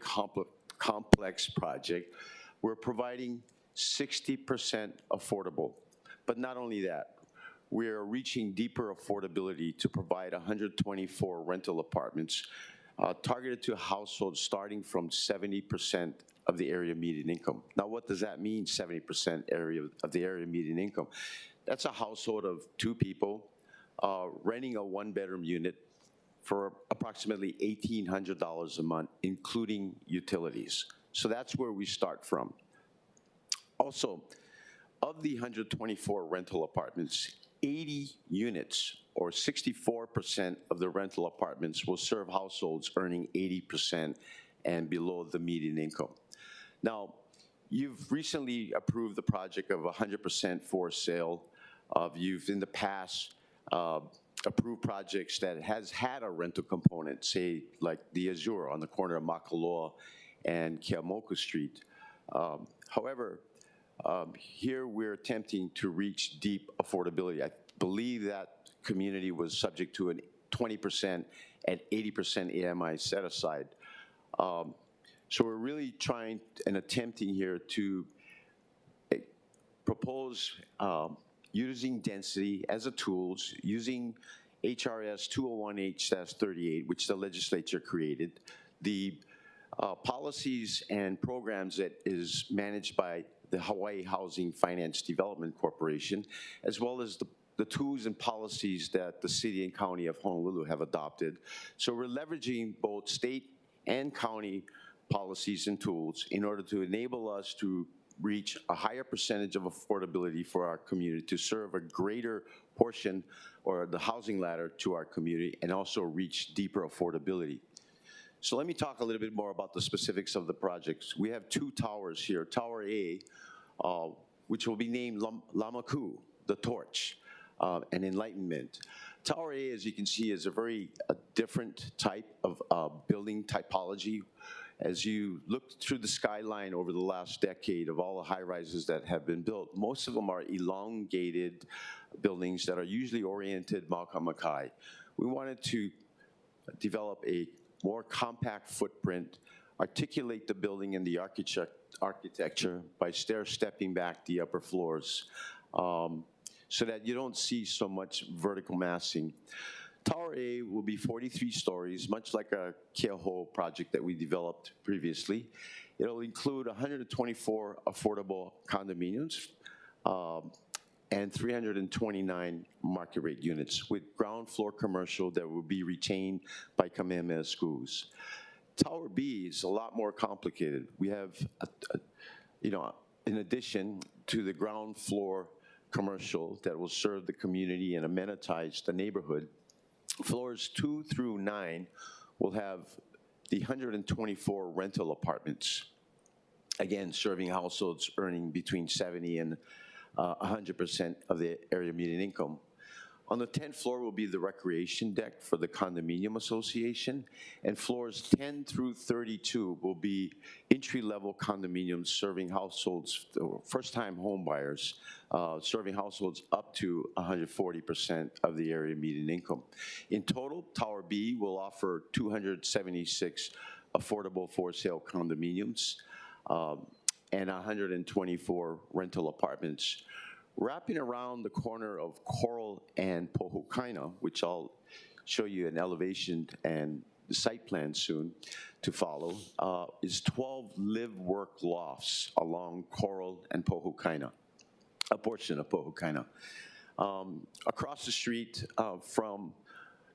complex project, we're providing 60% affordable. But not only that, we're reaching deeper affordability to provide 124 rental apartments targeted to households starting from 70% of the area median income. Now, what does that mean, 70% of the area median income? That's a household of 2 people renting a 1-bedroom unit for approximately $1,800 a month, including utilities. So that's where we start from. Also, of the 124 rental apartments, 80 units, or 64% of the rental apartments, will serve households earning 80% and below the median income. Now, you've recently approved the project of 100% for sale. You've in the past approved projects that has had a rental component, say like the Azure on the corner of Makaloa and Keaumoku Street. However, here we're attempting to reach deep affordability. I believe that community was subject to a 20% and 80% AMI set aside. So we're really trying and attempting here to propose using density as a tool, using HRS 201H-38, which the legislature created, the policies and programs that is managed by the Hawaii Housing Finance Development Corporation, as well as the tools and policies that the city and county of Honolulu have adopted. So we're leveraging both state and county policies and tools in order to enable us to reach a higher percentage of affordability for our community, to serve a greater portion or the housing ladder to our community, and also reach deeper affordability. So let me talk a little bit more about the specifics of the projects. We have two towers here. Tower A, which will be named Lamaku, the torch, and enlightenment. Tower A, as you can see, is a very different type of building typology. As you look through the skyline over the last decade of all the high-rises that have been built, most of them are elongated buildings that are usually oriented Maukamakai. We wanted to develop a more compact footprint, articulate the building and the architecture by stair-stepping back the upper floors so that you don't see so much vertical massing. Tower A will be 43 stories, much like a Keauhou project that we developed previously. It'll include 124 affordable condominiums and 329 market rate units with ground floor commercial that will be retained by Kamehameha Schools. Tower B is a lot more complicated. We have, in addition to the ground floor commercial that will serve the community and amenitize the neighborhood, floors 2 through 9 will have the 124 rental apartments, again, serving households earning between 70 and 100% of the area median income. On the 10th floor will be the recreation deck for the condominium association, and floors 10 through 32 will be entry-level condominiums serving households, first-time home buyers, serving households up to 140% of the area median income. In total, Tower B will offer 276 affordable for-sale condominiums and 124 rental apartments. Wrapping around the corner of Coral and Pohukaina, which I'll show you an elevation and the site plan soon to follow, is 12 live-work lofts along Coral and Pohukaina, a portion of Pohukaina. Across the street from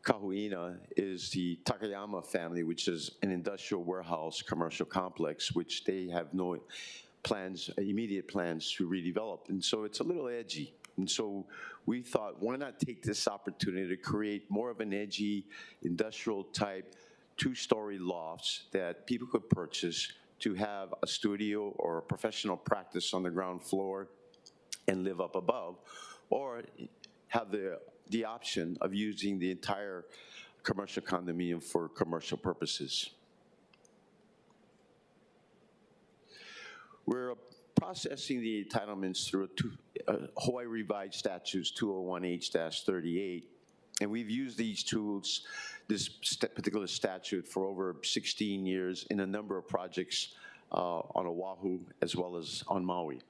Kahuina is the Takayama family, which is an industrial warehouse commercial complex, which they have no plans, immediate plans to redevelop. And so it's a little edgy. And so we thought, why not take this opportunity to create more of an edgy industrial type 2-story lofts that people could purchase to have a studio or a professional practice on the ground floor and live up above, or have the option of using the entire commercial condominium for commercial purposes. We're processing the entitlements through Hawaii Revised Statutes 201H-38, and we've used these tools, this particular statute, for over 16 years in a number of projects on Oahu as well as on Maui.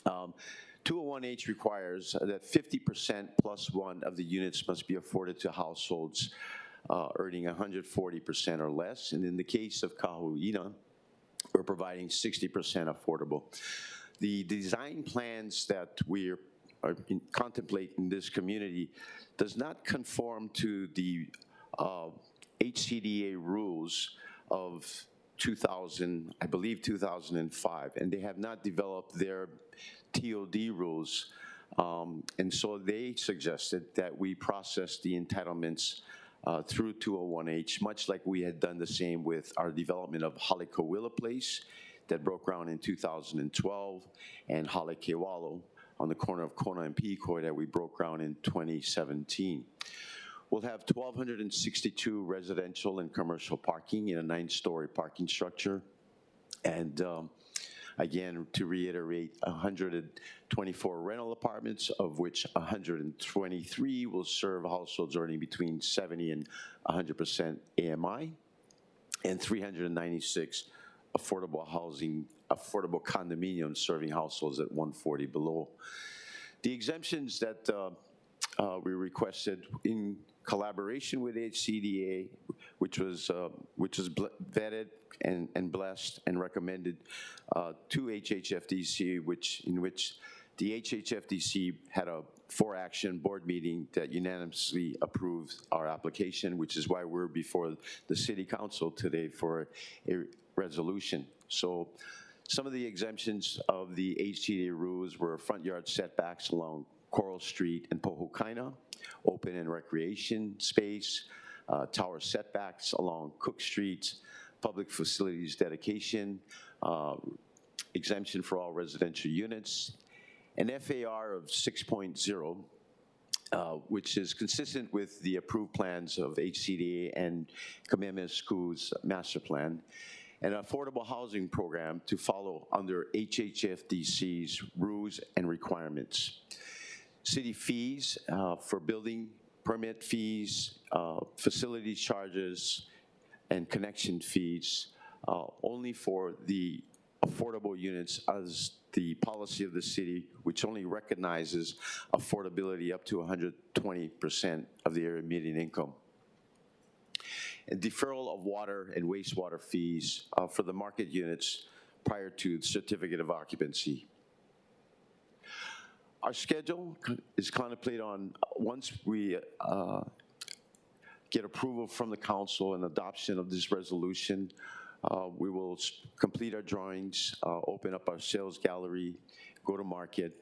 201H requires that 50% plus one of the units must be afforded to households earning 140% or less, and in the case of Kahuina, we're providing 60% affordable. The design plans that we contemplate in this community does not conform to the HCDA rules of 2000, I believe 2005, and they have not developed their TOD rules. And so they suggested that we process the entitlements through 201H, much like we had done the same with our development of Halekauwila Place that broke ground in 2012, and Halekewalo on the corner of Kona and Pihikoi that we broke ground in 2017. We'll have 1,262 residential and commercial parking in a 9-story parking structure. And again, to reiterate, 124 rental apartments, of which 123 will serve households earning between 70 and 100% AMI, and 396 affordable housing affordable condominiums serving households at 140 below. The exemptions that we requested in collaboration with HCDA, which was vetted and blessed and recommended to HHFDC, in which the HHFDC had a 4-action board meeting that unanimously approved our application, which is why we're before the City Council today for a resolution. So some of the exemptions of the HCDA rules were front yard setbacks along Coral Street and Pohukaina, open and recreation space, tower setbacks along Cook Street, public facilities dedication, exemption for all residential units, an FAR of 6.0, which is consistent with the approved plans of HCDA and Kamehameha School's master plan, an affordable housing program to follow under HHFDC's rules and requirements. City fees for building permit fees, facility charges, and connection fees only for the affordable units as the policy of the city, which only recognizes affordability up to 120% of the area median income. And deferral of water and wastewater fees for the market units prior to the certificate of occupancy. Our schedule is contemplated on, once we get approval from the council and adoption of this resolution, we will complete our drawings, open up our sales gallery, go to market,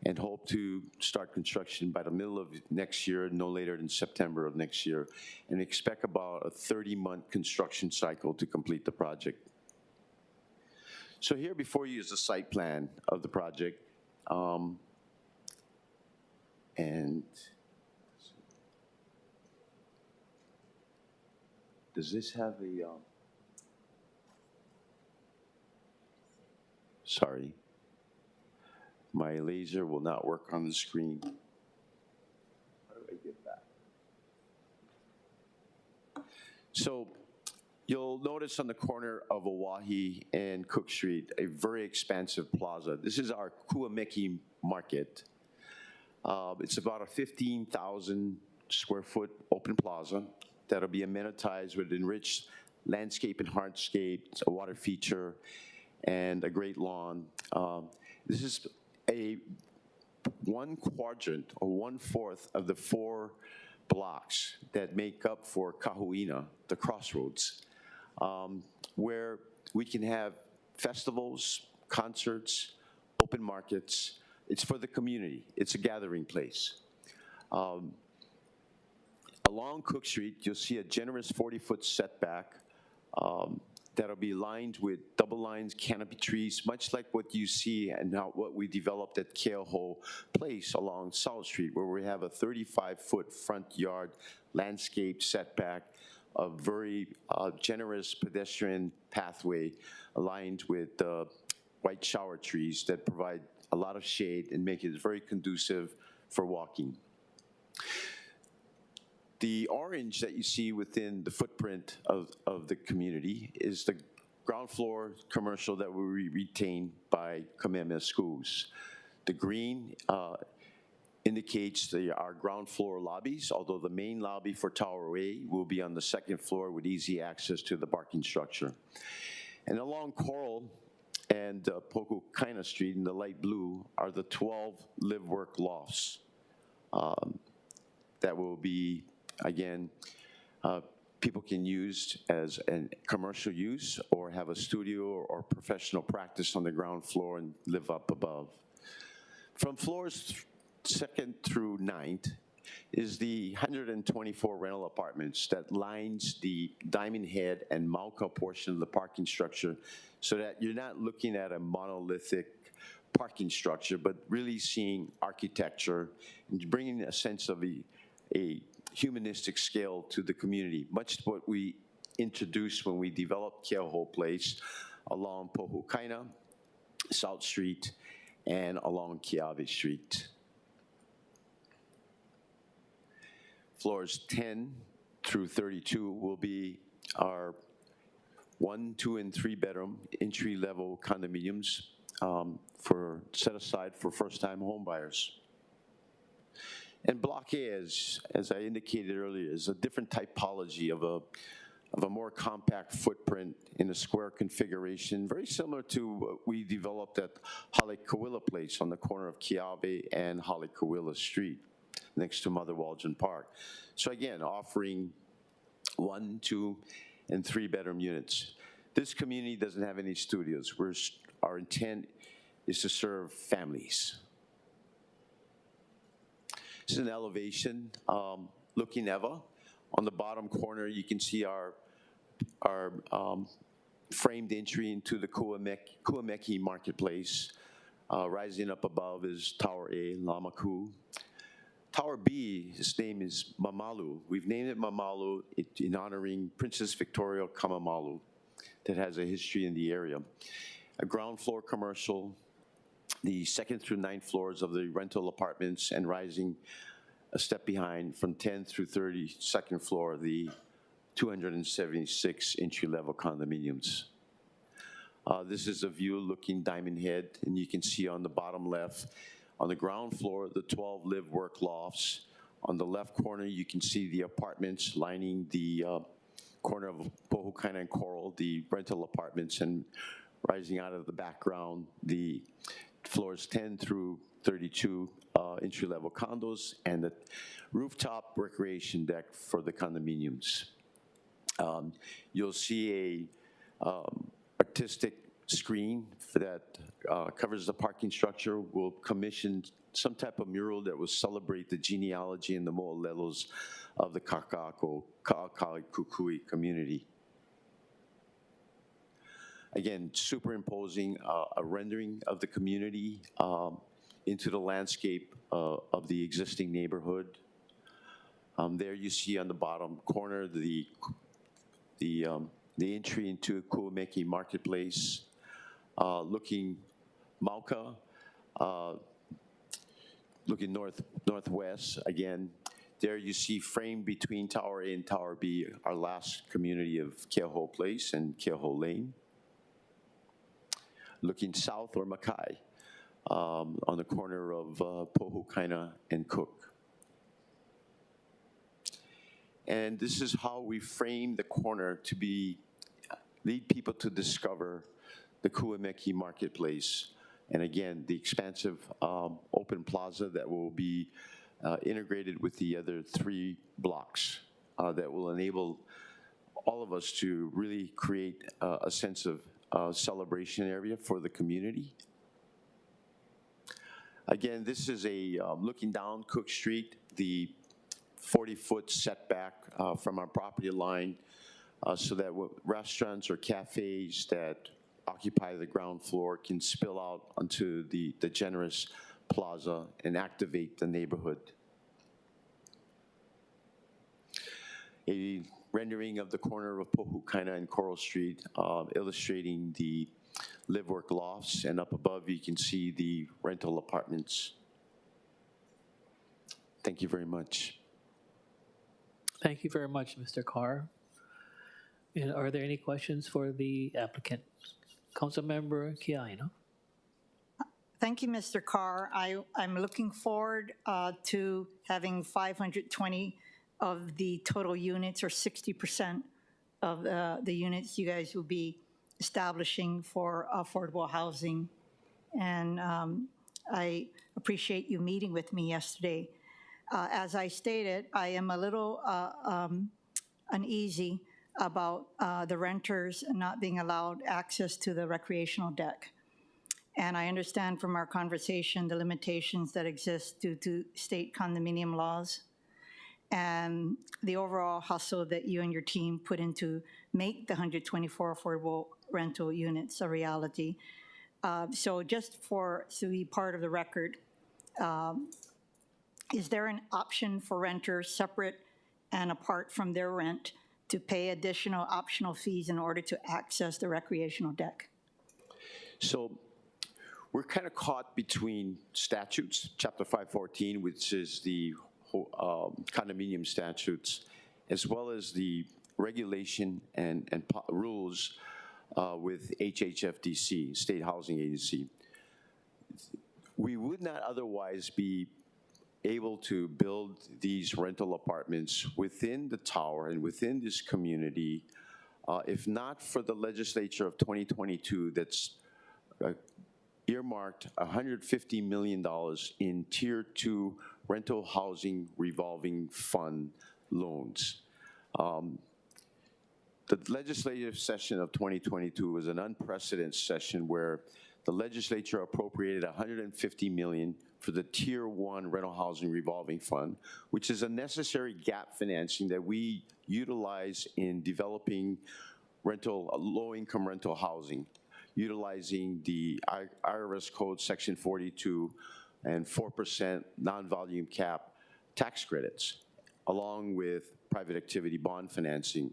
and hope to start construction by the middle of next year, no later than September of next year, and expect about a 30-month construction cycle to complete the project. So here before you is the site plan of the project. And does this have a, sorry, my laser will not work on the screen. How do I get back? So you'll notice on the corner of Oahe and Cook Street, a very expansive plaza. This is our Kuameki Market. It's about a 15,000 square foot open plaza that'll be amenitized with enriched landscape and hardscape, a water feature, and a great lawn. This is a 1 quadrant or 1/4 of the 4 blocks that make up for Kahuina, the crossroads, where we can have festivals, concerts, open markets. It's for the community. It's a gathering place. Along Cook Street, you'll see a generous 40-foot setback that'll be lined with double lines, canopy trees, much like what you see and now what we developed at Keoho Place along South Street, where we have a 35-foot front yard landscape setback, a very generous pedestrian pathway aligned with white shower trees that provide a lot of shade and make it very conducive for walking. The orange that you see within the footprint of the community is the ground floor commercial that we retain by Kamehameha Schools. The green indicates our ground floor lobbies, although the main lobby for Tower A will be on the 2nd floor with easy access to the parking structure. And along Coral and Pohukaina Street in the light blue are the 12 live-work lofts that will be, again, people can use as a commercial use or have a studio or professional practice on the ground floor and live up above. From floors 2nd through 9th is the 124 rental apartments that lines the Diamond Head and Mauka portion of the parking structure, so that you're not looking at a monolithic parking structure, but really seeing architecture and bringing a sense of a humanistic scale to the community, much to what we introduced when we developed Keoho Place along Pohukaina, South Street, and along Keawe Street. Floors 10 through 32 will be our 1, 2, and 3 bedroom entry-level condominiums set aside for first-time home buyers. And Block A, as I indicated earlier, is a different typology of a more compact footprint in a square configuration, very similar to what we developed at Halekawila Place on the corner of Kiawe and Halekawila Street, next to Mother Waldron Park. So again, offering 1, 2, and 3 bedroom units. This community doesn't have any studios. Our intent is to serve families. This is an elevation looking ever. On the bottom corner, you can see our framed entry into the Kuameki Marketplace. Rising up above is Tower A, Lamaku. Tower B, his name is Mamalu. We've named it Mamalu in honoring Princess Victoria Kamamalu, that has a history in the area. A ground floor commercial, the 2nd through 9th floors of the rental apartments, and rising a step behind from 10th through 32nd floor, the 276 entry-level condominiums. This is a view looking Diamond Head, and you can see on the bottom left, on the ground floor, the 12 live-work lofts. On the left corner, you can see the apartments lining the corner of Pohukaina and Coral, the rental apartments, and rising out of the background, the floors 10 through 32 entry-level condos, and the rooftop recreation deck for the condominiums. You'll see a artistic screen that covers the parking structure. We'll commission some type of mural that will celebrate the genealogy and the mo'olelos of the Kaka'ako, Ka'akai Kukui community. Again, superimposing a rendering of the community into the landscape of the existing neighborhood. There you see on the bottom corner the entry into Kuameki Marketplace, looking Mauka, looking northwest. Again, there you see framed between Tower A and Tower B, our last community of Keoho Place and Keoho Lane. Looking south, or Makai, on the corner of Pohukaina and Cook. And this is how we frame the corner to lead people to discover the Kuameki Marketplace. And again, the expansive open plaza that will be integrated with the other 3 blocks that will enable all of us to really create a sense of celebration area for the community. Again, this is a looking down Cook Street, the 40-foot setback from our property line, so that restaurants or cafes that occupy the ground floor can spill out onto the generous plaza and activate the neighborhood. A rendering of the corner of Pohukaina and Coral Street, illustrating the live-work lofts, and up above you can see the rental apartments. Thank you very much. Thank you very much, Mr. Carr. And are there any questions for the applicant? Councilmember Kiaino. Thank you, Mr. Carr. I'm looking forward to having 520 of the total units, or 60% of the units you guys will be establishing for affordable housing. And I appreciate you meeting with me yesterday. As I stated, I am a little uneasy about the renters not being allowed access to the recreational deck. And I understand from our conversation the limitations that exist due to state condominium laws and the overall hustle that you and your team put into make the 124 affordable rental units a reality. So just to be part of the record, is there an option for renters separate and apart from their rent to pay additional optional fees in order to access the recreational deck? So we're kind of caught between statutes, Chapter 514, which is the condominium statutes, as well as the regulation and rules with HHFDC, State Housing Agency. We would not otherwise be able to build these rental apartments within the tower and within this community if not for the legislature of 2022 that's earmarked $150 million in Tier 2 rental housing revolving fund loans. The legislative session of 2022 was an unprecedented session where the legislature appropriated $150 million for the Tier 1 rental housing revolving fund, which is a necessary gap financing that we utilize in developing low-income rental housing, utilizing the IRS Code Section 42 and 4% non-volume cap tax credits, along with private activity bond financing.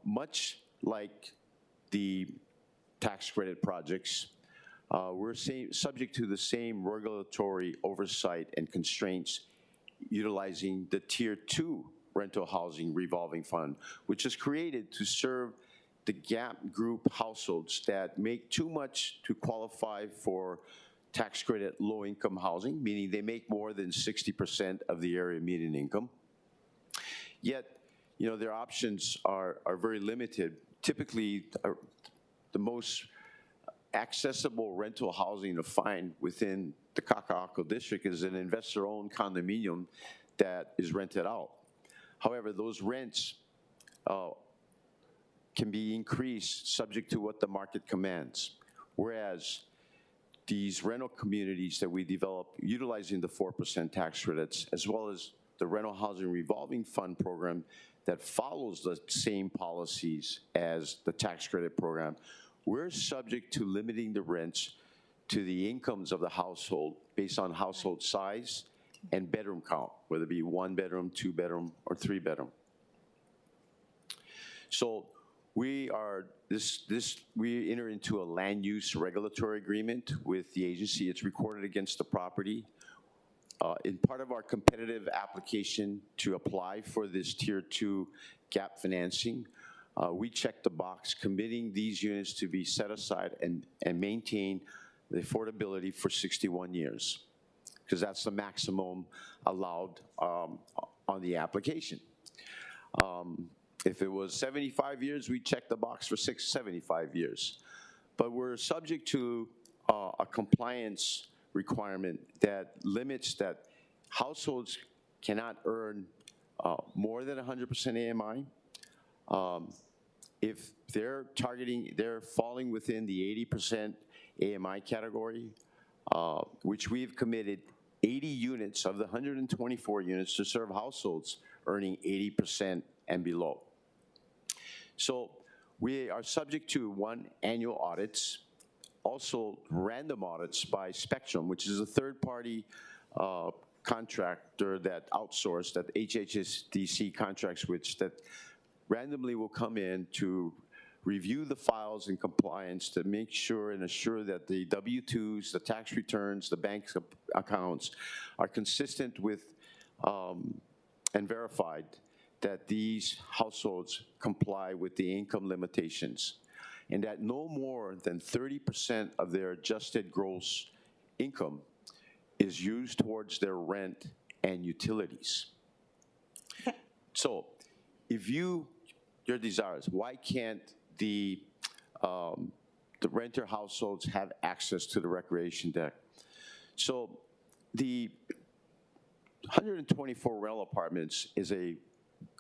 Much like the tax credit projects, we're subject to the same regulatory oversight and constraints utilizing the Tier 2 rental housing revolving fund, which is created to serve the gap group households that make too much to qualify for tax credit low-income housing, meaning they make more than 60% of the area median income. Yet, you know, their options are very limited. Typically, the most accessible rental housing to find within the Kaka'ako district is an investor-owned condominium that is rented out. However, those rents can be increased subject to what the market commands, whereas these rental communities that we develop utilizing the 4% tax credits, as well as the rental housing revolving fund program that follows the same policies as the tax credit program, we're subject to limiting the rents to the incomes of the household based on household size and bedroom count, whether it be 1 bedroom, 2 bedroom, or 3 bedroom. So we enter into a land use regulatory agreement with the agency. It's recorded against the property. In part of our competitive application to apply for this Tier 2 gap financing, we checked the box committing these units to be set aside and maintain the affordability for 61 years, because that's the maximum allowed on the application. If it was 75 years, we'd check the box for 75 years. But we're subject to a compliance requirement that limits that households cannot earn more than 100% AMI. If they're falling within the 80% AMI category, which we've committed 80 units of the 124 units to serve households earning 80% and below. So we are subject to 1, annual audits, also random audits by Spectrum, which is a third-party contractor that outsourced, that HHSDC contracts which that randomly will come in to review the files and compliance to make sure and assure that the W-2s, the tax returns, the bank accounts are consistent with and verified that these households comply with the income limitations, and that no more than 30% of their adjusted gross income is used towards their rent and utilities. So if your desire is, why can't the renter households have access to the recreation deck? So the 124 rental apartments is a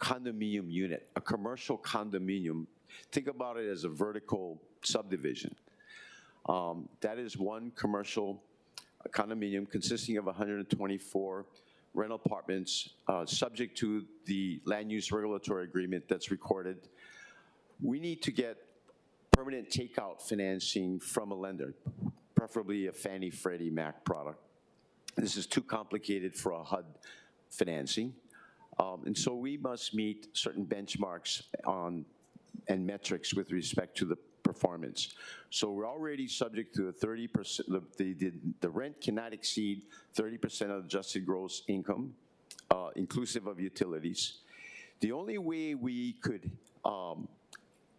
condominium unit, a commercial condominium. Think about it as a vertical subdivision. That is one commercial condominium consisting of 124 rental apartments subject to the land use regulatory agreement that's recorded. We need to get permanent takeout financing from a lender, preferably a Fannie Freddie Mac product. This is too complicated for a HUD financing. And so we must meet certain benchmarks and metrics with respect to the performance. So we're already subject to a 30%, the rent cannot exceed 30% of adjusted gross income, inclusive of utilities. The only way we could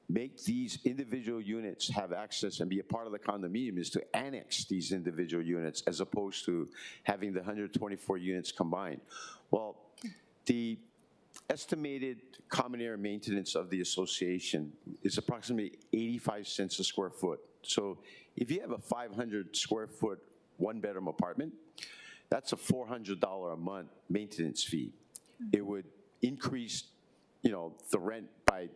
make these individual units have access and be a part of the condominium is to annex these individual units as opposed to having the 124 units combined. Well, the estimated common area maintenance of the association is approximately 85 cents a square foot. So if you have a 500 square foot one-bedroom apartment, that's a $400 a month maintenance fee. It would increase, the rent by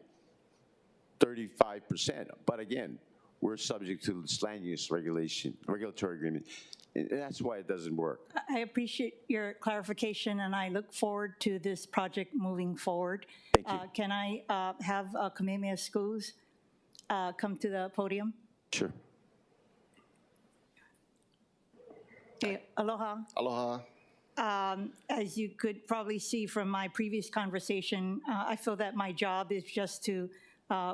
35%. But again, we're subject to this land use regulatory agreement. And that's why it doesn't work. I appreciate your clarification, and I look forward to this project moving forward. Thank you. Can I have Kamehameha Schools come to the podium? Sure. Okay, aloha. Aloha. As you could probably see from my previous conversation, I feel that my job is just to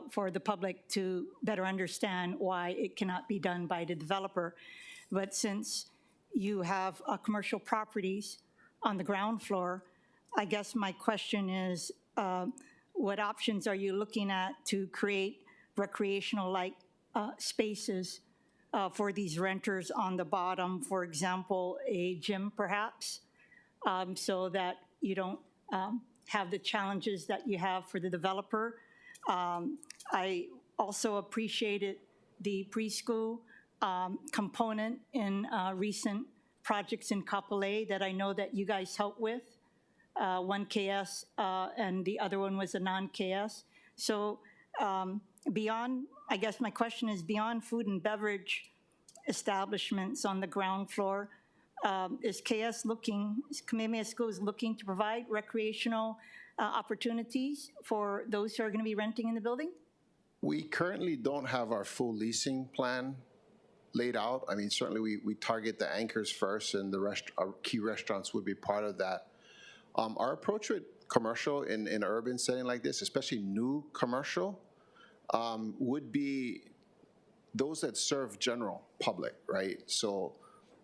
for the public to better understand why it cannot be done by the developer. But since you have commercial properties on the ground floor, I guess my question is, what options are you looking at to create recreational-like spaces for these renters on the bottom? For example, a gym perhaps, so that you don't have the challenges that you have for the developer. I also appreciated the preschool component in recent projects in Kapolei that I know that you guys helped with, one KS and the other one was a non-KS. So beyond, I guess my question is, beyond food and beverage establishments on the ground floor, is Kamehameha Schools looking to provide recreational opportunities for those who are going to be renting in the building? We currently don't have our full leasing plan laid out. I mean, certainly we target the anchors first, and our key restaurants would be part of that. Our approach with commercial in an urban setting like this, especially new commercial, would be those that serve general public, right? So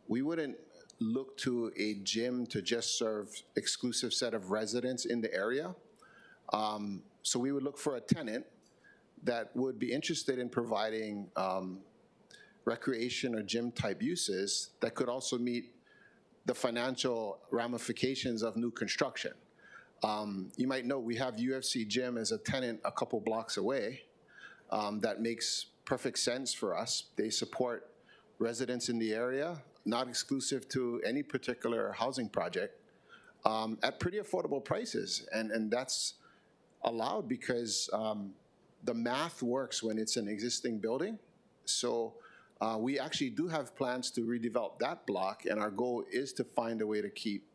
we wouldn't look to a gym to just serve exclusive set of residents in the area. So we would look for a tenant that would be interested in providing recreation or gym type uses that could also meet the financial ramifications of new construction. You might know we have UFC Gym as a tenant a couple blocks away. That makes perfect sense for us. They support residents in the area, not exclusive to any particular housing project, at pretty affordable prices. And that's allowed because the math works when it's an existing building. So we actually do have plans to redevelop that block, and our goal is to find a way to keep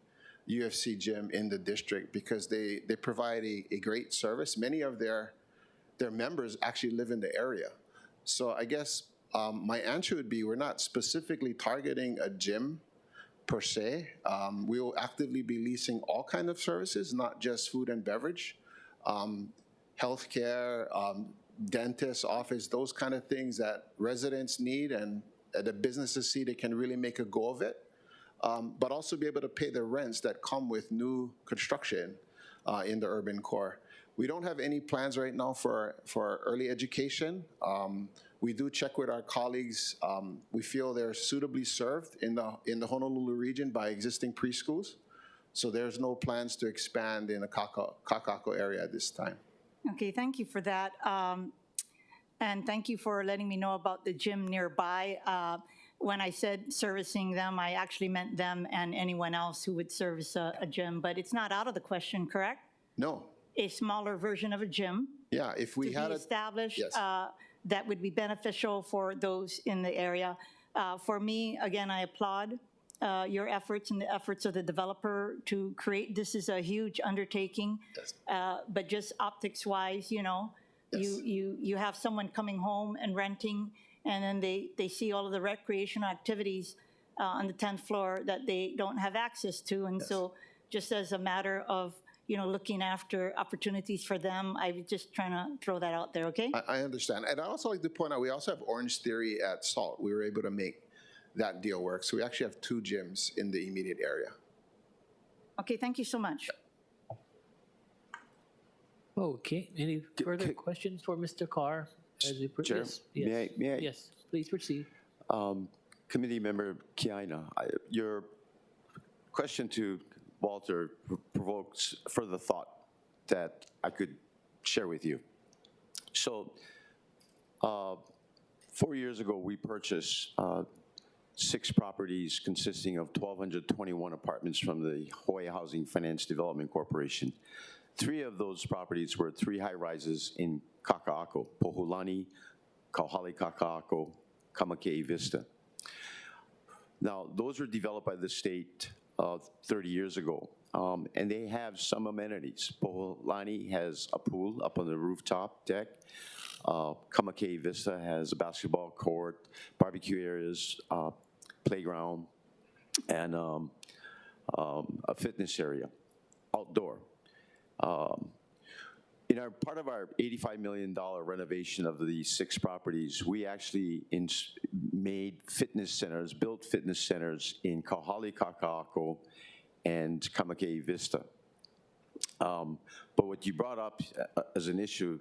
UFC Gym in the district because they provide a great service. Many of their members actually live in the area. So I guess my answer would be we're not specifically targeting a gym per se. We will actively be leasing all kinds of services, not just food and beverage, healthcare, dentist, office, those kind of things that residents need and the businesses see they can really make a go of it, but also be able to pay the rents that come with new construction in the urban core. We don't have any plans right now for early education. We do check with our colleagues. We feel they're suitably served in the Honolulu region by existing preschools. So there's no plans to expand in the Kaka'ako area at this time. Okay, thank you for that. And thank you for letting me know about the gym nearby. When I said servicing them, I actually meant them and anyone else who would service a gym, but it's not out of the question, correct? No. A smaller version of a gym. Yeah, if we had established, yes. That would be beneficial for those in the area. For me, again, I applaud your efforts and the efforts of the developer to create. This is a huge undertaking, yes. But just optics-wise, you know, yes. you have someone coming home and renting, and then they see all of the recreational activities on the 10th floor that they don't have access to, and yes. So just as a matter of looking after opportunities for them, I was just trying to throw that out there, okay? I understand. And I also like to point out, we also have Orange Theory at SALT. We were able to make that deal work. So we actually have 2 gyms in the immediate area. Okay, thank you so much. Okay, any further questions for Mr. Carr? As we Chair, yes, yes, may I? yes, please proceed. Committee Member Kiaina, your question to Walter provokes further thought that I could share with you. So, 4 years ago, we purchased 6 properties consisting of 1,221 apartments from the Hawaii Housing Finance Development Corporation. 3 of those properties were 3 high-rises in Kaka'ako, Pohulani, Kauhali Kaka'ako, Kamakei Vista. Now, those were developed by the state 30 years ago, and they have some amenities. Pohulani has a pool up on the rooftop deck. Kamakei Vista has a basketball court, barbecue areas, playground, and a fitness area, outdoor. In our part of our $85 million renovation of the 6 properties, we actually made fitness centers, built fitness centers in Kauhali Kaka'ako and Kamakei Vista. But what you brought up as an issue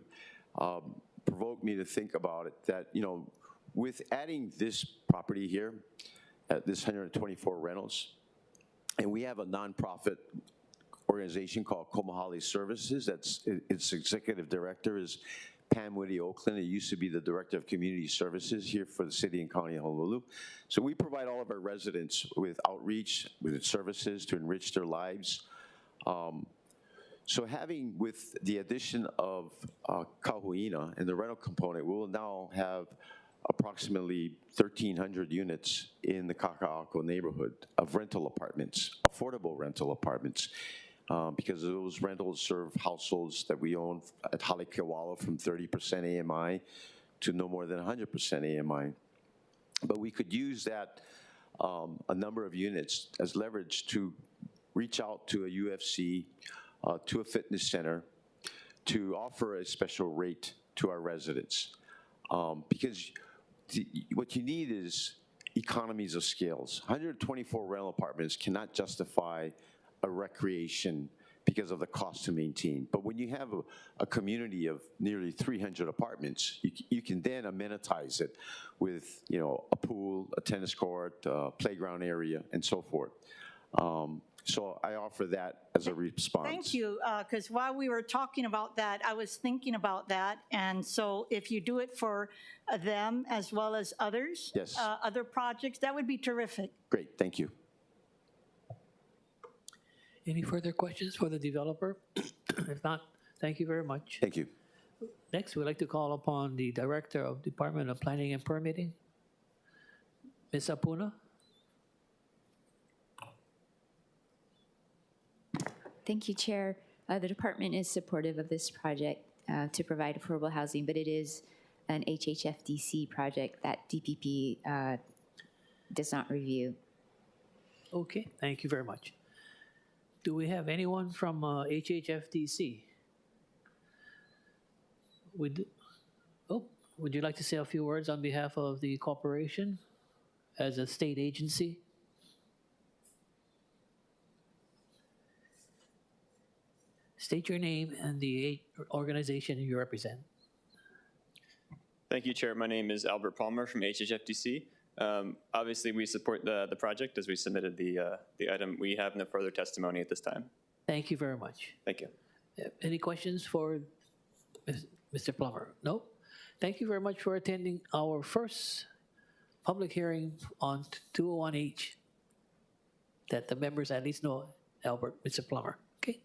provoked me to think about it, that, you know, with adding this property here, this 124 rentals, and we have a nonprofit organization called Komahali Services. That's its executive director is Pam Whitty Oakland. It used to be the director of community services here for the city and county of Honolulu. So we provide all of our residents with outreach, with services to enrich their lives. So having, with the addition of Kahuina and the rental component, we will now have approximately 1,300 units in the Kaka'ako neighborhood of rental apartments, affordable rental apartments. Because those rentals serve households that we own at Halekiwala from 30% AMI to no more than 100% AMI. But we could use that, a number of units, as leverage to reach out to a UFC, to a fitness center, to offer a special rate to our residents. Because what you need is economies of scales. 124 rental apartments cannot justify a recreation because of the cost to maintain. But when you have a community of nearly 300 apartments, you can then amenitize it with, you know, a pool, a tennis court, a playground area, and so forth. So I offer that as a response. Thank you, because while we were talking about that, I was thinking about that. And so if you do it for them as well as others, yes, other projects, that would be terrific. Great, thank you. Any further questions for the developer? If not, thank you very much. Thank you. Next, we'd like to call upon the Director of Department of Planning and Permitting, Ms. Apuna. Thank you, Chair. The department is supportive of this project to provide affordable housing, but it is an HHFDC project that DPP does not review. Okay, thank you very much. Do we have anyone from HHFDC? Would you like to say a few words on behalf of the corporation as a state agency? State your name and the organization you represent. Thank you, Chair. My name is Albert Palmer from HHFDC. Obviously, we support the project as we submitted the item. We have no further testimony at this time. Thank you very much. Thank you. Any questions for Mr. Plummer? No? Thank you very much for attending our first public hearing on 201H, that the members at least know Albert, Mr. Plummer. Okay.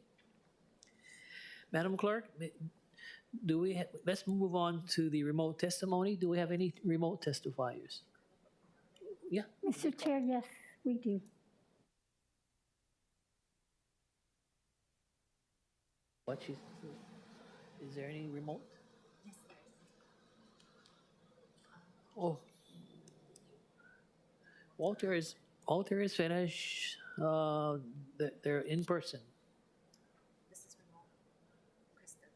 Madam Clerk, let's move on to the remote testimony. Do we have any remote testifiers? Yeah. Mr. Chair, yes, we do. Is there any remote? Yes, there is. Oh. Walter is finished. They're in person. This is remote. Krista.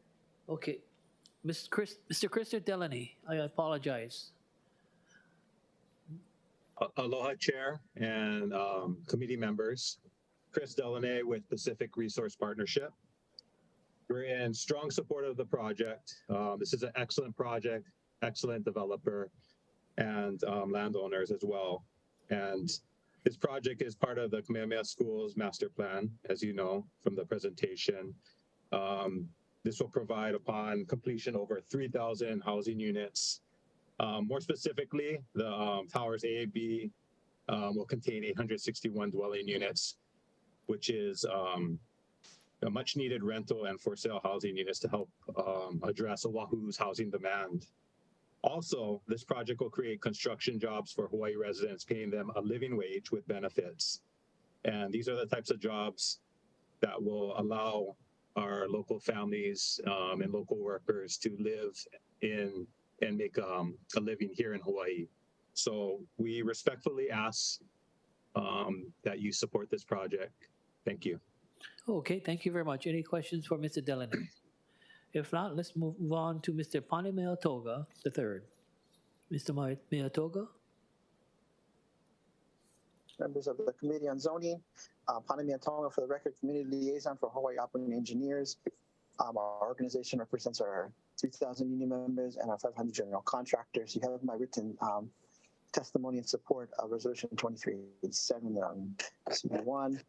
Okay. Mr. Christopher Delaney, I apologize. Aloha, Chair and committee members. Chris Delaney with Pacific Resource Partnership. We're in strong support of the project. This is an excellent project, excellent developer, and landowners as well. And this project is part of the Kamehameha Schools Master Plan, as you know from the presentation. This will provide, upon completion, over 3,000 housing units. More specifically, the towers A and B will contain 861 dwelling units, which is a much needed rental and for sale housing units to help address Oahu's housing demand. Also, this project will create construction jobs for Hawaii residents, paying them a living wage with benefits. And these are the types of jobs that will allow our local families and local workers to live in and make a living here in Hawaii. So we respectfully ask that you support this project. Thank you. Okay, thank you very much. Any questions for Mr. Delaney? If not, let's move on to Mr. Pane Meatoga III. Mr. Meatoga? Members of the Committee on Zoning, Pane Meatoga for the record, Community Liaison for Hawaii Operating Engineers. Our organization represents our 3,000 union members and our 500 general contractors. You have my written testimony in support of Resolution 2387 on CB1.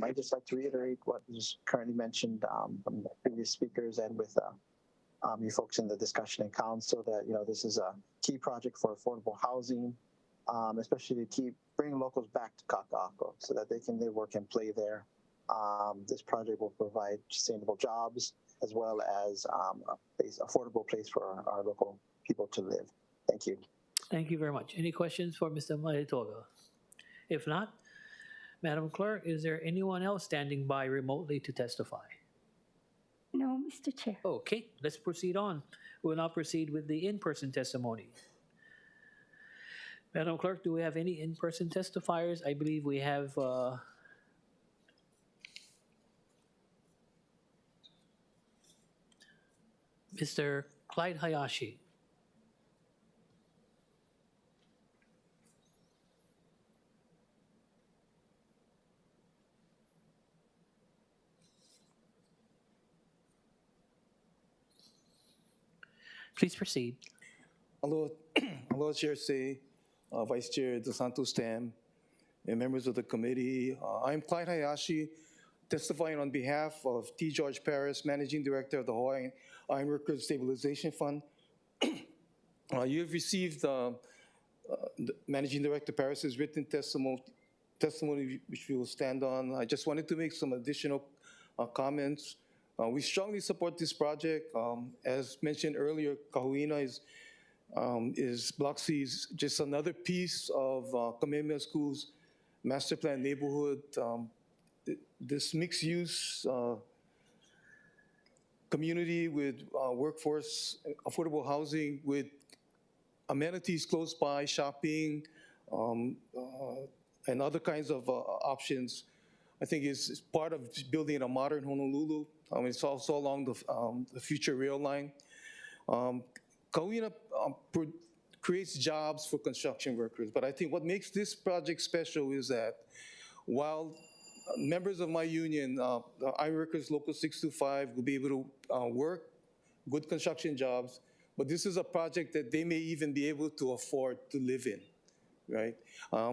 I'd just like to reiterate what was currently mentioned from the previous speakers and with you folks in the discussion in council that, you know, this is a key project for affordable housing, especially to bring locals back to Kaka'ako so that they can live, work, and play there. This project will provide sustainable jobs as well as affordable place for our local people to live. Thank you. Thank you very much. Any questions for Mr. Meatoga? If not, Madam Clerk, is there anyone else standing by remotely to testify? No, Mr. Chair. Okay, let's proceed on. We'll now proceed with the in-person testimony. Madam Clerk, do we have any in-person testifiers? I believe we have Mr. Clyde Hayashi. Please proceed. Hello, hello, Chair Say, Vice Chair Dos Santos Tam, and members of the committee. I'm Clyde Hayashi, testifying on behalf of T. George Paris, Managing Director of the Hawaii Ironworkers Stabilization Fund. You have received the Managing Director Paris's written testimony, which we will stand on. I just wanted to make some additional comments. We strongly support this project. As mentioned earlier, Kahuina is Block C's just another piece of Kamehameha School's master plan neighborhood. This mixed use community with workforce, affordable housing, with amenities close by, shopping, and other kinds of options, I think is part of building a modern Honolulu. It's also along the future rail line. Kauina creates jobs for construction workers, but I think what makes this project special is that while members of my union, the Ironworkers Local 625, will be able to work good construction jobs, but this is a project that they may even be able to afford to live in. Right.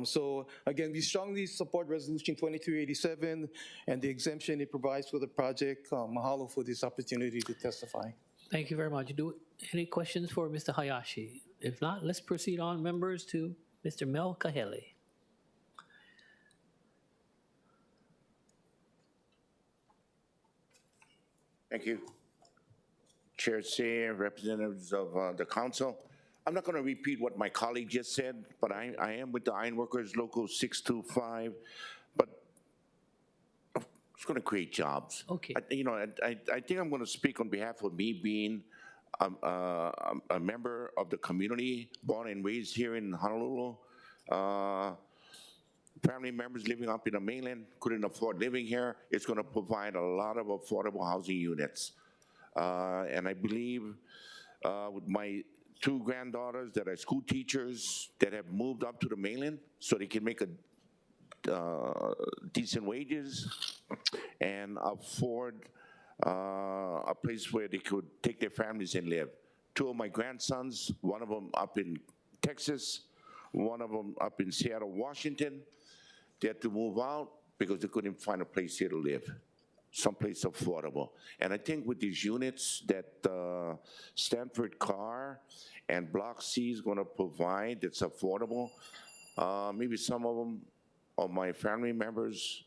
So again, we strongly support Resolution 2387 and the exemption it provides for the project. Mahalo for this opportunity to testify. Thank you very much. Any questions for Mr. Hayashi? If not, let's proceed on, members, to Mr. Mel Kahele. Thank you. Chair Say, representatives of the council. I'm not going to repeat what my colleague just said, but I am with the Ironworkers Local 625, but it's going to create jobs. Okay. I think I'm going to speak on behalf of me being a member of the community, born and raised here in Honolulu. Family members living up in the mainland couldn't afford living here. It's going to provide a lot of affordable housing units. And I believe with my two granddaughters that are school teachers that have moved up to the mainland so they can make decent wages and afford a place where they could take their families and live. Two of my grandsons, one of them up in Texas, one of them up in Seattle, Washington, they had to move out because they couldn't find a place here to live, someplace affordable. And I think with these units that Stanford Carr and Block C is going to provide that's affordable, maybe some of them, of my family members,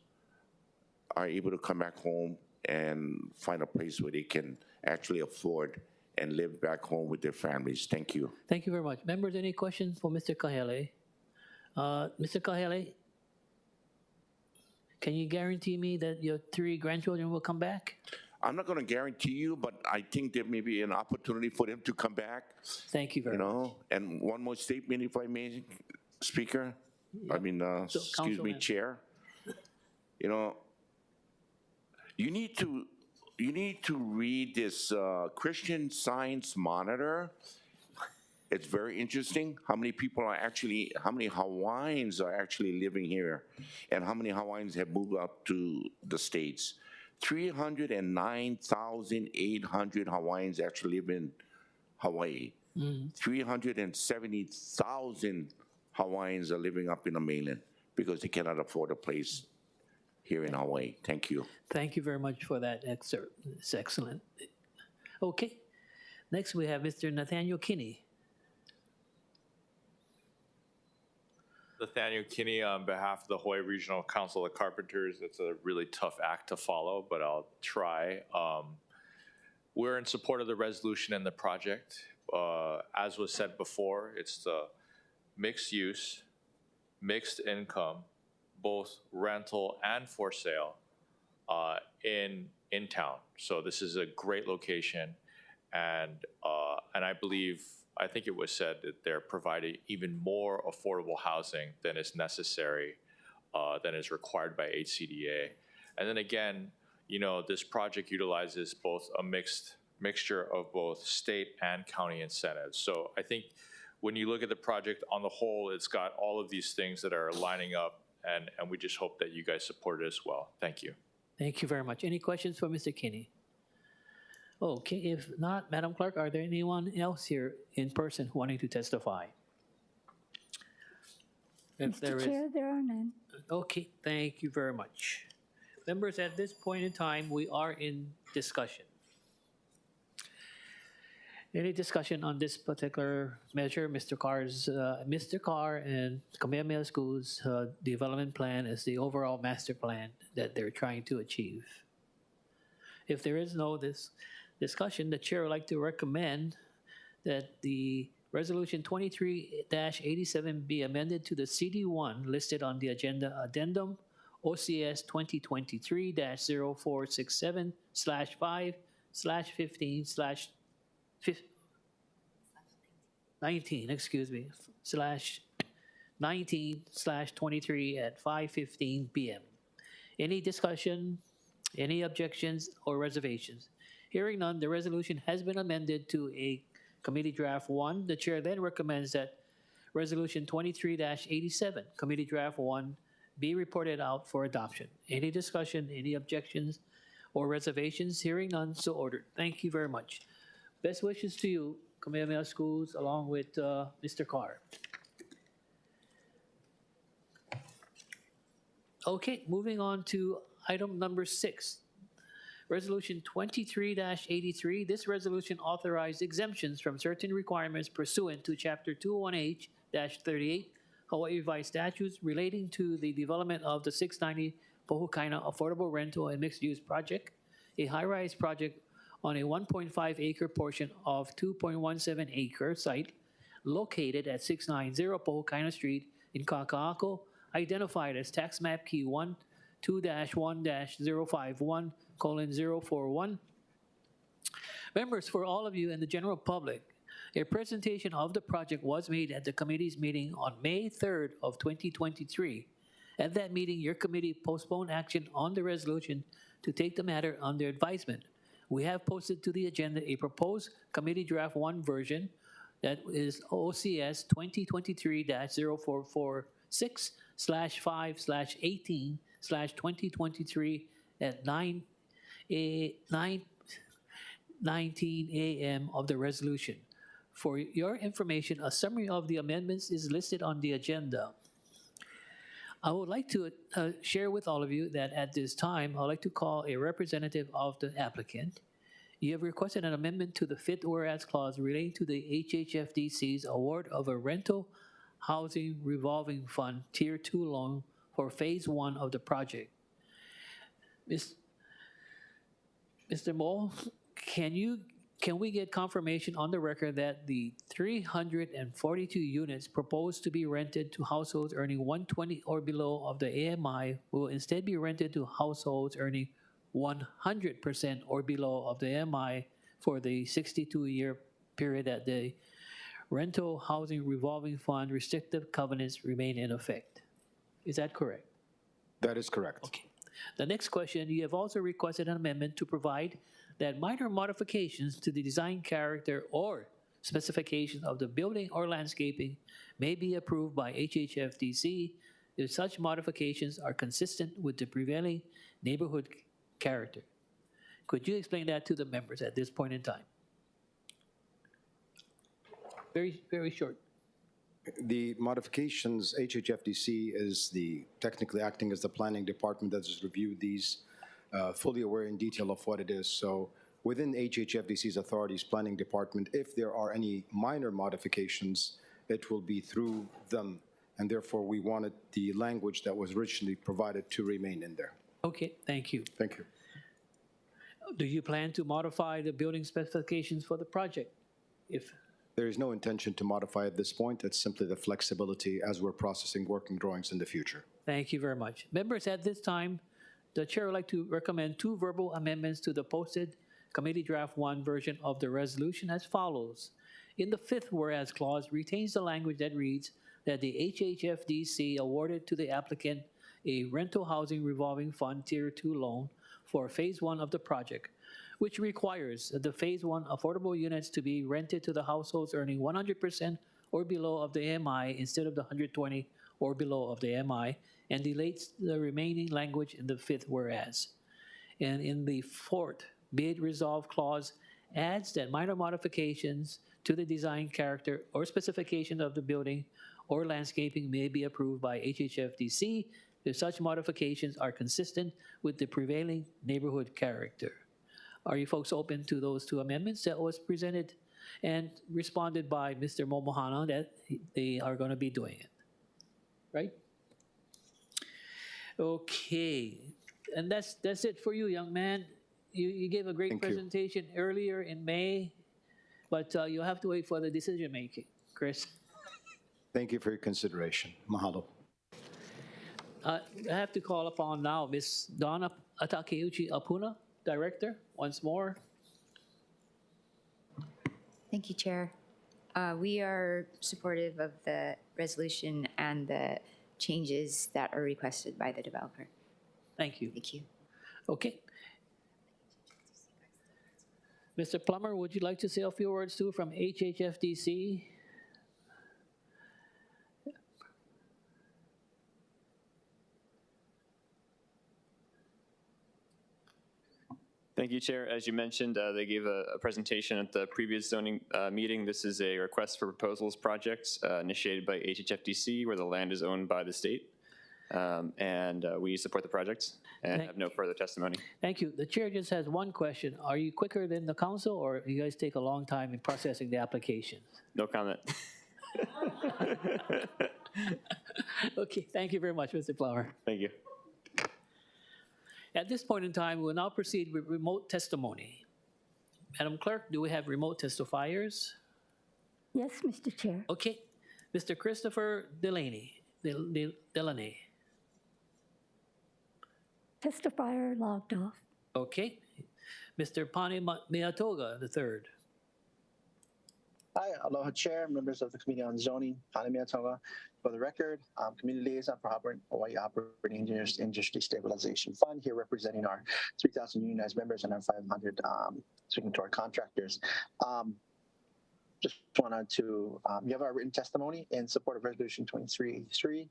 are able to come back home and find a place where they can actually afford and live back home with their families. Thank you. Thank you very much. Members, any questions for Mr. Kahele? Mr. Kahele, can you guarantee me that your 3 grandchildren will come back? I'm not going to guarantee you, but I think there may be an opportunity for them to come back. Thank you very much. And one more statement, if I may, Speaker. Yeah. I mean, excuse me, Chair. You need to read this Christian Science Monitor. It's very interesting how many Hawaiians are actually living here and how many Hawaiians have moved up to the States. 309,800 Hawaiians actually live in Hawaii. 370,000 Hawaiians are living up in the mainland because they cannot afford a place here in Hawaii. Thank you. Thank you very much for that excerpt. It's excellent. Okay. Next, we have Mr. Nathaniel Kinney. Nathaniel Kinney on behalf of the Hawaii Regional Council of Carpenters. It's a really tough act to follow, but I'll try. We're in support of the resolution and the project. As was said before, it's the mixed use, mixed income, both rental and for sale in town. So this is a great location, and I think it was said that they're providing even more affordable housing than is necessary, than is required by HCDA. And then again, this project utilizes both a mixture of both state and county incentives. So I think when you look at the project on the whole, it's got all of these things that are lining up, and we just hope that you guys support it as well. Thank you. Thank you very much. Any questions for Mr. Kinney? Okay, if not, Madam Clerk, are there anyone else here in person wanting to testify? If Mr. Chair, there are none. Okay, thank you very much. Members, at this point in time, we are in discussion. Any discussion on this particular measure? Mr. Carr and Kamehameha School's development plan is the overall master plan that they're trying to achieve. If there is no discussion, the chair would like to recommend that the Resolution 23-87 be amended to the CD1 listed on the agenda addendum OCS 2023-05/19, at 5:15 p.m. Any discussion, any objections or reservations? Hearing none, the resolution has been amended to a committee draft 1. The chair then recommends that Resolution 23-87, committee draft 1, be reported out for adoption. Any discussion, any objections or reservations? Hearing none, so ordered. Thank you very much. Best wishes to you, Kamehameha Schools, along with Mr. Carr. Okay, moving on to item number 6. Resolution 23-83. This resolution authorized exemptions from certain requirements pursuant to Chapter 201H-38 Hawaii Revised Statutes relating to the development of the 690 Pohukaina Affordable Rental and Mixed-Use Project, a high-rise project on a 1.5-acre portion of 2.17-acre site located at 690 Pohukaina Street in Kaka'ako, identified as Tax Map Key 12-1-051:041. Members, for all of you and the general public, a presentation of the project was made at the committee's meeting on May 3rd of 2023. At that meeting, your committee postponed action on the resolution to take the matter under advisement. We have posted to the agenda a proposed committee draft 1 version that is OCS 2023-0446/5/18/2023 at 9 9:19 a.m. of the resolution. For your information, a summary of the amendments is listed on the agenda. I would like to share with all of you that at this time, I would like to call a representative of the applicant. You have requested an amendment to the fifth whereas clause relating to the HHFDC's award of a rental housing revolving fund Tier 2 loan for Phase 1 of the project. Mr. Mo, can we get confirmation on the record that the 342 units proposed to be rented to households earning 120 or below of the AMI will instead be rented to households earning 100% or below of the AMI for the 62-year period that the rental housing revolving fund restrictive covenants remain in effect? Is that correct? That is correct. Okay. The next question, you have also requested an amendment to provide that minor modifications to the design character or specification of the building or landscaping may be approved by HHFDC if such modifications are consistent with the prevailing neighborhood character. Could you explain that to the members at this point in time? Very, very short. The modifications, HHFDC is technically acting as the planning department that has reviewed these, fully aware in detail of what it is. So within HHFDC's authorities planning department, if there are any minor modifications, it will be through them. And therefore, we wanted the language that was originally provided to remain in there. Okay, thank you. Thank you. Do you plan to modify the building specifications for the project? There is no intention to modify at this point. It's simply the flexibility as we're processing working drawings in the future. Thank you very much. Members, at this time, the chair would like to recommend 2 verbal amendments to the posted committee draft 1 version of the resolution as follows. In the 5th whereas clause retains the language that reads that the HHFDC awarded to the applicant a rental housing revolving fund Tier 2 loan for Phase 1 of the project, which requires the Phase 1 affordable units to be rented to the households earning 100% or below of the AMI instead of the 120 or below of the AMI, and deletes the remaining language in the 5th whereas. And in the 4th, bid resolve clause adds that minor modifications to the design character or specification of the building or landscaping may be approved by HHFDC if such modifications are consistent with the prevailing neighborhood character. Are you folks open to those 2 amendments that was presented and responded by Mr. Momohana that they are going to be doing it? Right? Okay. And that's it for you, young man. You gave a great presentation earlier in May, but you'll have to wait for the decision making. Chris? Thank you for your consideration. Mahalo. I have to call upon now Ms. Donna Takeuchi Apuna, Director, once more. Thank you, Chair. We are supportive of the resolution and the changes that are requested by the developer. Thank you. Thank you. Okay. Mr. Plummer, would you like to say a few words too from HHFDC? Thank you, Chair. As you mentioned, they gave a presentation at the previous zoning meeting. This is a request for proposals project initiated by HHFDC where the land is owned by the state. And we support the project and have no further testimony. Thank you. The chair just has one question. Are you quicker than the council or you guys take a long time in processing the applications? No comment. Okay, thank you very much, Mr. Plummer. Thank you. At this point in time, we'll now proceed with remote testimony. Madam Clerk, do we have remote testifiers? Yes, Mr. Chair. Okay. Mr. Christopher Delaney. Testifier logged off. Okay. Mr. Pani Miatoga III. Hi, aloha chair, members of the Committee on Zoning, Pani Miatoga. For the record, Community Liaison for Hawaii Operating Engineers Industry Stabilization Fund, here representing our 3,000 unionized members and our 500 signatory contractors. Just wanted to, you have our written testimony in support of Resolution 2383.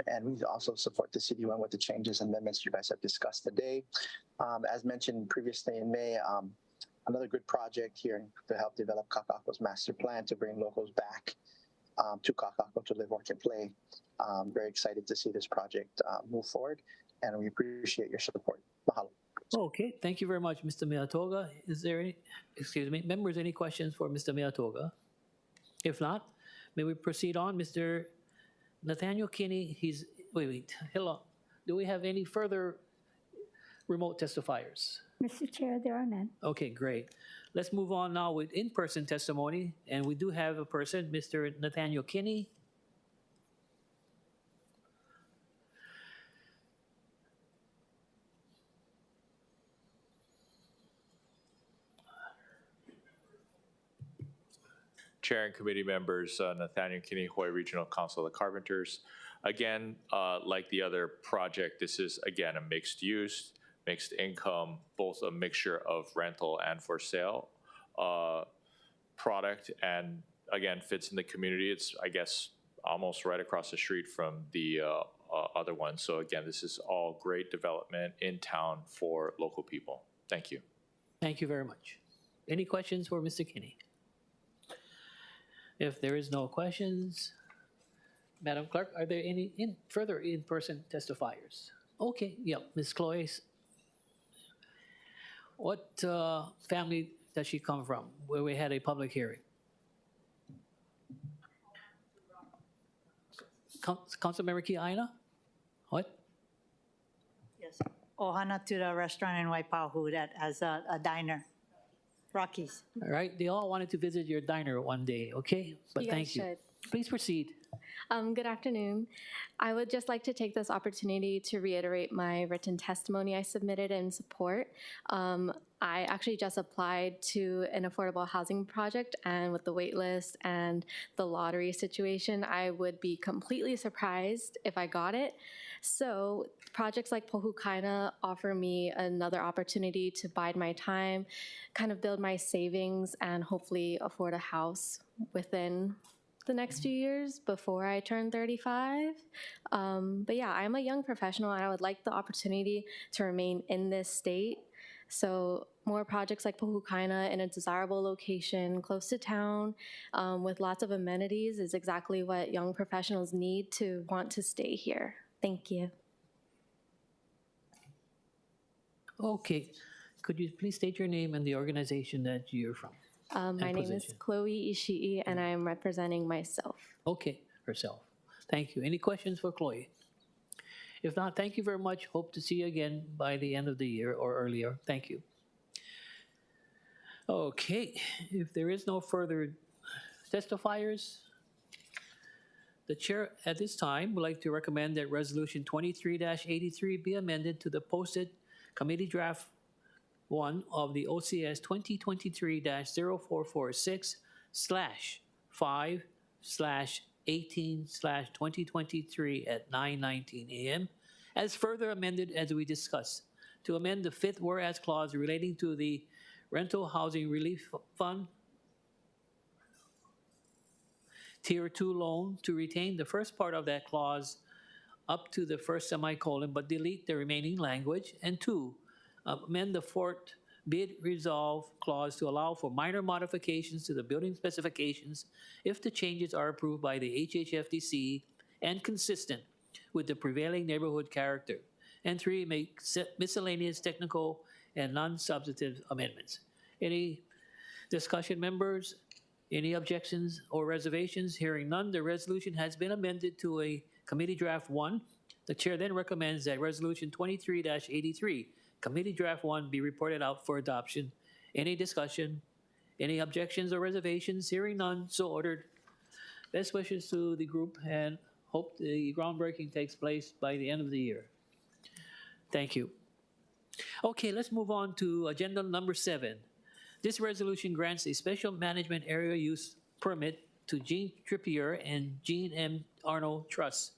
And we also support the CD1 with the changes and amendments you guys have discussed today. As mentioned previously in May, another good project here to help develop Kakako's master plan to bring locals back to Kakako to live, work, and play. Very excited to see this project move forward, and we appreciate your support. Mahalo. Okay, thank you very much, Mr. Miyatoga. Is there any, members, any questions for Mr. Miyatoga? If not, may we proceed on? Mr. Nathaniel Kinney, wait, hello. Do we have any further remote testifiers? Mr. Chair, there are none. Okay, great. Let's move on now with in-person testimony, and we do have a person, Mr. Nathaniel Kinney. Chair and committee members, Nathaniel Kinney, Hawaii Regional Council of the Carpenters. Again, like the other project, this is, again, a mixed use, mixed income, both a mixture of rental and for sale product, and again, fits in the community. It's, I guess, almost right across the street from the other one. So again, this is all great development in town for local people. Thank you. Thank you very much. Any questions for Mr. Kinney? If there is no questions, Madam Clerk, are there any further in-person testifiers? Okay, yeah, Ms. Chloe. What family does she come from, where we had a public hearing? Councilmember Kiaina? What? Yes. Ohana to the restaurant in Waipahu that has a diner. Rockies. All right, they all wanted to visit your diner one day, okay? But You guys thank you. should. Please proceed. Good afternoon. I would just like to take this opportunity to reiterate my written testimony I submitted in support. I actually just applied to an affordable housing project, and with the wait list and the lottery situation, I would be completely surprised if I got it. So projects like Pohukaina offer me another opportunity to bide my time, kind of build my savings, and hopefully afford a house within the next few years before I turn 35. But yeah, I'm a young professional and I would like the opportunity to remain in this state. So more projects like Pohukaina in a desirable location close to town with lots of amenities is exactly what young professionals need to want to stay here. Thank you. Okay, could you please state your name and the organization that you're from? My name is Chloe Ishii, and I am representing myself. Okay, herself. Thank you. Any questions for Chloe? If not, thank you very much. Hope to see you again by the end of the year or earlier. Thank you. Okay, if there is no further testifiers, the chair at this time would like to recommend that Resolution 23-83 be amended to the posted committee draft 1 of the OCS 2023-0446/5/18/2023 at 9:19 a.m. as further amended as we discussed, to amend the fifth whereas clause relating to the Rental Housing Relief Fund Tier 2 loan to retain the first part of that clause up to the first semicolon, but delete the remaining language. And 2, amend the fourth bid resolve clause to allow for minor modifications to the building specifications if the changes are approved by the HHFDC and consistent with the prevailing neighborhood character. And 3, make miscellaneous technical and non-substantive amendments. Any discussion, members? Any objections or reservations? Hearing none, the resolution has been amended to a committee draft 1. The chair then recommends that Resolution 23-83, committee draft 1, be reported out for adoption. Any discussion? Any objections or reservations? Hearing none, so ordered. Best wishes to the group and hope the groundbreaking takes place by the end of the year. Thank you. Okay, let's move on to agenda number 7. This resolution grants a special management area use permit to Jean Trippier and Jean M. Arnold Trust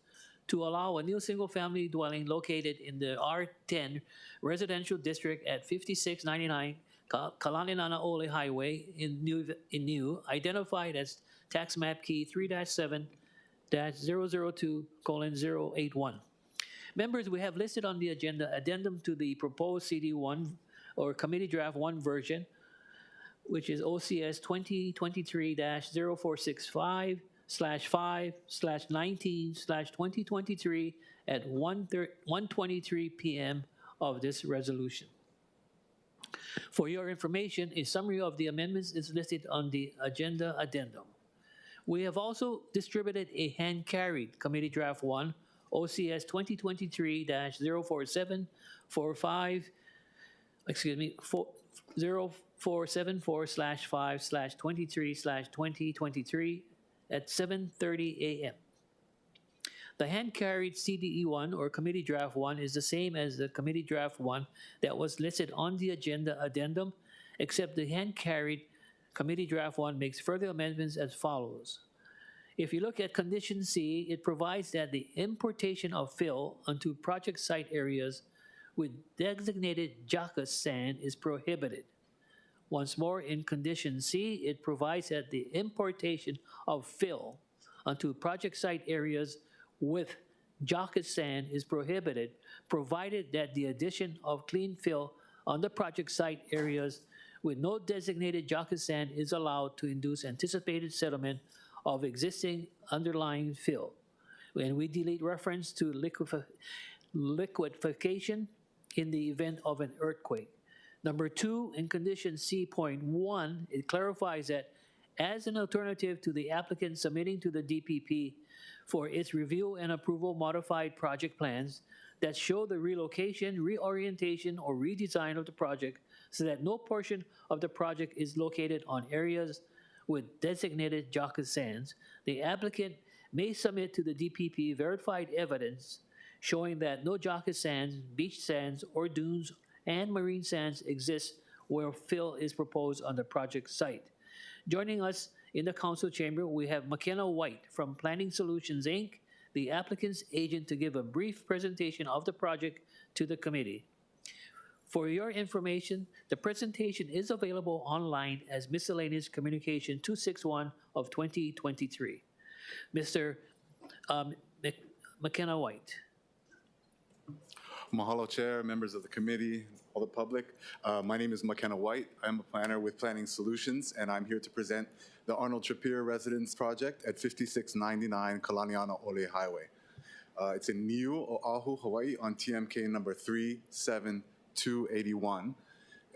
to allow a new single-family dwelling located in the R10 residential district at 5699 Kalaninanaole Highway in New, identified as tax map key 3-7 002:081. Members, we have listed on the agenda addendum to the proposed CD1 or Committee Draft 1 version, which is OCS 2023-0465/5/19/2023 at 1:23 p.m. of this resolution. For your information, a summary of the amendments is listed on the agenda addendum. We have also distributed a hand-carried Committee Draft 1, OCS 2023-04745, 0474/5/23/2023 at 7:30 a.m. The hand-carried CDE1 or Committee Draft 1 is the same as the Committee Draft 1 that was listed on the agenda addendum, except the hand-carried Committee Draft 1 makes further amendments as follows. If you look at Condition C, it provides that the importation of fill onto project site areas with designated Jacas sand is prohibited. Once more, in Condition C, it provides that the importation of fill onto project site areas with Jacas sand is prohibited, provided that the addition of clean fill on the project site areas with no designated Jacas sand is allowed to induce anticipated settlement of existing underlying fill. And we delete reference to liquefaction in the event of an earthquake. Number 2, in Condition C.1, it clarifies that as an alternative to the applicant submitting to the DPP for its review and approval modified project plans that show the relocation, reorientation, or redesign of the project so that no portion of the project is located on areas with designated Jacas sands, the applicant may submit to the DPP verified evidence showing that no Jacas sands, beach sands, or dunes and marine sands exist where fill is proposed on the project site. Joining us in the council chamber, we have McKenna White from Planning Solutions, Inc., the applicant's agent, to give a brief presentation of the project to the committee. For your information, the presentation is available online as Miscellaneous Communication 261 of 2023. Mr. McKenna White. Mahalo, Chair, members of the committee, all the public. My name is McKenna White. I'm a planner with Planning Solutions, and I'm here to present the Arnold Trappier Residence Project at 5699 Kalaniana Ole Highway. It's in Niu, Oahu, Hawaii on TMK number 37281,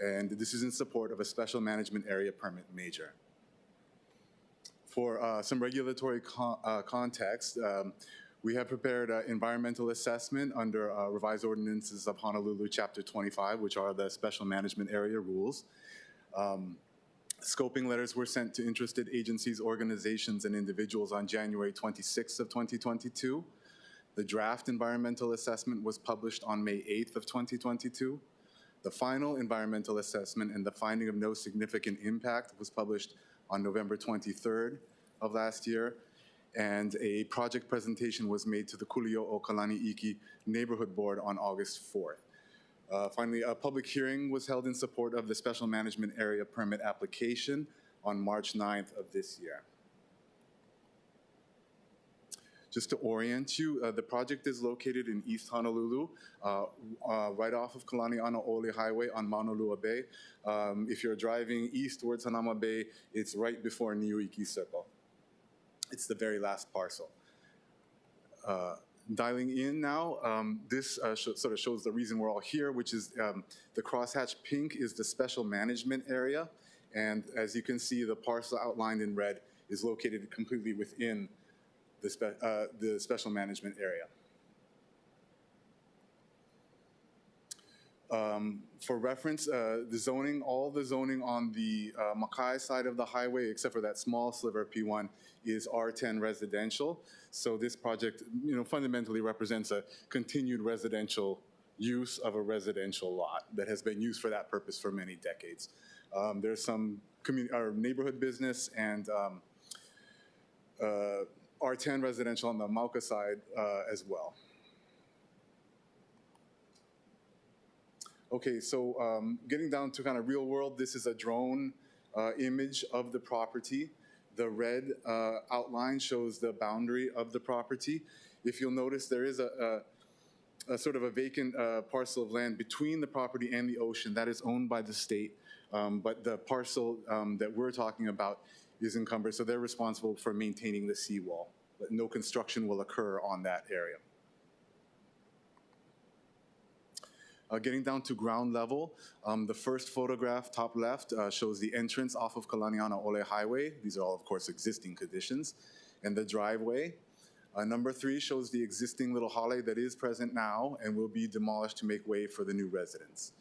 and this is in support of a special management area permit major. For some regulatory context, we have prepared an environmental assessment under revised ordinances of Honolulu Chapter 25, which are the special management area rules. Scoping letters were sent to interested agencies, organizations, and individuals on January 26th of 2022. The draft environmental assessment was published on May 8th of 2022. The final environmental assessment and the finding of no significant impact was published on November 23rd of last year. And a project presentation was made to the Kuli'o Kalani'iki Neighborhood Board on August 4th. Finally, a public hearing was held in support of the Special Management Area Permit application on March 9th of this year. Just to orient you, the project is located in East Honolulu, right off of Kalaniana Ole Highway on Maunalua Bay. If you're driving east towards Hanauma Bay, it's right before Niuiki Circle. It's the very last parcel. Dialing in now, this sort of shows the reason we're all here, which is the crosshatch pink is the special management area. And as you can see, the parcel outlined in red is located completely within the special management area. For reference, all the zoning on the Makai side of the highway, except for that small sliver P1, is R10 residential. So this project, fundamentally represents a continued residential use of a residential lot that has been used for that purpose for many decades. There's some neighborhood business and R10 residential on the Mauka side as well. Okay, so getting down to kind of real world, this is a drone image of the property. The red outline shows the boundary of the property. If you'll notice, there is a sort of a vacant parcel of land between the property and the ocean that is owned by the state, but the parcel that we're talking about is encumbered, so they're responsible for maintaining the seawall, but no construction will occur on that area. Getting down to ground level, the first photograph, top left, shows the entrance off of Kalaniana Ole Highway. These are all, of course, existing conditions. And the driveway. Number 3 shows the existing little hale that is present now and will be demolished to make way for the new residence.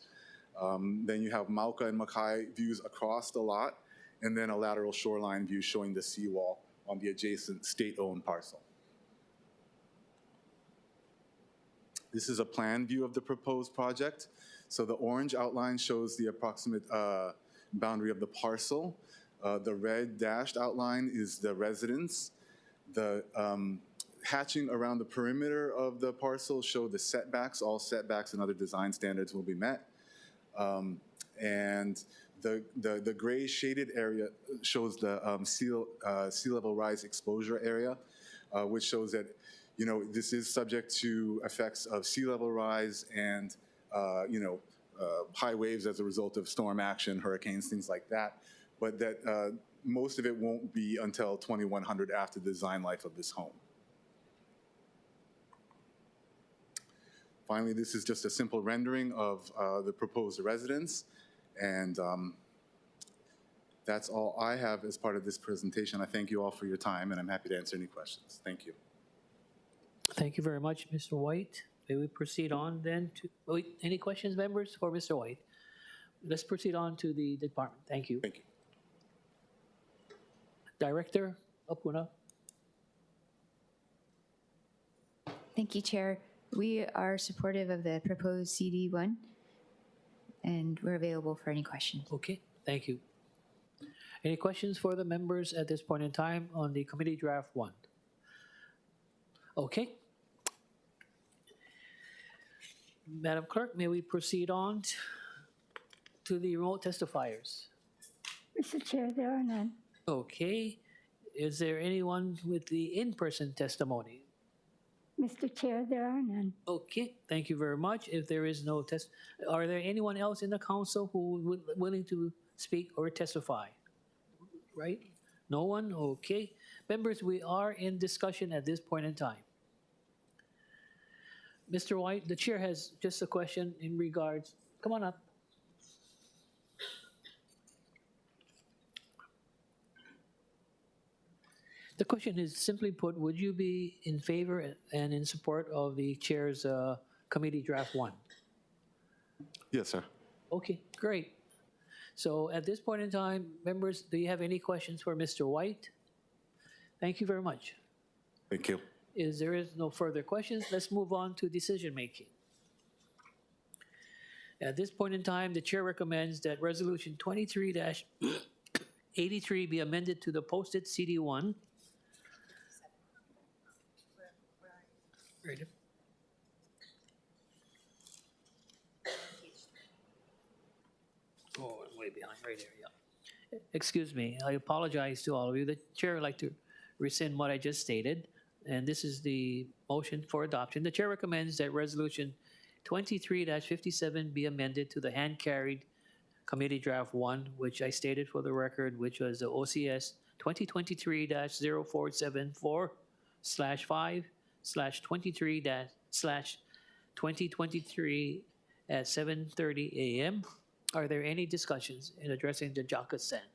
Then you have Mauka and Makai views across the lot, and then a lateral shoreline view showing the seawall on the adjacent state-owned parcel. This is a plan view of the proposed project. So the orange outline shows the approximate boundary of the parcel. The red dashed outline is the residence. The hatching around the perimeter of the parcel show the setbacks. All setbacks and other design standards will be met. And the gray shaded area shows the sea level rise exposure area, which shows that this is subject to effects of sea level rise and, high waves as a result of storm action, hurricanes, things like that. But that most of it won't be until 2100 after the design life of this home. Finally, this is just a simple rendering of the proposed residence. And that's all I have as part of this presentation. I thank you all for your time, and I'm happy to answer any questions. Thank you. Thank you very much, Mr. White. May we proceed on then to, any questions, members, for Mr. White? Let's proceed on to the department. Thank you. Thank you. Director Apuna. Thank you, Chair. We are supportive of the proposed CD1, and we're available for any questions. Okay, thank you. Any questions for the members at this point in time on the committee draft 1? Okay. Madam Clerk, may we proceed on to the remote testifiers? Mr. Chair, there are none. Okay. Is there anyone with the in-person testimony? Mr. Chair, there are none. Okay, thank you very much. If there is no are there anyone else in the council who would willing to speak or testify? Right? No one? Okay. Members, we are in discussion at this point in time. Mr. White, the chair has just a question in regards. Come on up. The question is simply put, would you be in favor and in support of the chair's committee draft 1? Yes, sir. Okay, great. So at this point in time, members, do you have any questions for Mr. White? Thank you very much. Thank you. Is there is no further questions, let's move on to decision making. At this point in time, the chair recommends that Resolution 23-83 be amended to the posted CD1. Right. Oh, I'm way behind, right there, yeah. Excuse me, I apologize to all of you. The chair would like to rescind what I just stated, and this is the motion for adoption. The chair recommends that Resolution 23-57 be amended to the hand-carried committee draft 1, which I stated for the record, which was the OCS 2023-0474/5/23/2023 at 7:30 a.m. Are there any discussions in addressing the Jakusen?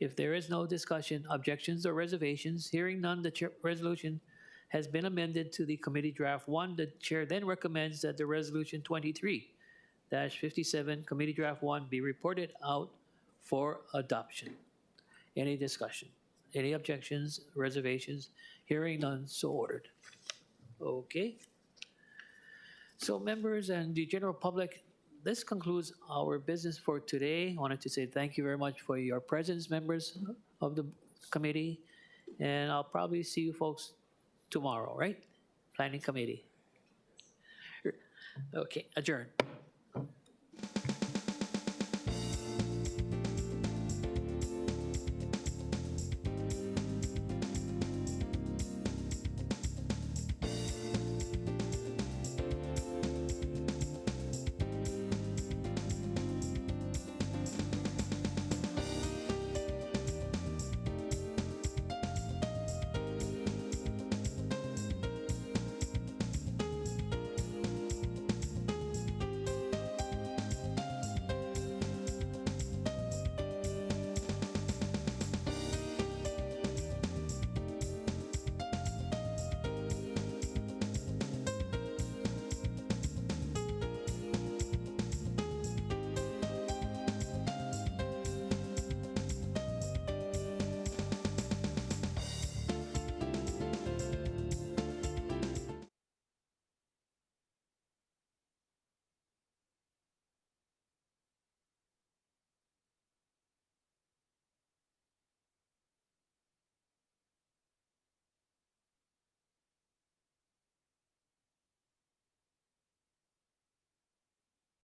If there is no discussion, objections, or reservations, hearing none, the resolution has been amended to the committee draft 1. The chair then recommends that the Resolution 23-57 committee draft 1 be reported out for adoption. Any discussion? Any objections, reservations? Hearing none, so ordered. Okay. So members and the general public, this concludes our business for today. I wanted to say thank you very much for your presence, members of the committee. And I'll probably see you folks tomorrow, right? Planning committee. Okay, adjourn.